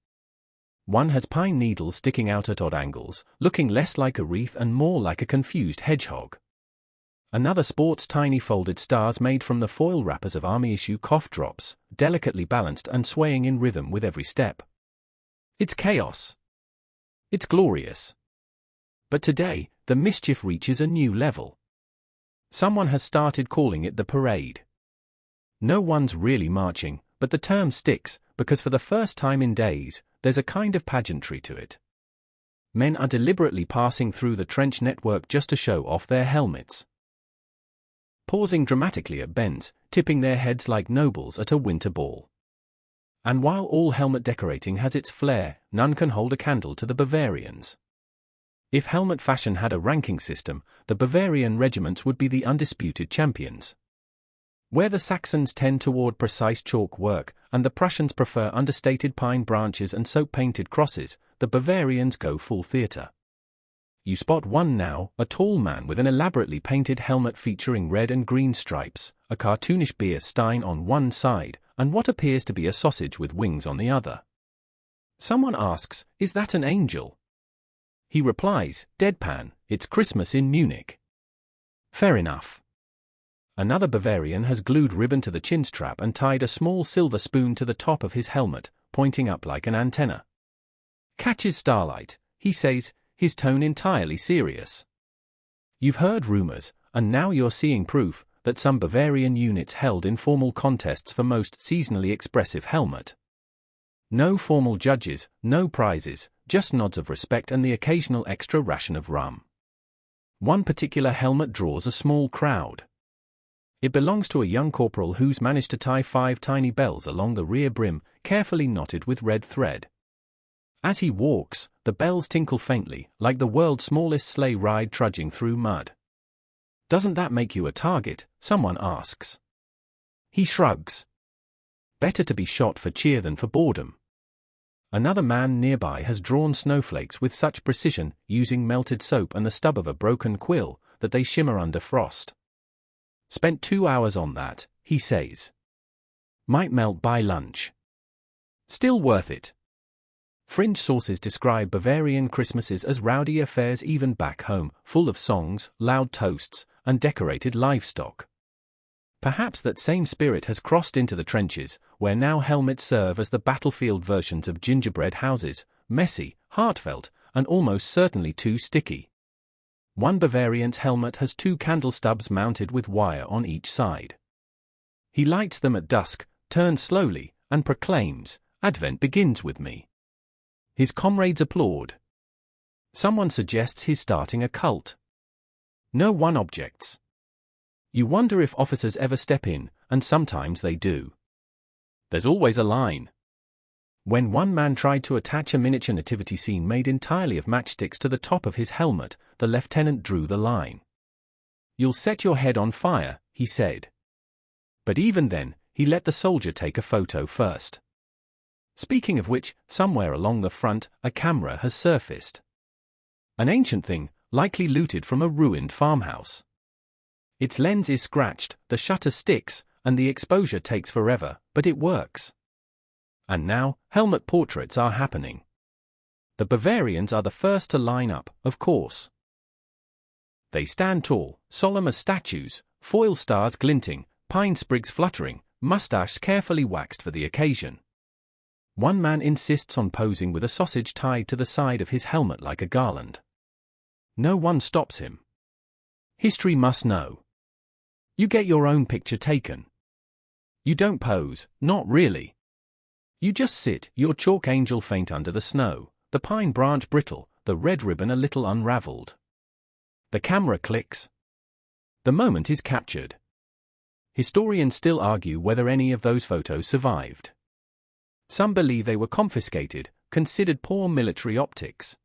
One has pine needles sticking out at odd angles, looking less like a wreath and more like a confused hedgehog. Another sports tiny folded stars made from the foil wrappers of army-issue cough drops, delicately balanced and swaying in rhythm with every step. It's chaos. It's glorious. But today, the mischief reaches a new level. Someone has started calling it the parade. No one's really marching, but the term sticks, because for the first time in days, there's a kind of pageantry to it. Men are deliberately passing through the trench network just to show off their helmets. Pausing dramatically at bends, tipping their heads like nobles at a winter ball. And while all helmet decorating has its flair, none can hold a candle to the Bavarians. If helmet fashion had a ranking system, the Bavarian regiments would be the undisputed champions. Where the Saxons tend toward precise chalk work, and the Prussians prefer understated pine branches and soap-painted crosses, the Bavarians go full theatre. You spot one now, a tall man with an elaborately painted helmet featuring red and green stripes, a cartoonish beer stein on one side, and what appears to be a sausage with wings on the other. Someone asks, "Is that an angel?" He replies, deadpan, "It's Christmas in Munich." Fair enough. Another Bavarian has glued ribbon to the chin strap and tied a small silver spoon to the top of his helmet, pointing up like an antenna. Catches starlight, he says, his tone entirely serious. You've heard rumors, and now you're seeing proof, that some Bavarian units held informal contests for most seasonally expressive helmet. No formal judges, no prizes, just nods of respect and the occasional extra ration of rum. One particular helmet draws a small crowd. It belongs to a young corporal who's managed to tie 5 tiny bells along the rear brim, carefully knotted with red thread. As he walks, the bells tinkle faintly, like the world's smallest sleigh ride trudging through mud. Doesn't that make you a target? Someone asks. He shrugs. Better to be shot for cheer than for boredom. Another man nearby has drawn snowflakes with such precision, using melted soap and the stub of a broken quill, that they shimmer under frost. Spent 2 hours on that, he says. Might melt by lunch. Still worth it. Fringe sources describe Bavarian Christmases as rowdy affairs even back home, full of songs, loud toasts, and decorated livestock. Perhaps that same spirit has crossed into the trenches, where now helmets serve as the battlefield versions of gingerbread houses, messy, heartfelt, and almost certainly too sticky. One Bavarian's helmet has 2 candle stubs mounted with wire on each side. He lights them at dusk, turns slowly, and proclaims, "Advent begins with me." His comrades applaud. Someone suggests he's starting a cult. No one objects. You wonder if officers ever step in, and sometimes they do. There's always a line. When one man tried to attach a miniature nativity scene made entirely of matchsticks to the top of his helmet, the lieutenant drew the line. "You'll set your head on fire," he said. But even then, he let the soldier take a photo first. Speaking of which, somewhere along the front, a camera has surfaced. An ancient thing, likely looted from a ruined farmhouse. Its lens is scratched, the shutter sticks, and the exposure takes forever, but it works. And now, helmet portraits are happening. The Bavarians are the first to line up, of course. They stand tall, solemn as statues, foil stars glinting, pine sprigs fluttering, mustaches carefully waxed for the occasion. One man insists on posing with a sausage tied to the side of his helmet like a garland. No one stops him. History must know. You get your own picture taken. You don't pose, not really. You just sit, your chalk angel faint under the snow, the pine branch brittle, the red ribbon a little unraveled. The camera clicks. The moment is captured. Historians still argue whether any of those photos survived. Some believe they were confiscated, considered poor military optics.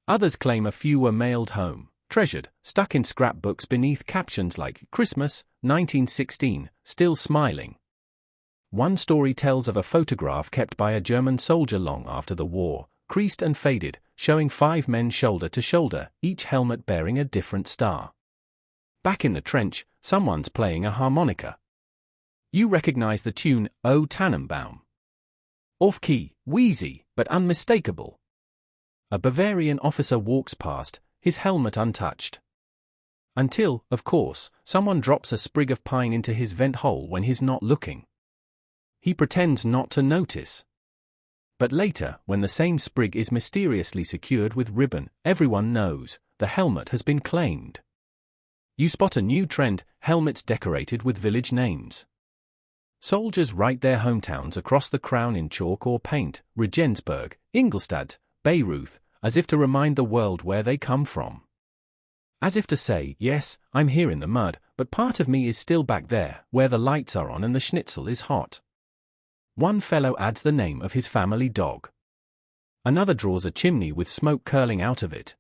Others claim a few were mailed home, treasured, stuck in scrapbooks beneath captions like "Christmas, 1916, still smiling." One story tells of a photograph kept by a German soldier long after the war, creased and faded, showing 5 men shoulder to shoulder, each helmet bearing a different star. Back in the trench, someone's playing a harmonica. You recognize the tune, "O Tannenbaum." Off-key, wheezy, but unmistakable. A Bavarian officer walks past, his helmet untouched. Until, of course, someone drops a sprig of pine into his vent hole when he's not looking. He pretends not to notice. But later, when the same sprig is mysteriously secured with ribbon, everyone knows, the helmet has been claimed. You spot a new trend, helmets decorated with village names. Soldiers write their hometowns across the crown in chalk or paint, Regensburg, Ingolstadt, Bayreuth, as if to remind the world where they come from. As if to say, yes, I'm here in the mud, but part of me is still back there, where the lights are on and the schnitzel is hot. One fellow adds the name of his family dog. Another draws a chimney with smoke curling out of it.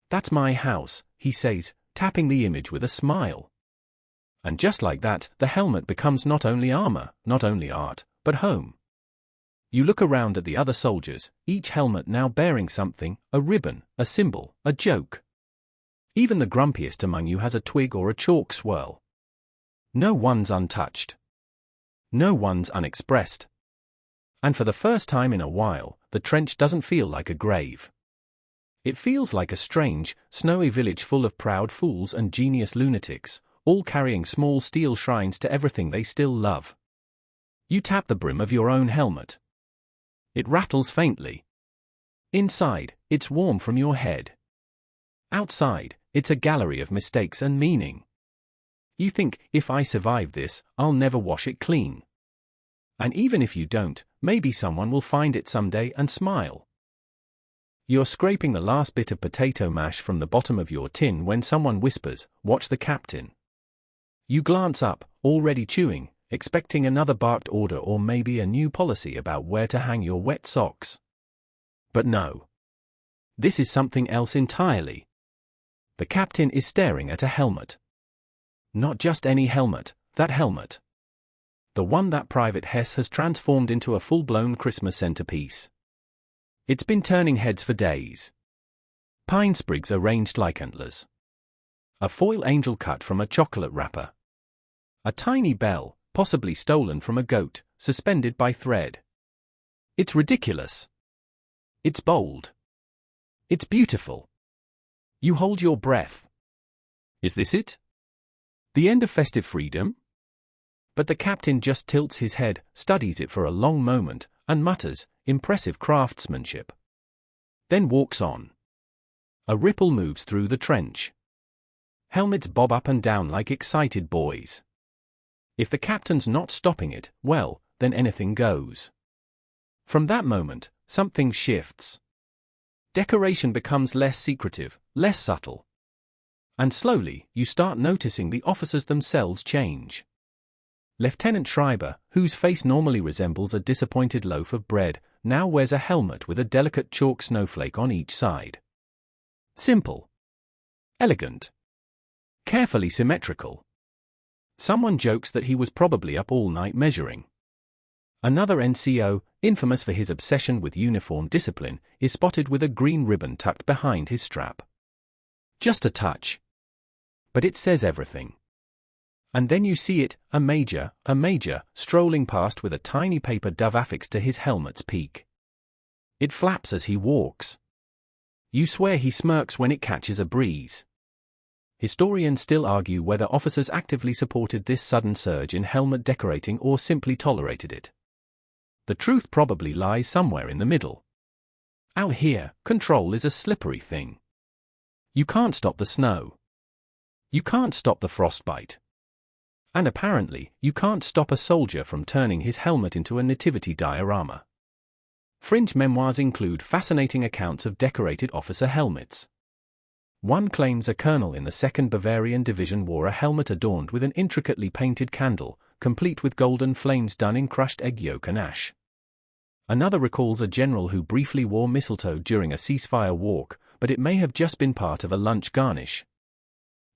"That's my house," he says, tapping the image with a smile. And just like that, the helmet becomes not only armor, not only art, but home. You look around at the other soldiers, each helmet now bearing something, a ribbon, a symbol, a joke. Even the grumpiest among you has a twig or a chalk swirl. No one's untouched. No one's unexpressed. And for the first time in a while, the trench doesn't feel like a grave. It feels like a strange, snowy village full of proud fools and genius lunatics, all carrying small steel shrines to everything they still love. You tap the brim of your own helmet. It rattles faintly. Inside, it's warm from your head. Outside, it's a gallery of mistakes and meaning. You think, if I survive this, I'll never wash it clean. And even if you don't, maybe someone will find it someday and smile. You're scraping the last bit of potato mash from the bottom of your tin when someone whispers, "Watch the captain." You glance up, already chewing, expecting another barked order or maybe a new policy about where to hang your wet socks. But no. This is something else entirely. The captain is staring at a helmet. Not just any helmet, that helmet. The one that Private Hess has transformed into a full-blown Christmas centerpiece. It's been turning heads for days. Pine sprigs arranged like antlers. A foil angel cut from a chocolate wrapper. A tiny bell, possibly stolen from a goat, suspended by thread. It's ridiculous. It's bold. It's beautiful. You hold your breath. Is this it? The end of festive freedom? But the captain just tilts his head, studies it for a long moment, and mutters, "Impressive craftsmanship." Then walks on. A ripple moves through the trench. Helmets bob up and down like excited boys. If the captain's not stopping it, well, then anything goes. From that moment, something shifts. Decoration becomes less secretive, less subtle. And slowly, you start noticing the officers themselves change. Lieutenant Schreiber, whose face normally resembles a disappointed loaf of bread, now wears a helmet with a delicate chalk snowflake on each side. Simple. Elegant. Carefully symmetrical. Someone jokes that he was probably up all night measuring. Another NCO, infamous for his obsession with uniform discipline, is spotted with a green ribbon tucked behind his strap. Just a touch. But it says everything. And then you see it, a major, strolling past with a tiny paper dove affixed to his helmet's peak. It flaps as he walks. You swear he smirks when it catches a breeze. Historians still argue whether officers actively supported this sudden surge in helmet decorating or simply tolerated it. The truth probably lies somewhere in the middle. Out here, control is a slippery thing. You can't stop the snow. You can't stop the frostbite. And apparently, you can't stop a soldier from turning his helmet into a nativity diorama. Fringe memoirs include fascinating accounts of decorated officer helmets. One claims a colonel in the 2nd Bavarian Division wore a helmet adorned with an intricately painted candle, complete with golden flames done in crushed egg yolk and ash. Another recalls a general who briefly wore mistletoe during a ceasefire walk, but it may have just been part of a lunch garnish.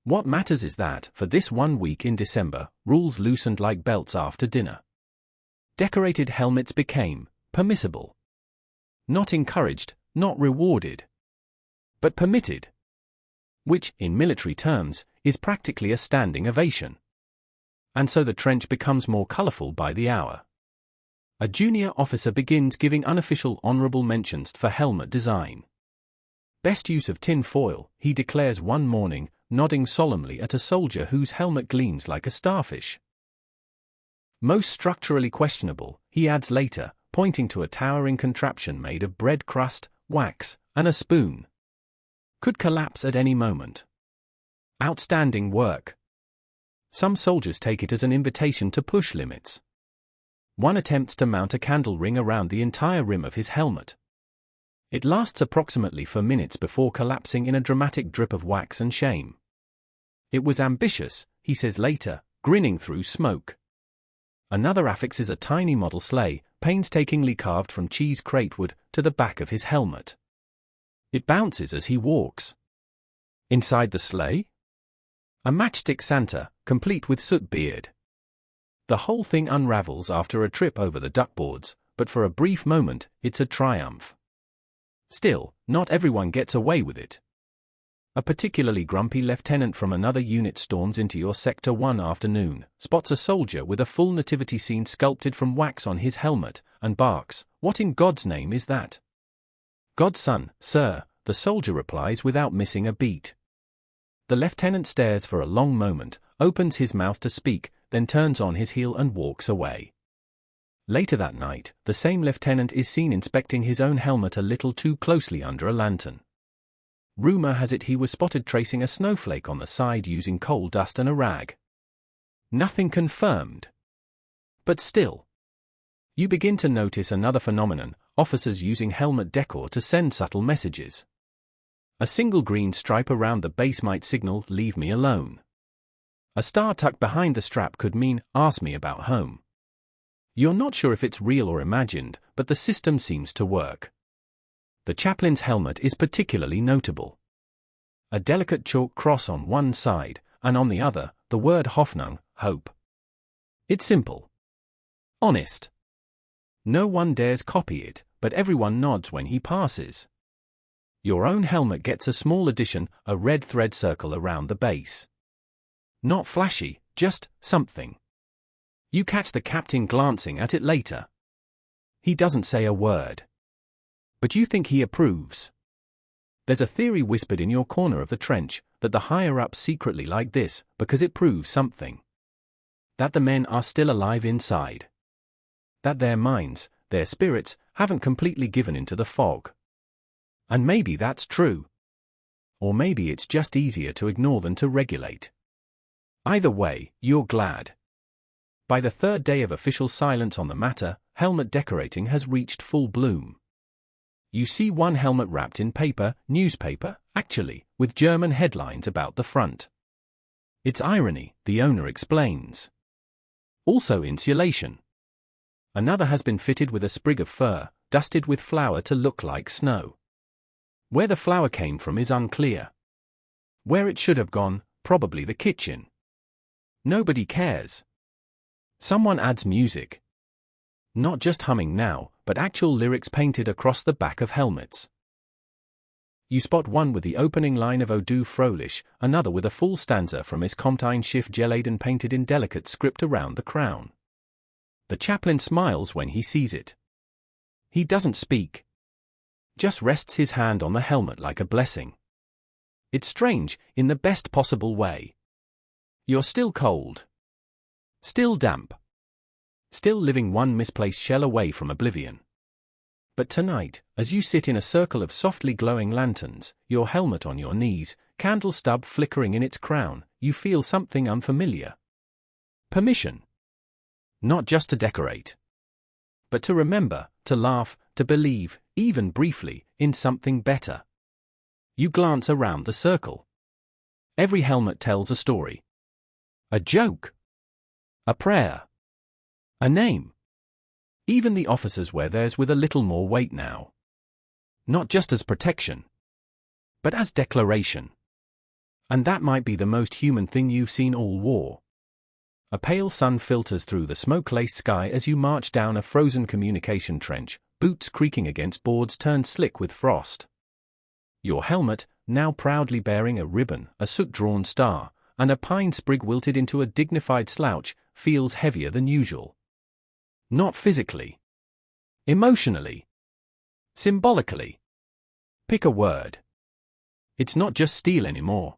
What matters is that, for this 1 week in December, rules loosened like belts after dinner. Decorated helmets became permissible. Not encouraged, not rewarded. But permitted. Which, in military terms, is practically a standing ovation. And so the trench becomes more colorful by the hour. A junior officer begins giving unofficial honorable mentions for helmet design. Best use of tin foil, he declares one morning, nodding solemnly at a soldier whose helmet gleams like a starfish. Most structurally questionable, he adds later, pointing to a towering contraption made of bread crust, wax, and a spoon. Could collapse at any moment. Outstanding work. Some soldiers take it as an invitation to push limits. One attempts to mount a candle ring around the entire rim of his helmet. It lasts approximately 4 minutes before collapsing in a dramatic drip of wax and shame. It was ambitious, he says later, grinning through smoke. Another affixes a tiny model sleigh, painstakingly carved from cheese crate wood, to the back of his helmet. It bounces as he walks. Inside the sleigh? A matchstick Santa, complete with soot beard. The whole thing unravels after a trip over the duckboards, but for a brief moment, it's a triumph. Still, not everyone gets away with it. A particularly grumpy lieutenant from another unit storms into your sector one afternoon, spots a soldier with a full nativity scene sculpted from wax on his helmet, and barks, "What in God's name is that?" "Godson, sir," the soldier replies without missing a beat. The lieutenant stares for a long moment, opens his mouth to speak, then turns on his heel and walks away. Later that night, the same lieutenant is seen inspecting his own helmet a little too closely under a lantern. Rumor has it he was spotted tracing a snowflake on the side using coal dust and a rag. Nothing confirmed. But still. You begin to notice another phenomenon: officers using helmet decor to send subtle messages. A single green stripe around the base might signal, "Leave me alone." A star tucked behind the strap could mean, "Ask me about home." You're not sure if it's real or imagined, but the system seems to work. The chaplain's helmet is particularly notable. A delicate chalk cross on one side, and on the other, the word Hoffnung, hope. It's simple. Honest. No one dares copy it, but everyone nods when he passes. Your own helmet gets a small addition, a red thread circle around the base. Not flashy, just something. You catch the captain glancing at it later. He doesn't say a word. But you think he approves. There's a theory whispered in your corner of the trench, that the higher-ups secretly like this, because it proves something. That the men are still alive inside. That their minds, their spirits, haven't completely given into the fog. And maybe that's true. Or maybe it's just easier to ignore than to regulate. Either way, you're glad. By the third day of official silence on the matter, helmet decorating has reached full bloom. You see one helmet wrapped in newspaper, actually, with German headlines about the front. It's irony, the owner explains. Also insulation. Another has been fitted with a sprig of fir, dusted with flour to look like snow. Where the flour came from is unclear. Where it should have gone, probably the kitchen. Nobody cares. Someone adds music. Not just humming now, but actual lyrics painted across the back of helmets. You spot one with the opening line of O du Fröhlich, another with a full stanza from Es kommt ein Schiff geladen painted in delicate script around the crown. The chaplain smiles when he sees it. He doesn't speak. Just rests his hand on the helmet like a blessing. It's strange, in the best possible way. You're still cold. Still damp. Still living one misplaced shell away from oblivion. But tonight, as you sit in a circle of softly glowing lanterns, your helmet on your knees, candle stub flickering in its crown, you feel something unfamiliar. Permission. Not just to decorate. But to remember, to laugh, to believe, even briefly, in something better. You glance around the circle. Every helmet tells a story. A joke. A prayer. A name. Even the officers wear theirs with a little more weight now. Not just as protection, but as declaration. And that might be the most human thing you've seen all war. A pale sun filters through the smoke-laced sky as you march down a frozen communication trench, boots creaking against boards turned slick with frost. Your helmet, now proudly bearing a ribbon, a soot-drawn star, and a pine sprig wilted into a dignified slouch, feels heavier than usual. Not physically. Emotionally. Symbolically. Pick a word. It's not just steel anymore.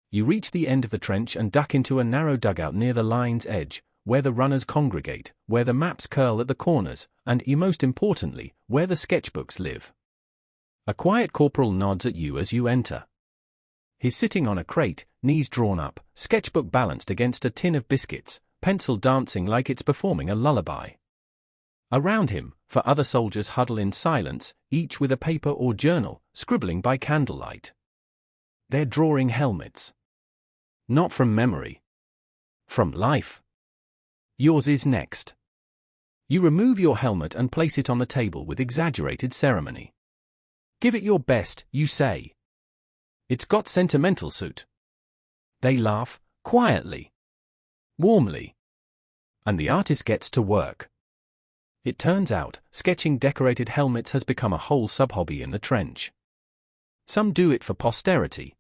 You reach the end of the trench and duck into a narrow dugout near the line's edge, where the runners congregate, where the maps curl at the corners, and, most importantly, where the sketchbooks live. A quiet corporal nods at you as you enter. He's sitting on a crate, knees drawn up, sketchbook balanced against a tin of biscuits, pencil dancing like it's performing a lullaby. Around him, for other soldiers huddle in silence, each with a paper or journal, scribbling by candlelight. They're drawing helmets. Not from memory. From life. Yours is next. You remove your helmet and place it on the table with exaggerated ceremony. Give it your best, you say. It's got sentimental suit. They laugh, quietly. Warmly. And the artist gets to work. It turns out, sketching decorated helmets has become a whole sub-hobby in the trench. Some do it for posterity.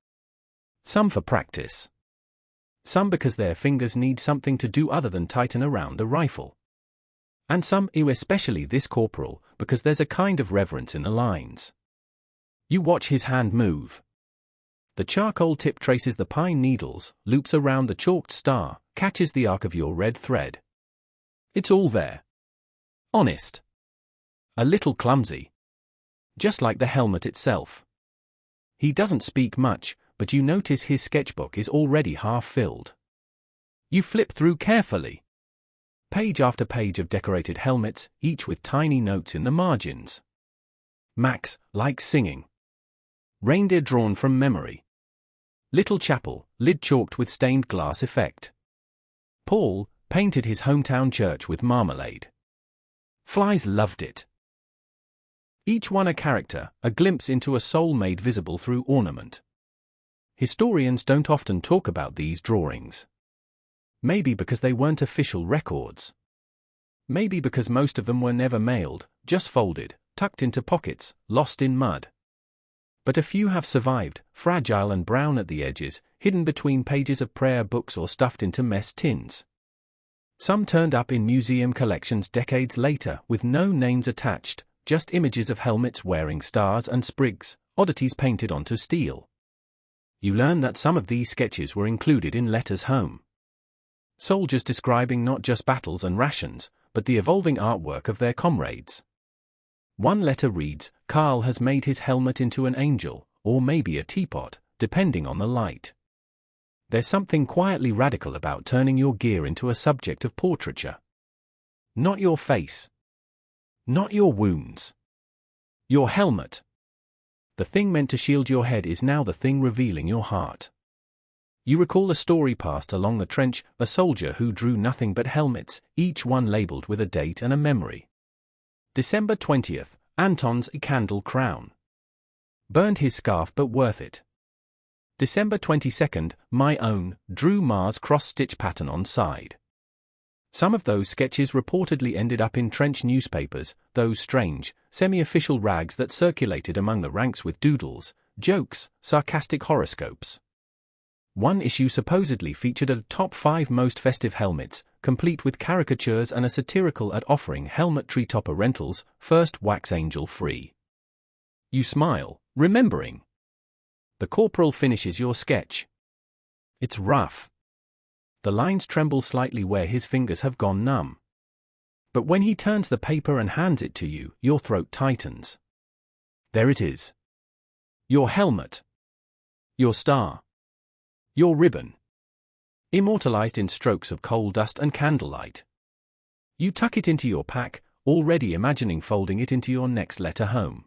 Some for practice. Some because their fingers need something to do other than tighten around a rifle. And some, especially this corporal, because there's a kind of reverence in the lines. You watch his hand move. The charcoal tip traces the pine needles, loops around the chalked star, catches the arc of your red thread. It's all there. Honest. A little clumsy. Just like the helmet itself. He doesn't speak much, but you notice his sketchbook is already half filled. You flip through carefully. Page after page of decorated helmets, each with tiny notes in the margins. Max likes singing. Reindeer drawn from memory. Little chapel, lid chalked with stained glass effect. Paul painted his hometown church with marmalade. Flies loved it. Each one a character, a glimpse into a soul made visible through ornament. Historians don't often talk about these drawings. Maybe because they weren't official records. Maybe because most of them were never mailed, just folded, tucked into pockets, lost in mud. But a few have survived, fragile and brown at the edges, hidden between pages of prayer books or stuffed into mess tins. Some turned up in museum collections decades later with no names attached, just images of helmets wearing stars and sprigs, oddities painted onto steel. You learn that some of these sketches were included in letters home. Soldiers describing not just battles and rations, but the evolving artwork of their comrades. One letter reads, "Carl has made his helmet into an angel, or maybe a teapot, depending on the light." There's something quietly radical about turning your gear into a subject of portraiture. Not your face. Not your wounds. Your helmet. The thing meant to shield your head is now the thing revealing your heart. You recall a story passed along the trench, a soldier who drew nothing but helmets, each one labeled with a date and a memory. December 20th, Anton's candle crown. Burned his scarf but worth it. December 22nd, my own, drew Mars cross-stitch pattern on side. Some of those sketches reportedly ended up in trench newspapers, those strange, semi-official rags that circulated among the ranks with doodles, jokes, sarcastic horoscopes. One issue supposedly featured a top 5 most festive helmets, complete with caricatures and a satirical ad offering helmet treetopper rentals, first wax angel free. You smile, remembering. The corporal finishes your sketch. It's rough. The lines tremble slightly where his fingers have gone numb. But when he turns the paper and hands it to you, your throat tightens. There it is. Your helmet. Your star. Your ribbon. Immortalized in strokes of coal dust and candlelight. You tuck it into your pack, already imagining folding it into your next letter home.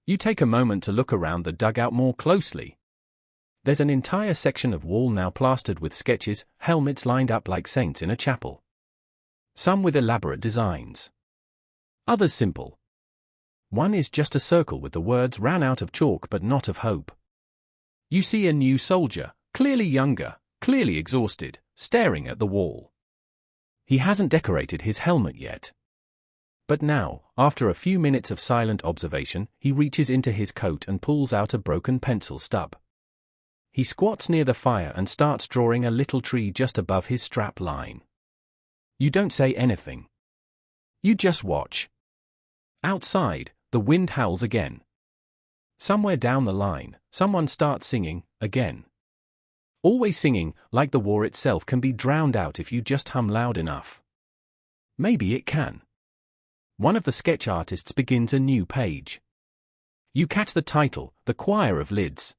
You take a moment to look around the dugout more closely. There's an entire section of wall now plastered with sketches, helmets lined up like saints in a chapel. Some with elaborate designs. Others simple. One is just a circle with the words "ran out of chalk but not of hope." You see a new soldier, clearly younger, clearly exhausted, staring at the wall. He hasn't decorated his helmet yet. But now, after a few minutes of silent observation, he reaches into his coat and pulls out a broken pencil stub. He squats near the fire and starts drawing a little tree just above his strap line. You don't say anything. You just watch. Outside, the wind howls again. Somewhere down the line, someone starts singing, again. Always singing, like the war itself can be drowned out if you just hum loud enough. Maybe it can. One of the sketch artists begins a new page. You catch the title, "The Choir of Lids."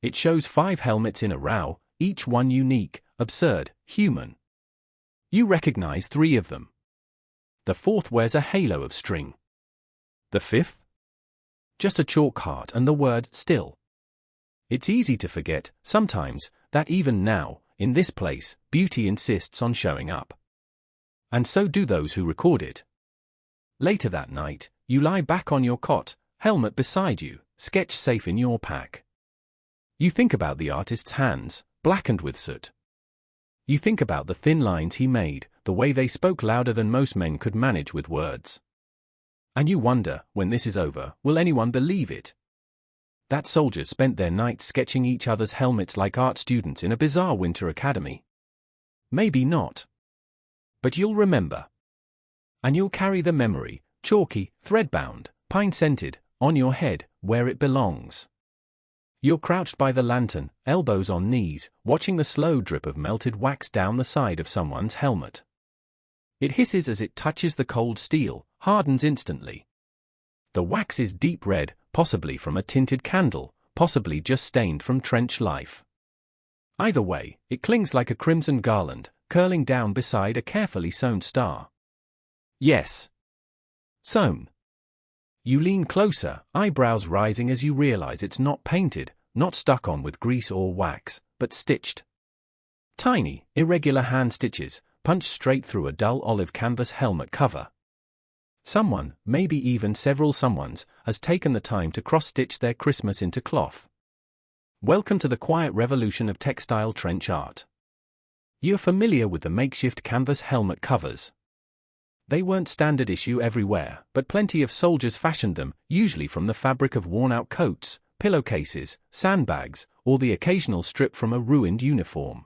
It shows 5 helmets in a row, each one unique, absurd, human. You recognize 3 of them. The 4th wears a halo of string. The 5th? Just a chalk heart and the word "still." It's easy to forget, sometimes, that even now, in this place, beauty insists on showing up. And so do those who record it. Later that night, you lie back on your cot, helmet beside you, sketch safe in your pack. You think about the artist's hands, blackened with soot. You think about the thin lines he made, the way they spoke louder than most men could manage with words. And you wonder, when this is over, will anyone believe it? That soldiers spent their nights sketching each other's helmets like art students in a bizarre winter academy. Maybe not. But you'll remember. And you'll carry the memory, chalky, thread-bound, pine-scented, on your head, where it belongs. You're crouched by the lantern, elbows on knees, watching the slow drip of melted wax down the side of someone's helmet. It hisses as it touches the cold steel, hardens instantly. The wax is deep red, possibly from a tinted candle, possibly just stained from trench life. Either way, it clings like a crimson garland, curling down beside a carefully sewn star. Yes. Sewn. You lean closer, eyebrows rising as you realize it's not painted, not stuck on with grease or wax, but stitched. Tiny, irregular hand stitches, punched straight through a dull olive canvas helmet cover. Someone, maybe even several someones, has taken the time to cross-stitch their Christmas into cloth. Welcome to the quiet revolution of textile trench art. You're familiar with the makeshift canvas helmet covers. They weren't standard issue everywhere, but plenty of soldiers fashioned them, usually from the fabric of worn-out coats, pillowcases, sandbags, or the occasional strip from a ruined uniform.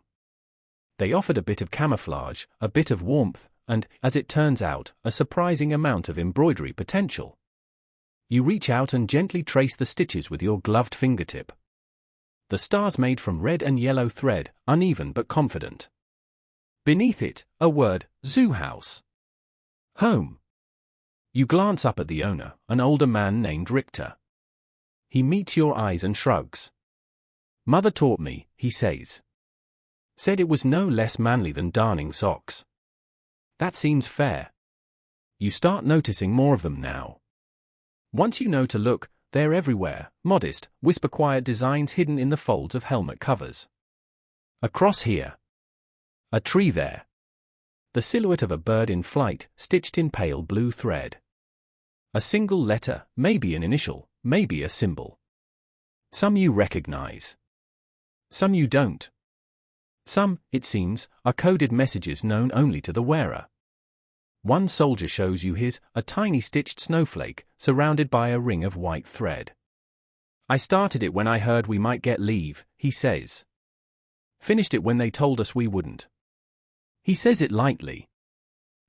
They offered a bit of camouflage, a bit of warmth, and, as it turns out, a surprising amount of embroidery potential. You reach out and gently trace the stitches with your gloved fingertip. The stars made from red and yellow thread, uneven but confident. Beneath it, a word, zoo house. Home. You glance up at the owner, an older man named Richter. He meets your eyes and shrugs. Mother taught me, he says. Said it was no less manly than darning socks. That seems fair. You start noticing more of them now. Once you know to look, they're everywhere, modest, whisper-quiet designs hidden in the folds of helmet covers. A cross here. A tree there. The silhouette of a bird in flight, stitched in pale blue thread. A single letter, maybe an initial, maybe a symbol. Some you recognize. Some you don't. Some, it seems, are coded messages known only to the wearer. One soldier shows you his, a tiny stitched snowflake, surrounded by a ring of white thread. I started it when I heard we might get leave, he says. Finished it when they told us we wouldn't. He says it lightly.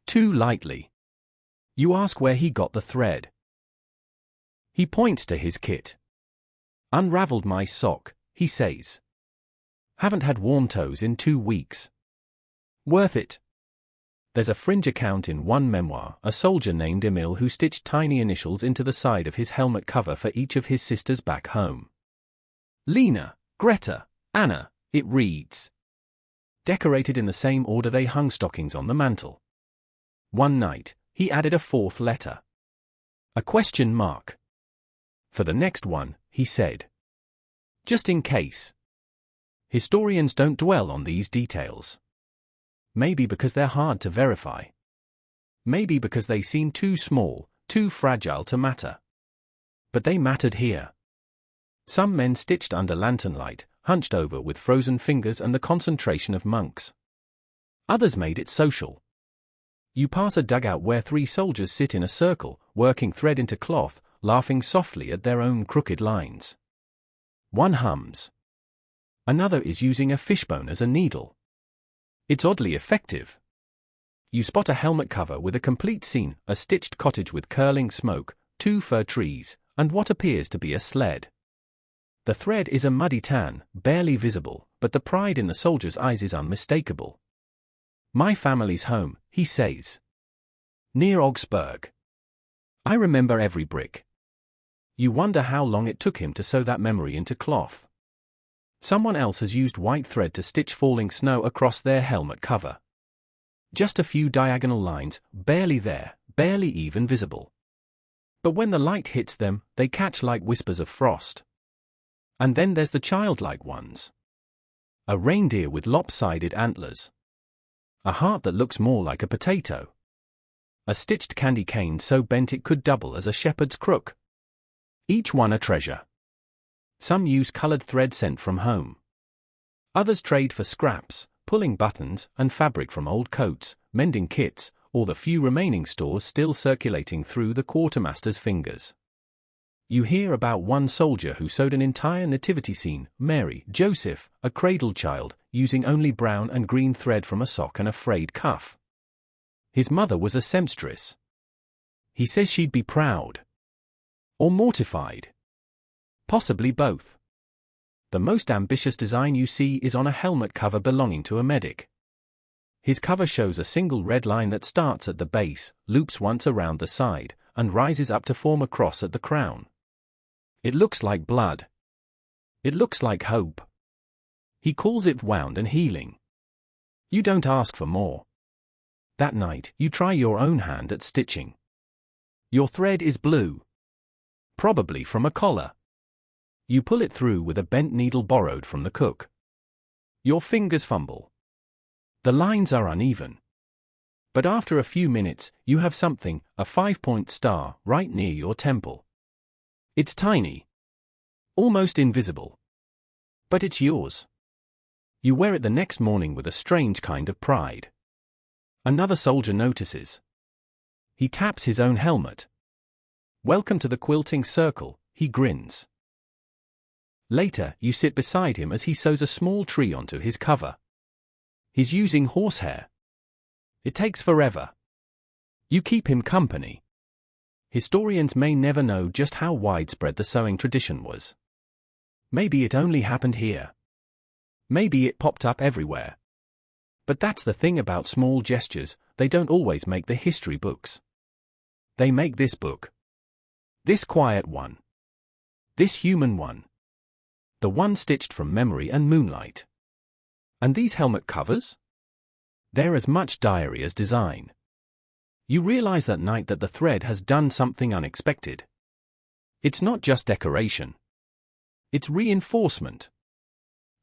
Too lightly. You ask where he got the thread. He points to his kit. Unraveled my sock, he says. Haven't had warm toes in 2 weeks. Worth it. There's a fringe account in one memoir, a soldier named Emil who stitched tiny initials into the side of his helmet cover for each of his sisters back home. Lena, Greta, Anna, it reads. Decorated in the same order they hung stockings on the mantel. One night, he added a 4th letter. A question mark. For the next one, he said. Just in case. Historians don't dwell on these details. Maybe because they're hard to verify. Maybe because they seem too small, too fragile to matter. But they mattered here. Some men stitched under lantern light, hunched over with frozen fingers and the concentration of monks. Others made it social. You pass a dugout where 3 soldiers sit in a circle, working thread into cloth, laughing softly at their own crooked lines. One hums. Another is using a fishbone as a needle. It's oddly effective. You spot a helmet cover with a complete scene, a stitched cottage with curling smoke, 2 fir trees, and what appears to be a sled. The thread is a muddy tan, barely visible, but the pride in the soldier's eyes is unmistakable. My family's home, he says. Near Augsburg. I remember every brick. You wonder how long it took him to sew that memory into cloth. Someone else has used white thread to stitch falling snow across their helmet cover. Just a few diagonal lines, barely there, barely even visible. But when the light hits them, they catch like whispers of frost. And then there's the childlike ones. A reindeer with lopsided antlers. A heart that looks more like a potato. A stitched candy cane so bent it could double as a shepherd's crook. Each one a treasure. Some use colored thread sent from home. Others trade for scraps, pulling buttons and fabric from old coats, mending kits, or the few remaining stores still circulating through the quartermaster's fingers. You hear about one soldier who sewed an entire nativity scene, Mary, Joseph, a cradle child, using only brown and green thread from a sock and a frayed cuff. His mother was a seamstress. He says she'd be proud. Or mortified. Possibly both. The most ambitious design you see is on a helmet cover belonging to a medic. His cover shows a single red line that starts at the base, loops once around the side, and rises up to form a cross at the crown. It looks like blood. It looks like hope. He calls it wound and healing. You don't ask for more. That night, you try your own hand at stitching. Your thread is blue. Probably from a collar. You pull it through with a bent needle borrowed from the cook. Your fingers fumble. The lines are uneven. But after a few minutes, you have something, a 5-point star, right near your temple. It's tiny. Almost invisible. But it's yours. You wear it the next morning with a strange kind of pride. Another soldier notices. He taps his own helmet. Welcome to the quilting circle, he grins. Later, you sit beside him as he sews a small tree onto his cover. He's using horsehair. It takes forever. You keep him company. Historians may never know just how widespread the sewing tradition was. Maybe it only happened here. Maybe it popped up everywhere. But that's the thing about small gestures, they don't always make the history books. They make this book. This quiet one. This human one. The one stitched from memory and moonlight. And these helmet covers? They're as much diary as design. You realize that night that the thread has done something unexpected. It's not just decoration. It's reinforcement.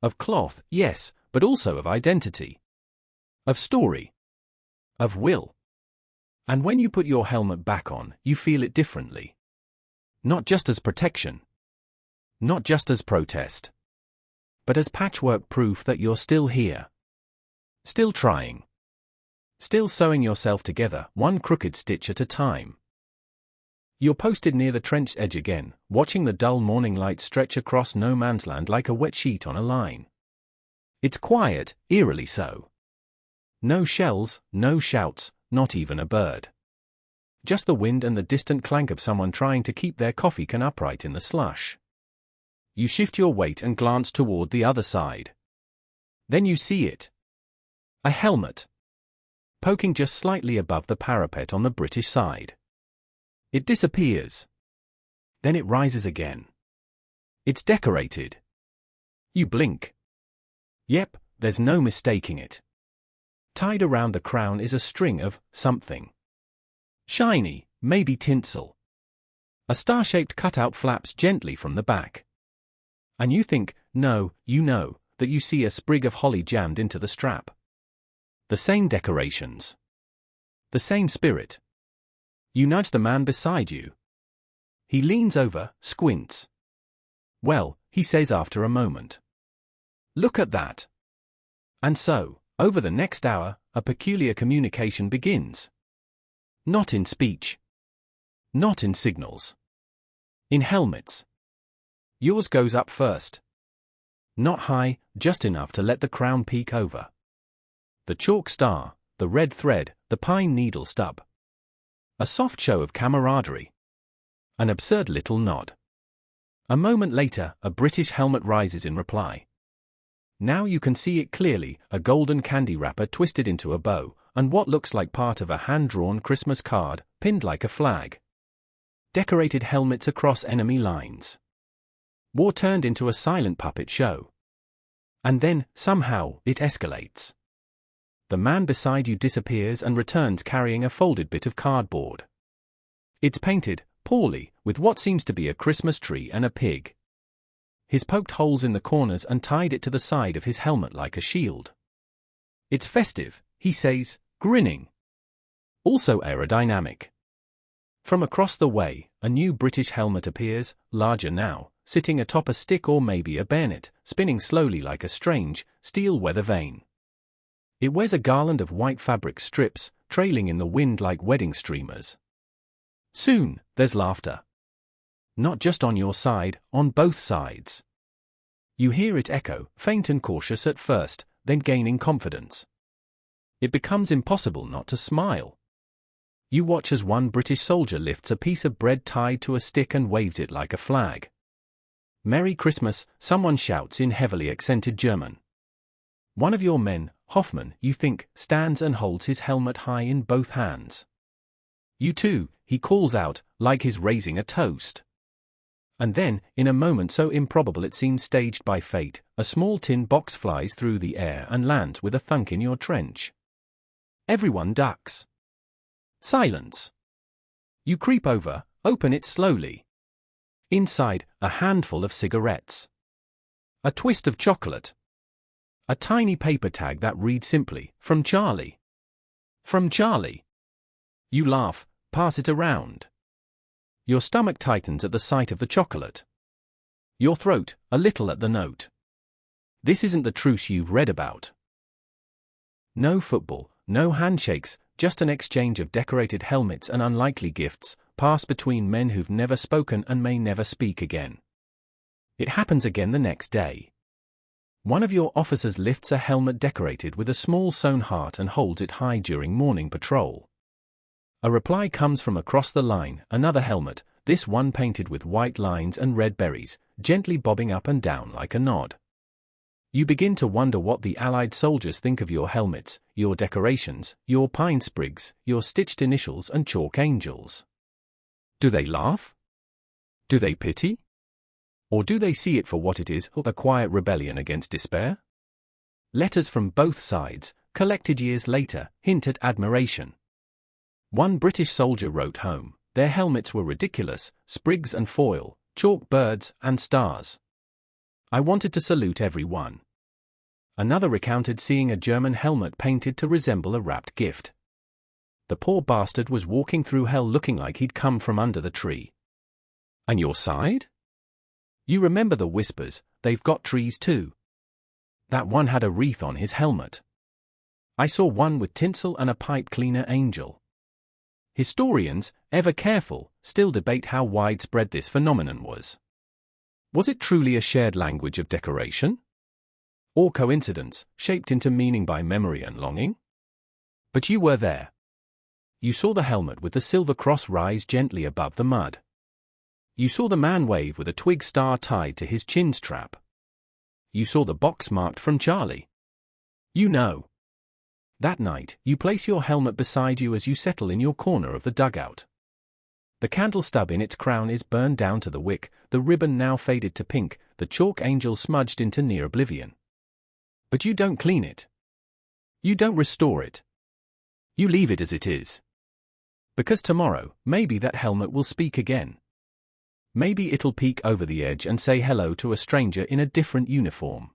Of cloth, yes, but also of identity. Of story. Of will. And when you put your helmet back on, you feel it differently. Not just as protection. Not just as protest. But as patchwork proof that you're still here. Still trying. Still sewing yourself together, one crooked stitch at a time. You're posted near the trench edge again, watching the dull morning light stretch across no man's land like a wet sheet on a line. It's quiet, eerily so. No shells, no shouts, not even a bird. Just the wind and the distant clank of someone trying to keep their coffee can upright in the slush. You shift your weight and glance toward the other side. Then you see it. A helmet. Poking just slightly above the parapet on the British side. It disappears. Then it rises again. It's decorated. You blink. Yep, there's no mistaking it. Tied around the crown is a string of something. Shiny, maybe tinsel. A star-shaped cutout flaps gently from the back. And you think, no, you know, that you see a sprig of holly jammed into the strap. The same decorations. The same spirit. You nudge the man beside you. He leans over, squints. Well, he says after a moment. Look at that. And so, over the next hour, a peculiar communication begins. Not in speech. Not in signals. In helmets. Yours goes up first. Not high, just enough to let the crown peek over. The chalk star, the red thread, the pine needle stub. A soft show of camaraderie. An absurd little nod. A moment later, a British helmet rises in reply. Now you can see it clearly, a golden candy wrapper twisted into a bow, and what looks like part of a hand-drawn Christmas card, pinned like a flag. Decorated helmets across enemy lines. War turned into a silent puppet show. And then, somehow, it escalates. The man beside you disappears and returns carrying a folded bit of cardboard. It's painted, poorly, with what seems to be a Christmas tree and a pig. He's poked holes in the corners and tied it to the side of his helmet like a shield. It's festive, he says, grinning. Also aerodynamic. From across the way, a new British helmet appears, larger now, sitting atop a stick or maybe a bayonet, spinning slowly like a strange, steel weather vane. It wears a garland of white fabric strips, trailing in the wind like wedding streamers. Soon, there's laughter. Not just on your side, on both sides. You hear it echo, faint and cautious at first, then gaining confidence. It becomes impossible not to smile. You watch as one British soldier lifts a piece of bread tied to a stick and waves it like a flag. Merry Christmas, someone shouts in heavily accented German. One of your men, Hoffman, you think, stands and holds his helmet high in both hands. You too, he calls out, like he's raising a toast. And then, in a moment so improbable it seems staged by fate, a small tin box flies through the air and lands with a thunk in your trench. Everyone ducks. Silence. You creep over, open it slowly. Inside, a handful of cigarettes. A twist of chocolate. A tiny paper tag that reads simply, "From Charlie." From Charlie. You laugh, pass it around. Your stomach tightens at the sight of the chocolate. Your throat, a little at the note. This isn't the truce you've read about. No football, no handshakes, just an exchange of decorated helmets and unlikely gifts, passed between men who've never spoken and may never speak again. It happens again the next day. One of your officers lifts a helmet decorated with a small sewn heart and holds it high during morning patrol. A reply comes from across the line, another helmet, this one painted with white lines and red berries, gently bobbing up and down like a nod. You begin to wonder what the Allied soldiers think of your helmets, your decorations, your pine sprigs, your stitched initials and chalk angels. Do they laugh? Do they pity? Or do they see it for what it is, a quiet rebellion against despair? Letters from both sides, collected years later, hint at admiration. One British soldier wrote home, their helmets were ridiculous, sprigs and foil, chalk birds and stars. I wanted to salute every one. Another recounted seeing a German helmet painted to resemble a wrapped gift. The poor bastard was walking through hell looking like he'd come from under the tree. And your side? You remember the whispers, they've got trees too. That one had a wreath on his helmet. I saw one with tinsel and a pipe cleaner angel. Historians, ever careful, still debate how widespread this phenomenon was. Was it truly a shared language of decoration? Or coincidence, shaped into meaning by memory and longing? But you were there. You saw the helmet with the silver cross rise gently above the mud. You saw the man wave with a twig star tied to his chin strap. You saw the box marked "From Charlie." You know. That night, you place your helmet beside you as you settle in your corner of the dugout. The candle stub in its crown is burned down to the wick, the ribbon now faded to pink, the chalk angel smudged into near oblivion. But you don't clean it. You don't restore it. You leave it as it is. Because tomorrow, maybe that helmet will speak again. Maybe it'll peek over the edge and say hello to a stranger in a different uniform.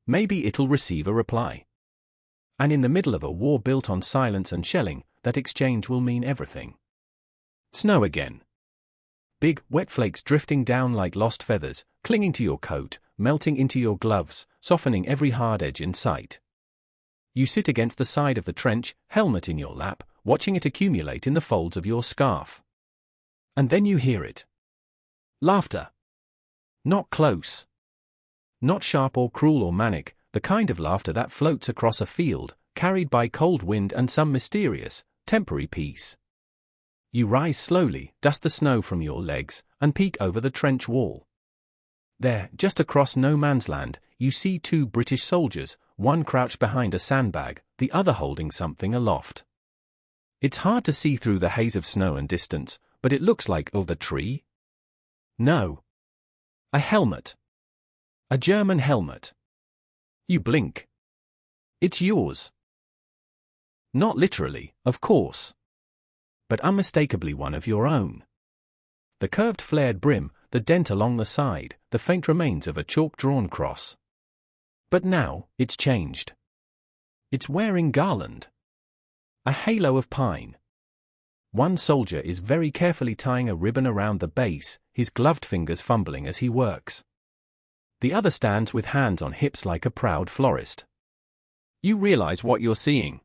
Maybe it'll receive a reply. And in the middle of a war built on silence and shelling, that exchange will mean everything. Snow again. Big, wet flakes drifting down like lost feathers, clinging to your coat, melting into your gloves, softening every hard edge in sight. You sit against the side of the trench, helmet in your lap, watching it accumulate in the folds of your scarf. And then you hear it. Laughter. Not close. Not sharp or cruel or manic, the kind of laughter that floats across a field, carried by cold wind and some mysterious, temporary peace. You rise slowly, dust the snow from your legs, and peek over the trench wall. There, just across no man's land, you see two British soldiers, one crouched behind a sandbag, the other holding something aloft. It's hard to see through the haze of snow and distance, but it looks like, oh, the tree? No. A helmet. A German helmet. You blink. It's yours. Not literally, of course. But unmistakably one of your own. The curved flared brim, the dent along the side, the faint remains of a chalk-drawn cross. But now, it's changed. It's wearing garland. A halo of pine. One soldier is very carefully tying a ribbon around the base, his gloved fingers fumbling as he works. The other stands with hands on hips like a proud florist. You realize what you're seeing.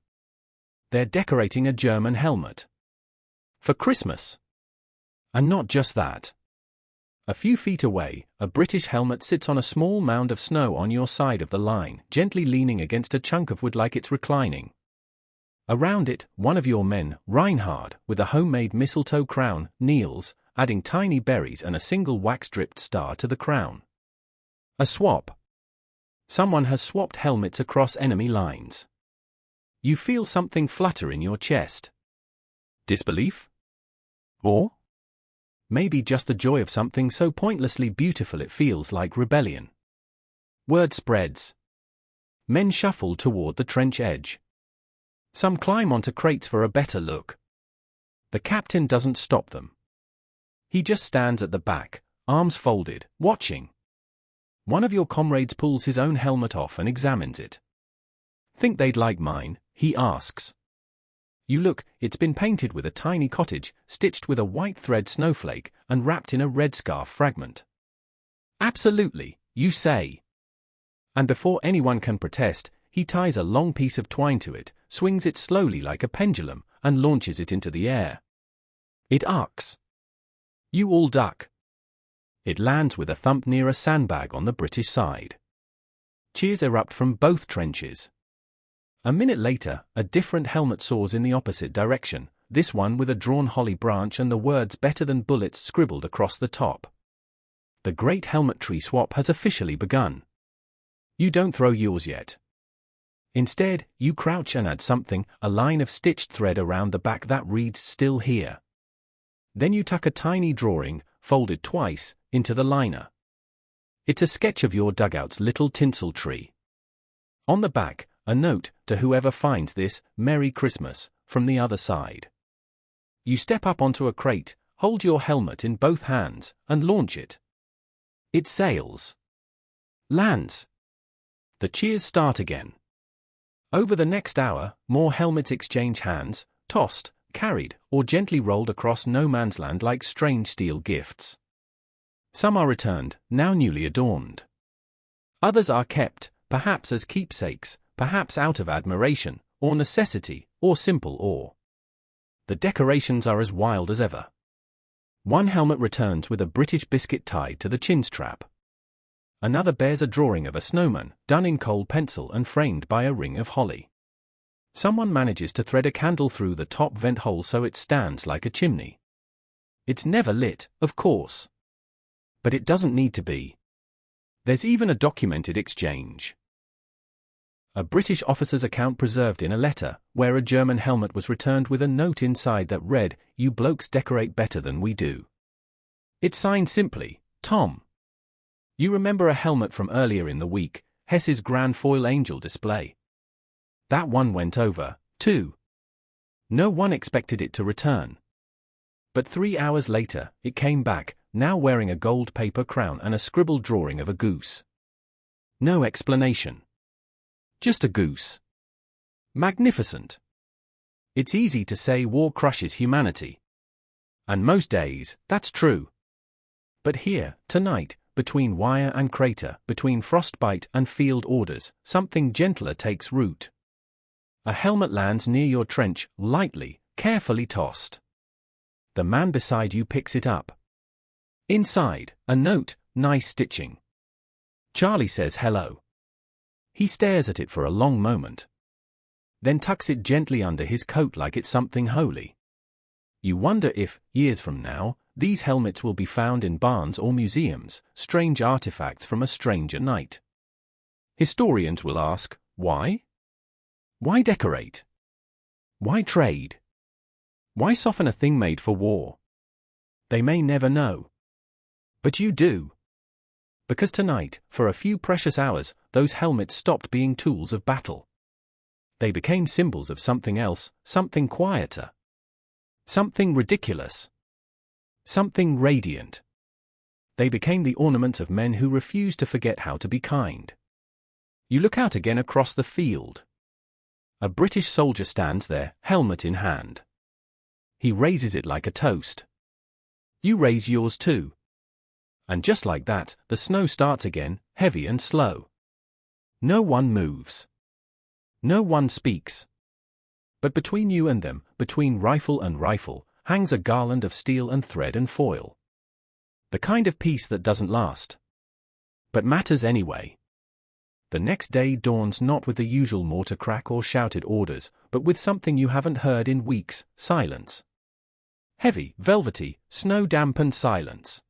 They're decorating a German helmet. For Christmas. And not just that. A few feet away, a British helmet sits on a small mound of snow on your side of the line, gently leaning against a chunk of wood like it's reclining. Around it, one of your men, Reinhard, with a homemade mistletoe crown, kneels, adding tiny berries and a single wax-dripped star to the crown. A swap. Someone has swapped helmets across enemy lines. You feel something flutter in your chest. Disbelief? Or maybe just the joy of something so pointlessly beautiful it feels like rebellion. Word spreads. Men shuffle toward the trench edge. Some climb onto crates for a better look. The captain doesn't stop them. He just stands at the back, arms folded, watching. One of your comrades pulls his own helmet off and examines it. Think they'd like mine? He asks. You look, it's been painted with a tiny cottage, stitched with a white thread snowflake, and wrapped in a red scarf fragment. Absolutely, you say. And before anyone can protest, he ties a long piece of twine to it, swings it slowly like a pendulum, and launches it into the air. It arcs. You all duck. It lands with a thump near a sandbag on the British side. Cheers erupt from both trenches. A minute later, a different helmet soars in the opposite direction, this one with a drawn holly branch and the words "better than bullets" scribbled across the top. The great helmet tree swap has officially begun. You don't throw yours yet. Instead, you crouch and add something, a line of stitched thread around the back that reads "Still Here." Then you tuck a tiny drawing, folded twice, into the liner. It's a sketch of your dugout's little tinsel tree. On the back, a note, to whoever finds this, "Merry Christmas," from the other side. You step up onto a crate, hold your helmet in both hands, and launch it. It sails. Lands. The cheers start again. Over the next hour, more helmets exchange hands, tossed, carried, or gently rolled across no man's land like strange steel gifts. Some are returned, now newly adorned. Others are kept, perhaps as keepsakes, perhaps out of admiration, or necessity, or simple awe. The decorations are as wild as ever. One helmet returns with a British biscuit tied to the chin strap. Another bears a drawing of a snowman, done in coal pencil and framed by a ring of holly. Someone manages to thread a candle through the top vent hole so it stands like a chimney. It's never lit, of course. But it doesn't need to be. There's even a documented exchange. A British officer's account preserved in a letter, where a German helmet was returned with a note inside that read, "You blokes decorate better than we do." It's signed simply, Tom. You remember a helmet from earlier in the week, Hess's Grand Foil Angel display. That one went over, too. No one expected it to return. But 3 hours later, it came back, now wearing a gold paper crown and a scribbled drawing of a goose. No explanation. Just a goose. Magnificent. It's easy to say war crushes humanity. And most days, that's true. But here, tonight, between wire and crater, between frostbite and field orders, something gentler takes root. A helmet lands near your trench, lightly, carefully tossed. The man beside you picks it up. Inside, a note, "Nice stitching." Charlie says hello. He stares at it for a long moment. Then tucks it gently under his coat like it's something holy. You wonder if, years from now, these helmets will be found in barns or museums, strange artifacts from a stranger night. Historians will ask, why? Why decorate? Why trade? Why soften a thing made for war? They may never know. But you do. Because tonight, for a few precious hours, those helmets stopped being tools of battle. They became symbols of something else, something quieter. Something ridiculous. Something radiant. They became the ornaments of men who refused to forget how to be kind. You look out again across the field. A British soldier stands there, helmet in hand. He raises it like a toast. You raise yours too. And just like that, the snow starts again, heavy and slow. No one moves. No one speaks. But between you and them, between rifle and rifle, hangs a garland of steel and thread and foil. The kind of peace that doesn't last. But matters anyway. The next day dawns not with the usual mortar crack or shouted orders, but with something you haven't heard in weeks, silence. Heavy, velvety, snow-dampened silence.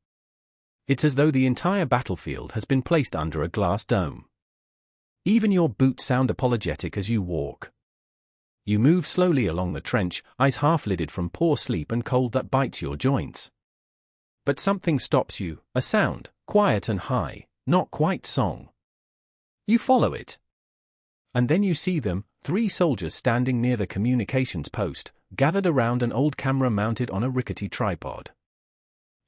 It's as though the entire battlefield has been placed under a glass dome. Even your boots sound apologetic as you walk. You move slowly along the trench, eyes half-lidded from poor sleep and cold that bites your joints. But something stops you, a sound, quiet and high, not quite song. You follow it. And then you see them, 3 soldiers standing near the communications post, gathered around an old camera mounted on a rickety tripod.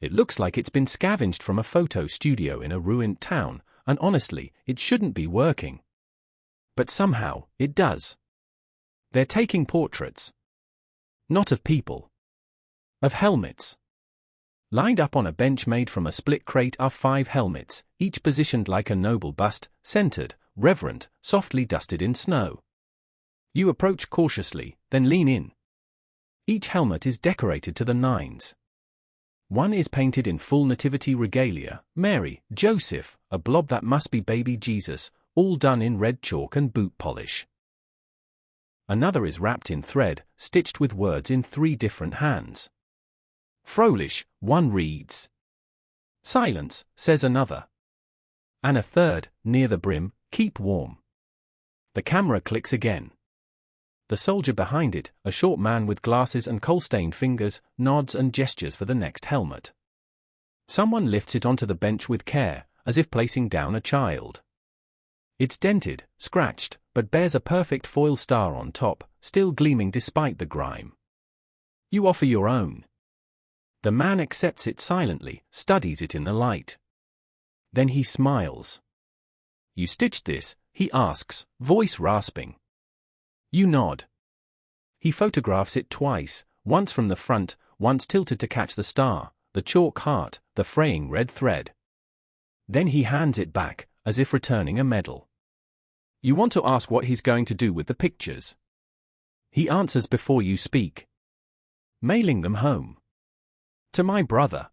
It looks like it's been scavenged from a photo studio in a ruined town, and honestly, it shouldn't be working. But somehow, it does. They're taking portraits. Not of people. Of helmets. Lined up on a bench made from a split crate are 5 helmets, each positioned like a noble bust, centered, reverent, softly dusted in snow. You approach cautiously, then lean in. Each helmet is decorated to the nines. One is painted in full nativity regalia, Mary, Joseph, a blob that must be baby Jesus, all done in red chalk and boot polish. Another is wrapped in thread, stitched with words in 3 different hands. Frolish, one reads. Silence, says another. And a third, near the brim, keep warm. The camera clicks again. The soldier behind it, a short man with glasses and coal-stained fingers, nods and gestures for the next helmet. Someone lifts it onto the bench with care, as if placing down a child. It's dented, scratched, but bears a perfect foil star on top, still gleaming despite the grime. You offer your own. The man accepts it silently, studies it in the light. Then he smiles. You stitched this, he asks, voice rasping. You nod. He photographs it twice, once from the front, once tilted to catch the star, the chalk heart, the fraying red thread. Then he hands it back, as if returning a medal. You want to ask what he's going to do with the pictures. He answers before you speak. Mailing them home. To my brother.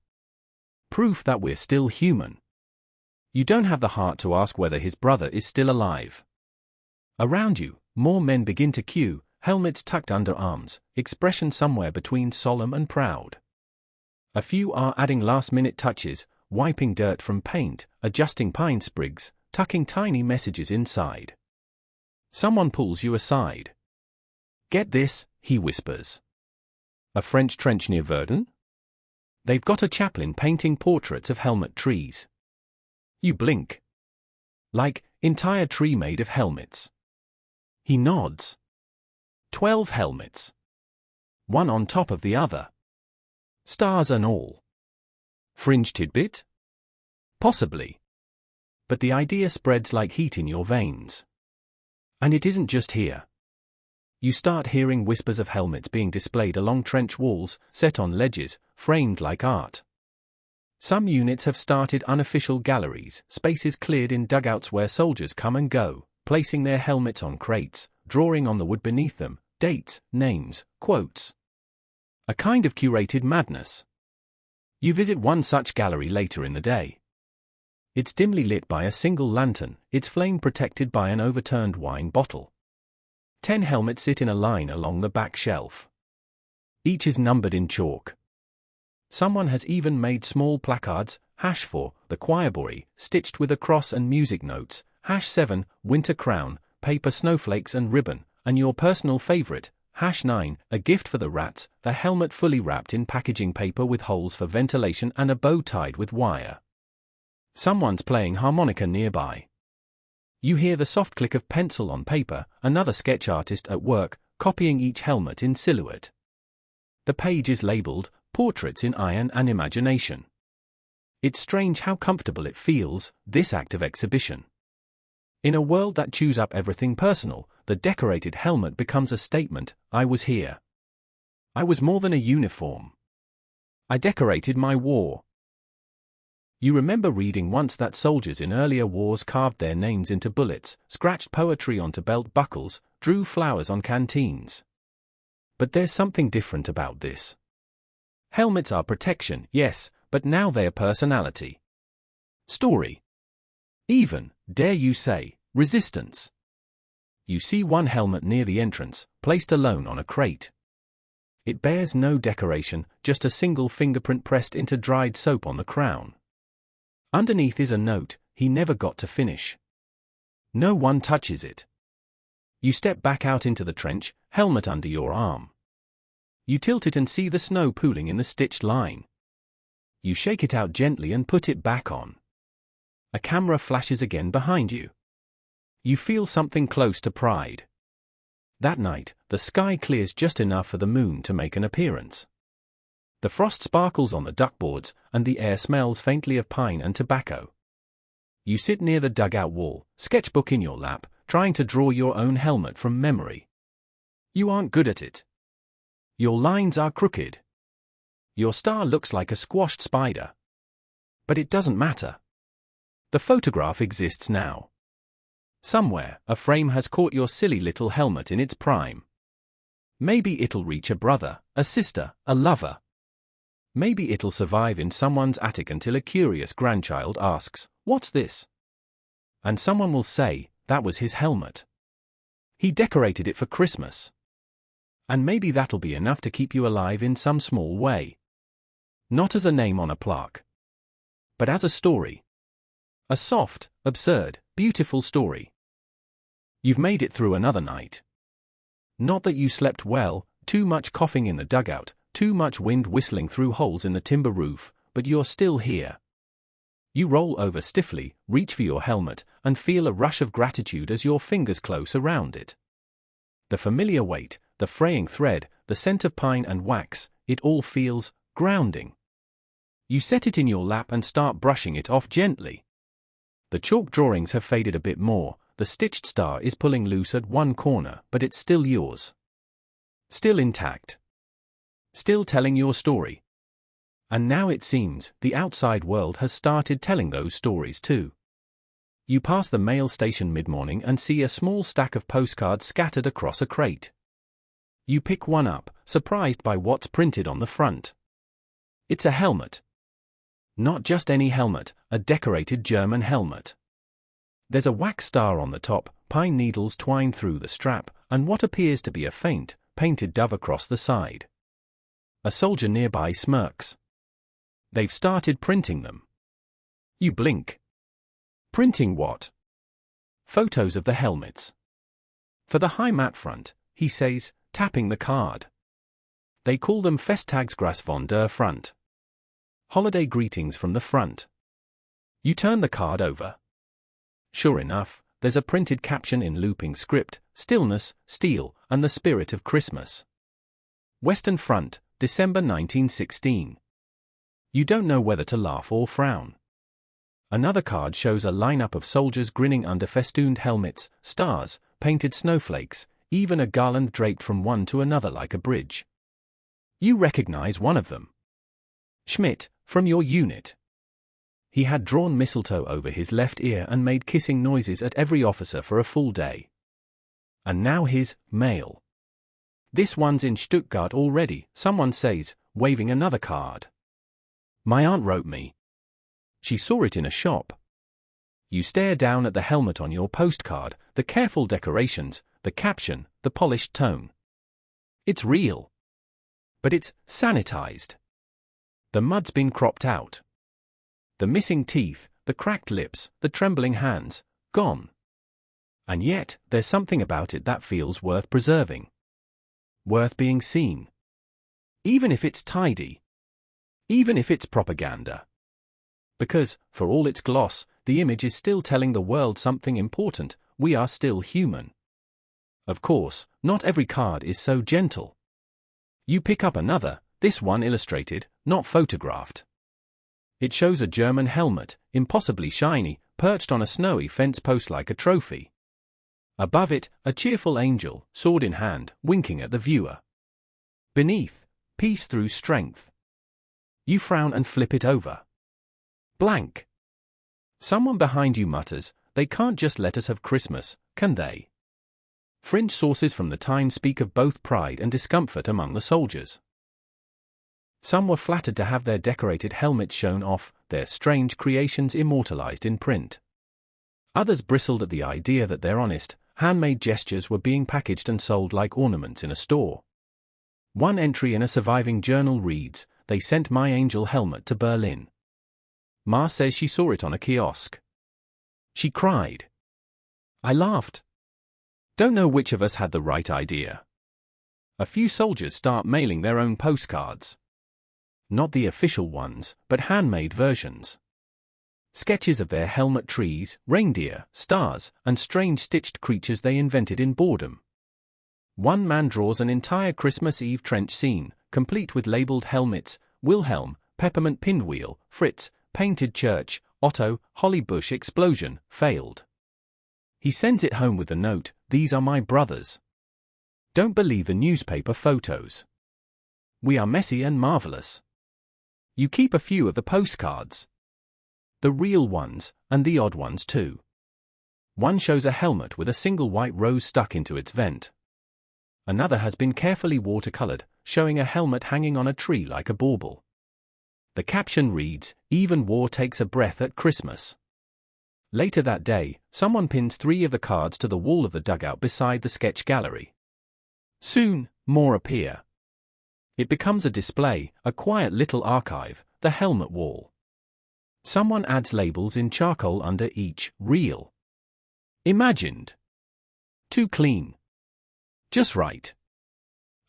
Proof that we're still human. You don't have the heart to ask whether his brother is still alive. Around you, more men begin to queue, helmets tucked under arms, expression somewhere between solemn and proud. A few are adding last-minute touches, wiping dirt from paint, adjusting pine sprigs, tucking tiny messages inside. Someone pulls you aside. Get this, he whispers. A French trench near Verdun? They've got a chaplain painting portraits of helmet trees. You blink. Like, entire tree made of helmets. He nods. 12 helmets. One on top of the other. Stars and all. Fringe tidbit? Possibly. But the idea spreads like heat in your veins. And it isn't just here. You start hearing whispers of helmets being displayed along trench walls, set on ledges, framed like art. Some units have started unofficial galleries, spaces cleared in dugouts where soldiers come and go, placing their helmets on crates, drawing on the wood beneath them, dates, names, quotes. A kind of curated madness. You visit one such gallery later in the day. It's dimly lit by a single lantern, its flame protected by an overturned wine bottle. 10 helmets sit in a line along the back shelf. Each is numbered in chalk. Someone has even made small placards, #4, the choir boy, stitched with a cross and music notes, #7, winter crown, paper snowflakes and ribbon, and your personal favorite, #9, a gift for the rats, the helmet fully wrapped in packaging paper with holes for ventilation and a bow tied with wire. Someone's playing harmonica nearby. You hear the soft click of pencil on paper, another sketch artist at work, copying each helmet in silhouette. The page is labeled, Portraits in Iron and Imagination. It's strange how comfortable it feels, this act of exhibition. In a world that chews up everything personal, the decorated helmet becomes a statement, I was here. I was more than a uniform. I decorated my war. You remember reading once that soldiers in earlier wars carved their names into bullets, scratched poetry onto belt buckles, drew flowers on canteens. But there's something different about this. Helmets are protection, yes, but now they're personality. Story. Even, dare you say, resistance. You see one helmet near the entrance, placed alone on a crate. It bears no decoration, just a single fingerprint pressed into dried soap on the crown. Underneath is a note, "He never got to finish." No one touches it. You step back out into the trench, helmet under your arm. You tilt it and see the snow pooling in the stitched line. You shake it out gently and put it back on. A camera flashes again behind you. You feel something close to pride. That night, the sky clears just enough for the moon to make an appearance. The frost sparkles on the duckboards, and the air smells faintly of pine and tobacco. You sit near the dugout wall, sketchbook in your lap, trying to draw your own helmet from memory. You aren't good at it. Your lines are crooked. Your star looks like a squashed spider. But it doesn't matter. The photograph exists now. Somewhere, a frame has caught your silly little helmet in its prime. Maybe it'll reach a brother, a sister, a lover. Maybe it'll survive in someone's attic until a curious grandchild asks, "What's this?" And someone will say, "That was his helmet. He decorated it for Christmas." And maybe that'll be enough to keep you alive in some small way. Not as a name on a plaque, but as a story. A soft, absurd, beautiful story. You've made it through another night. Not that you slept well, too much coughing in the dugout, too much wind whistling through holes in the timber roof, but you're still here. You roll over stiffly, reach for your helmet, and feel a rush of gratitude as your fingers close around it. The familiar weight, the fraying thread, the scent of pine and wax, it all feels grounding. You set it in your lap and start brushing it off gently. The chalk drawings have faded a bit more, the stitched star is pulling loose at one corner, but it's still yours. Still intact. Still telling your story. And now it seems, the outside world has started telling those stories too. You pass the mail station mid-morning and see a small stack of postcards scattered across a crate. You pick one up, surprised by what's printed on the front. It's a helmet. Not just any helmet, a decorated German helmet. There's a wax star on the top, pine needles twined through the strap, and what appears to be a faint, painted dove across the side. A soldier nearby smirks. They've started printing them. You blink. Printing what? Photos of the helmets. For the Heimat front, he says, tapping the card. They call them Festtagsgruß von der Front. Holiday greetings from the front. You turn the card over. Sure enough, there's a printed caption in looping script, "Stillness, Steel, and the Spirit of Christmas. Western Front, December 1916. You don't know whether to laugh or frown. Another card shows a lineup of soldiers grinning under festooned helmets, stars, painted snowflakes, even a garland draped from one to another like a bridge. You recognize one of them. Schmidt, from your unit. He had drawn mistletoe over his left ear and made kissing noises at every officer for a full day. And now his mail. This one's in Stuttgart already, someone says, waving another card. My aunt wrote me. She saw it in a shop. You stare down at the helmet on your postcard, the careful decorations, the caption, the polished tone. It's real. But it's sanitized. The mud's been cropped out. The missing teeth, the cracked lips, the trembling hands, gone. And yet, there's something about it that feels worth preserving. Worth being seen. Even if it's tidy. Even if it's propaganda. Because, for all its gloss, the image is still telling the world something important, we are still human. Of course, not every card is so gentle. You pick up another, this one illustrated, not photographed. It shows a German helmet, impossibly shiny, perched on a snowy fence post like a trophy. Above it, a cheerful angel, sword in hand, winking at the viewer. Beneath, peace through strength. You frown and flip it over. Blank. Someone behind you mutters, they can't just let us have Christmas, can they? Fringe sources from the time speak of both pride and discomfort among the soldiers. Some were flattered to have their decorated helmets shown off, their strange creations immortalized in print. Others bristled at the idea that their honest, handmade gestures were being packaged and sold like ornaments in a store. One entry in a surviving journal reads, "They sent my angel helmet to Berlin. Ma says she saw it on a kiosk. She cried. I laughed." Don't know which of us had the right idea. A few soldiers start mailing their own postcards. Not the official ones, but handmade versions. Sketches of their helmet trees, reindeer, stars, and strange stitched creatures they invented in boredom. One man draws an entire Christmas Eve trench scene, complete with labeled helmets, Wilhelm, peppermint pinwheel, Fritz, painted church, Otto, holly bush explosion, failed. He sends it home with the note, "These are my brothers. Don't believe the newspaper photos. We are messy and marvelous." You keep a few of the postcards. The real ones, and the odd ones too. One shows a helmet with a single white rose stuck into its vent. Another has been carefully watercolored, showing a helmet hanging on a tree like a bauble. The caption reads, "Even war takes a breath at Christmas." Later that day, someone pins 3 of the cards to the wall of the dugout beside the sketch gallery. Soon, more appear. It becomes a display, a quiet little archive, the helmet wall. Someone adds labels in charcoal under each, real. Imagined. Too clean. Just right.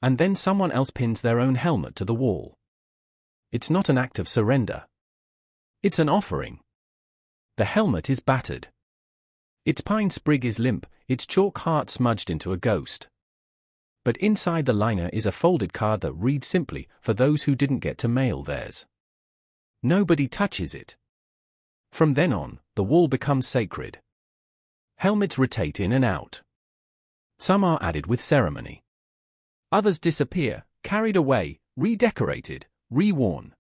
And then someone else pins their own helmet to the wall. It's not an act of surrender. It's an offering. The helmet is battered. Its pine sprig is limp, its chalk heart smudged into a ghost. But inside the liner is a folded card that reads simply, "For those who didn't get to mail theirs." Nobody touches it. From then on, the wall becomes sacred. Helmets rotate in and out. Some are added with ceremony. Others disappear, carried away, redecorated, reworn.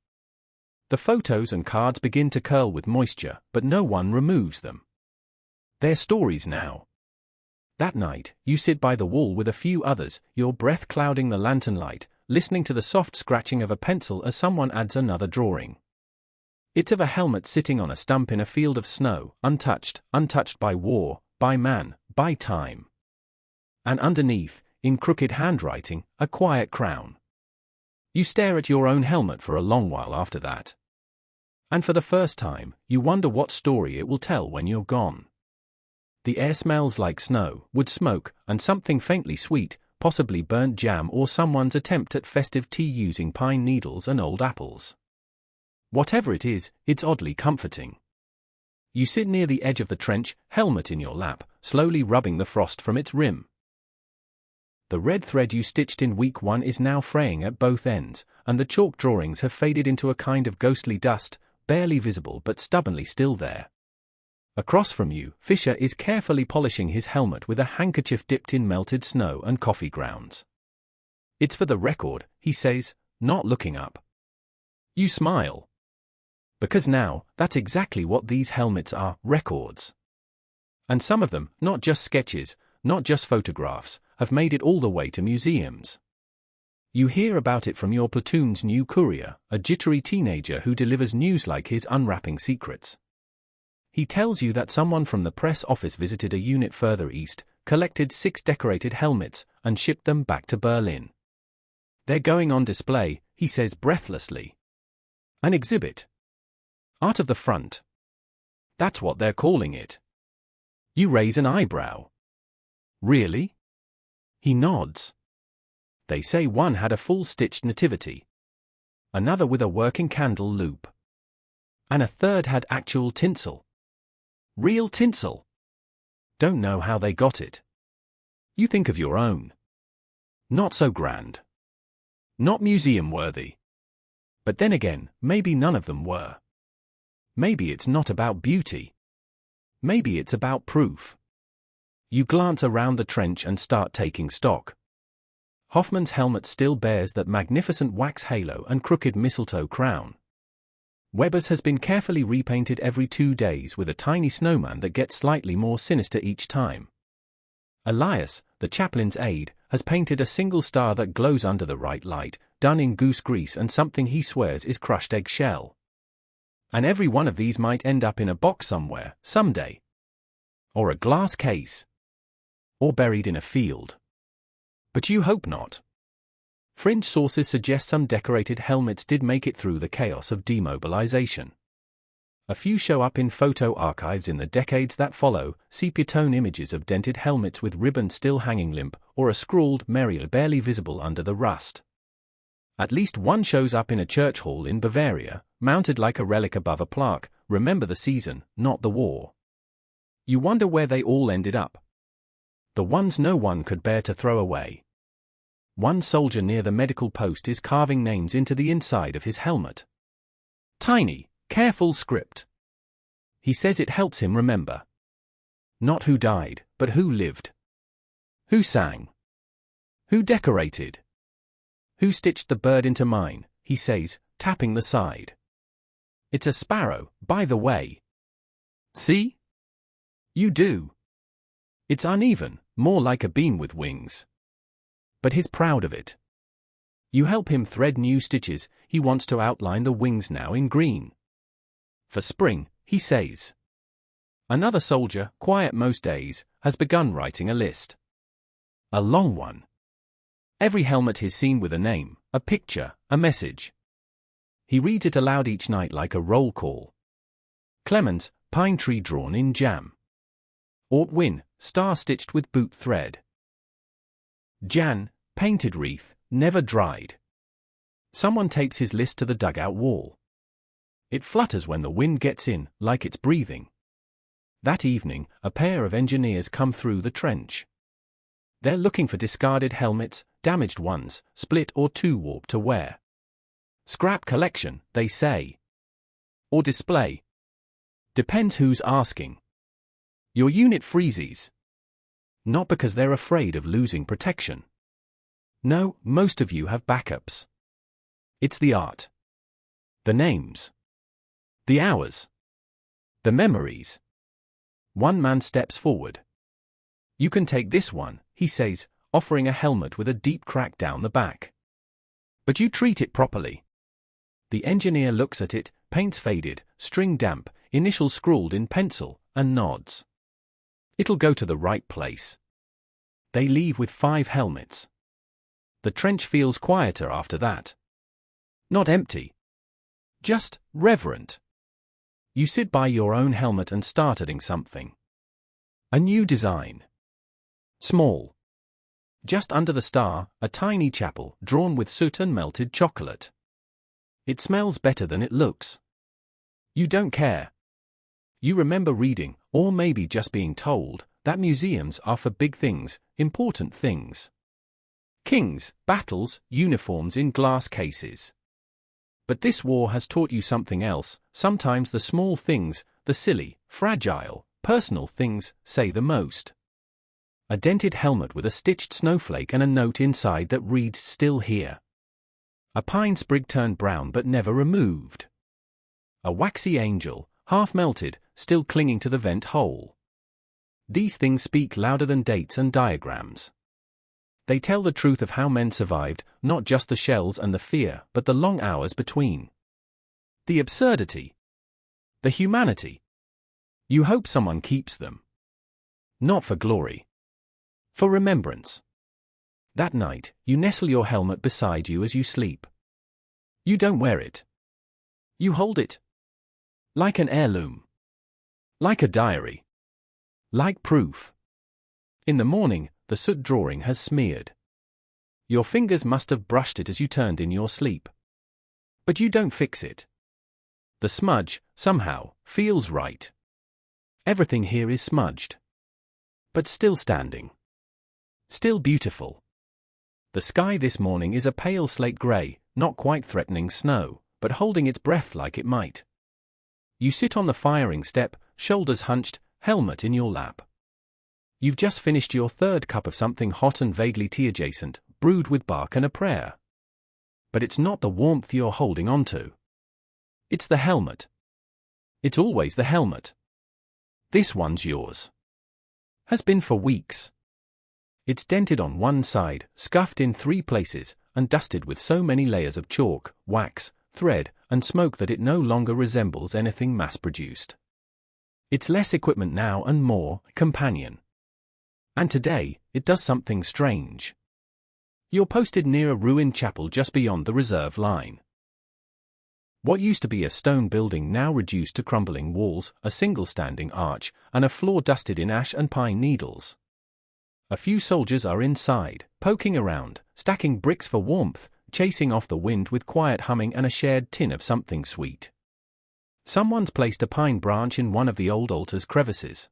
The photos and cards begin to curl with moisture, but no one removes them. They're stories now. That night, you sit by the wall with a few others, your breath clouding the lantern light, listening to the soft scratching of a pencil as someone adds another drawing. It's of a helmet sitting on a stump in a field of snow, untouched by war, by man, by time. And underneath, in crooked handwriting, a quiet crown. You stare at your own helmet for a long while after that. And for the first time, you wonder what story it will tell when you're gone. The air smells like snow, wood smoke, and something faintly sweet, possibly burnt jam or someone's attempt at festive tea using pine needles and old apples. Whatever it is, it's oddly comforting. You sit near the edge of the trench, helmet in your lap, slowly rubbing the frost from its rim. The red thread you stitched in week 1 is now fraying at both ends, and the chalk drawings have faded into a kind of ghostly dust, barely visible but stubbornly still there. Across from you, Fisher is carefully polishing his helmet with a handkerchief dipped in melted snow and coffee grounds. "It's for the record," he says, not looking up. You smile. Because now, that's exactly what these helmets are, records. And some of them, not just sketches, not just photographs, have made it all the way to museums. You hear about it from your platoon's new courier, a jittery teenager who delivers news like his unwrapping secrets. He tells you that someone from the press office visited a unit further east, collected 6 decorated helmets, and shipped them back to Berlin. They're going on display, he says breathlessly. An exhibit. Art of the front. That's what they're calling it. You raise an eyebrow. Really? He nods. They say one had a full-stitched nativity. Another with a working candle loop. And a third had actual tinsel. Real tinsel. Don't know how they got it. You think of your own. Not so grand. Not museum-worthy. But then again, maybe none of them were. Maybe it's not about beauty. Maybe it's about proof. You glance around the trench and start taking stock. Hoffman's helmet still bears that magnificent wax halo and crooked mistletoe crown. Weber's has been carefully repainted every 2 days with a tiny snowman that gets slightly more sinister each time. Elias, the chaplain's aide, has painted a single star that glows under the right light, done in goose grease and something he swears is crushed eggshell. And every one of these might end up in a box somewhere, someday. Or a glass case. Or buried in a field. But you hope not. Fringe sources suggest some decorated helmets did make it through the chaos of demobilization. A few show up in photo archives in the decades that follow, sepia-tone images of dented helmets with ribbon still hanging limp, or a scrawled Merrill barely visible under the rust. At least one shows up in a church hall in Bavaria, mounted like a relic above a plaque, "Remember the season, not the war." You wonder where they all ended up. The ones no one could bear to throw away. One soldier near the medical post is carving names into the inside of his helmet. Tiny, careful script. He says it helps him remember. Not who died, but who lived. Who sang. Who decorated. Who stitched the bird into mine, he says, tapping the side. It's a sparrow, by the way. See? You do. It's uneven, more like a beam with wings. But he's proud of it. You help him thread new stitches, he wants to outline the wings now in green. For spring, he says. Another soldier, quiet most days, has begun writing a list. A long one. Every helmet is seen with a name, a picture, a message. He reads it aloud each night like a roll call. Clemens, pine tree drawn in jam. Ortwin, star stitched with boot thread. Jan, painted wreath, never dried. Someone tapes his list to the dugout wall. It flutters when the wind gets in, like it's breathing. That evening, a pair of engineers come through the trench. They're looking for discarded helmets, damaged ones, split or too warped to wear. Scrap collection, they say. Or display. Depends who's asking. Your unit freezes. Not because they're afraid of losing protection. No, most of you have backups. It's the art. The names. The hours. The memories. One man steps forward. You can take this one, he says, offering a helmet with a deep crack down the back. But you treat it properly. The engineer looks at it, paint's faded, string damp, initials scrawled in pencil, and nods. It'll go to the right place. They leave with 5 helmets. The trench feels quieter after that. Not empty. Just reverent. You sit by your own helmet and start adding something. A new design. Small. Just under the star, a tiny chapel drawn with soot and melted chocolate. It smells better than it looks. You don't care. You remember reading, or maybe just being told, that museums are for big things, important things. Kings, battles, uniforms in glass cases. But this war has taught you something else. Sometimes the small things, the silly, fragile, personal things, say the most. A dented helmet with a stitched snowflake and a note inside that reads "Still here." A pine sprig turned brown but never removed. A waxy angel, half melted, still clinging to the vent hole. These things speak louder than dates and diagrams. They tell the truth of how men survived, not just the shells and the fear, but the long hours between. The absurdity. The humanity. You hope someone keeps them. Not for glory. For remembrance. That night, you nestle your helmet beside you as you sleep. You don't wear it. You hold it. Like an heirloom. Like a diary. Like proof. In the morning, the soot drawing has smeared. Your fingers must have brushed it as you turned in your sleep. But you don't fix it. The smudge, somehow, feels right. Everything here is smudged. But still standing. Still beautiful. The sky this morning is a pale slate grey, not quite threatening snow, but holding its breath like it might. You sit on the firing step, shoulders hunched, helmet in your lap. You've just finished your 3rd cup of something hot and vaguely tea-adjacent, brewed with bark and a prayer. But it's not the warmth you're holding onto. It's the helmet. It's always the helmet. This one's yours. Has been for weeks. It's dented on one side, scuffed in 3 places, and dusted with so many layers of chalk, wax, thread, and smoke that it no longer resembles anything mass-produced. It's less equipment now and more companion. And today, it does something strange. You're posted near a ruined chapel just beyond the reserve line. What used to be a stone building now reduced to crumbling walls, a single standing arch, and a floor dusted in ash and pine needles. A few soldiers are inside, poking around, stacking bricks for warmth, chasing off the wind with quiet humming and a shared tin of something sweet. Someone's placed a pine branch in one of the old altar's crevices.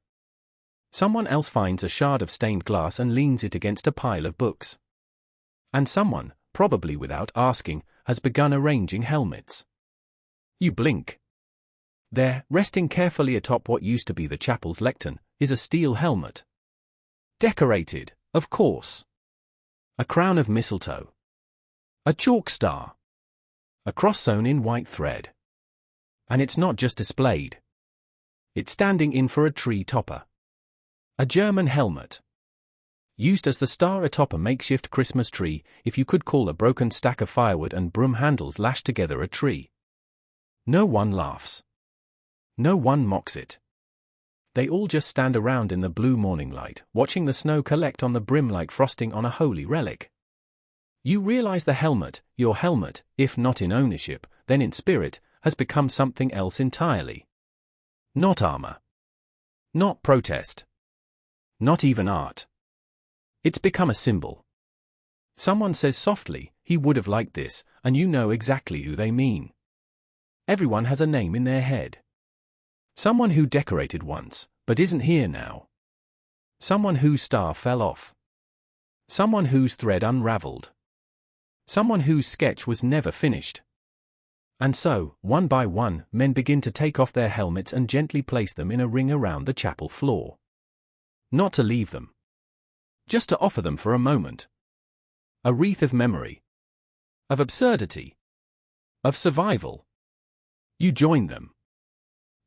Someone else finds a shard of stained glass and leans it against a pile of books. And someone, probably without asking, has begun arranging helmets. You blink. There, resting carefully atop what used to be the chapel's lectern, is a steel helmet. Decorated, of course. A crown of mistletoe. A chalk star. A cross sewn in white thread. And it's not just displayed. It's standing in for a tree topper. A German helmet. Used as the star atop a makeshift Christmas tree, if you could call a broken stack of firewood and broom handles lashed together a tree. No one laughs. No one mocks it. They all just stand around in the blue morning light, watching the snow collect on the brim like frosting on a holy relic. You realize the helmet, your helmet, if not in ownership, then in spirit, has become something else entirely. Not armor. Not protest. Not even art. It's become a symbol. Someone says softly, "He would have liked this," and you know exactly who they mean. Everyone has a name in their head. Someone who decorated once, but isn't here now. Someone whose star fell off. Someone whose thread unraveled. Someone whose sketch was never finished. And so, one by one, men begin to take off their helmets and gently place them in a ring around the chapel floor. Not to leave them. Just to offer them for a moment. A wreath of memory. Of absurdity. Of survival. You join them.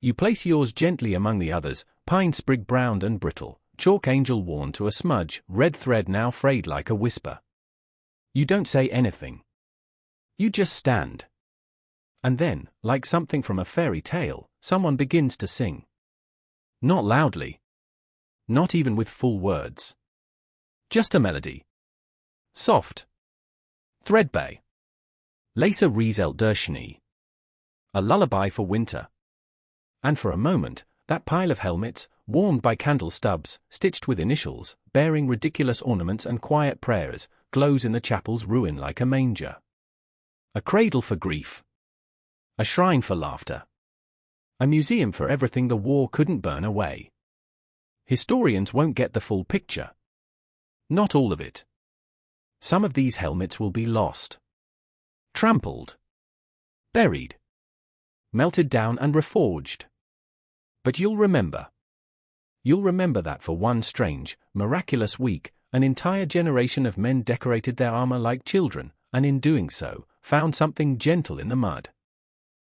You place yours gently among the others, pine sprig browned and brittle, chalk angel worn to a smudge, red thread now frayed like a whisper. You don't say anything. You just stand. And then, like something from a fairy tale, someone begins to sing. Not loudly. Not even with full words. Just a melody. Soft. Threadbare. Leise Rieselt der Schnee. A lullaby for winter. And for a moment, that pile of helmets, warmed by candle stubs, stitched with initials, bearing ridiculous ornaments and quiet prayers, glows in the chapel's ruin like a manger. A cradle for grief. A shrine for laughter. A museum for everything the war couldn't burn away. Historians won't get the full picture. Not all of it. Some of these helmets will be lost. Trampled. Buried. Melted down and reforged. But you'll remember. You'll remember that for one strange, miraculous week, an entire generation of men decorated their armor like children, and in doing so, found something gentle in the mud.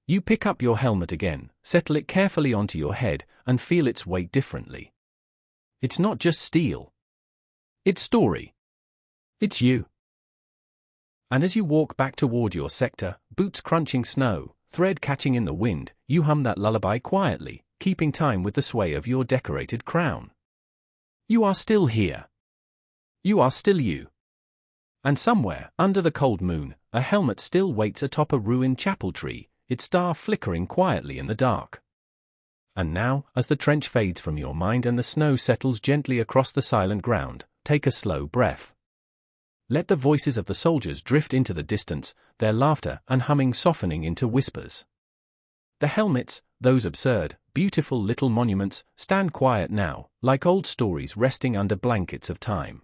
You pick up your helmet again, settle it carefully onto your head, and feel its weight differently. It's not just steel. It's story. It's you. And as you walk back toward your sector, boots crunching snow, thread catching in the wind, you hum that lullaby quietly, keeping time with the sway of your decorated crown. You are still here. You are still you. And somewhere, under the cold moon, a helmet still waits atop a ruined chapel tree, its star flickering quietly in the dark. And now, as the trench fades from your mind and the snow settles gently across the silent ground, take a slow breath. Let the voices of the soldiers drift into the distance, their laughter and humming softening into whispers. The helmets, those absurd, beautiful little monuments, stand quiet now, like old stories resting under blankets of time.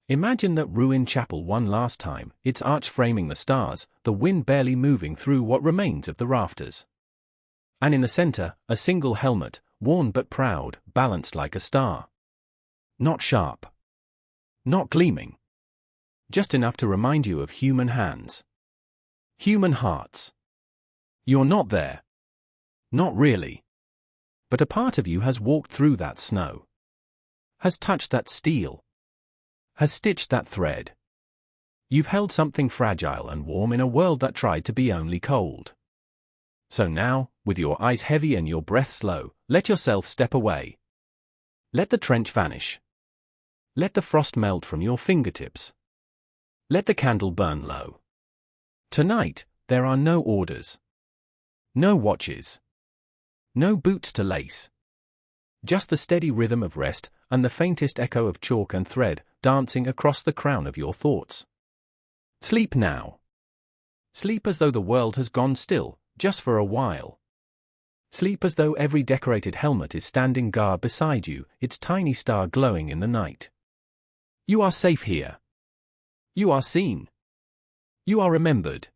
Imagine that ruined chapel one last time, its arch framing the stars, the wind barely moving through what remains of the rafters. And in the center, a single helmet, worn but proud, balanced like a star. Not sharp. Not gleaming. Just enough to remind you of human hands. Human hearts. You're not there. Not really. But a part of you has walked through that snow. Has touched that steel. Has stitched that thread. You've held something fragile and warm in a world that tried to be only cold. So now, with your eyes heavy and your breath slow, let yourself step away. Let the trench vanish. Let the frost melt from your fingertips. Let the candle burn low. Tonight, there are no orders. No watches. No boots to lace. Just the steady rhythm of rest and the faintest echo of chalk and thread dancing across the crown of your thoughts. Sleep now. Sleep as though the world has gone still, just for a while. Sleep as though every decorated helmet is standing guard beside you, its tiny star glowing in the night. You are safe here. You are seen. You are remembered.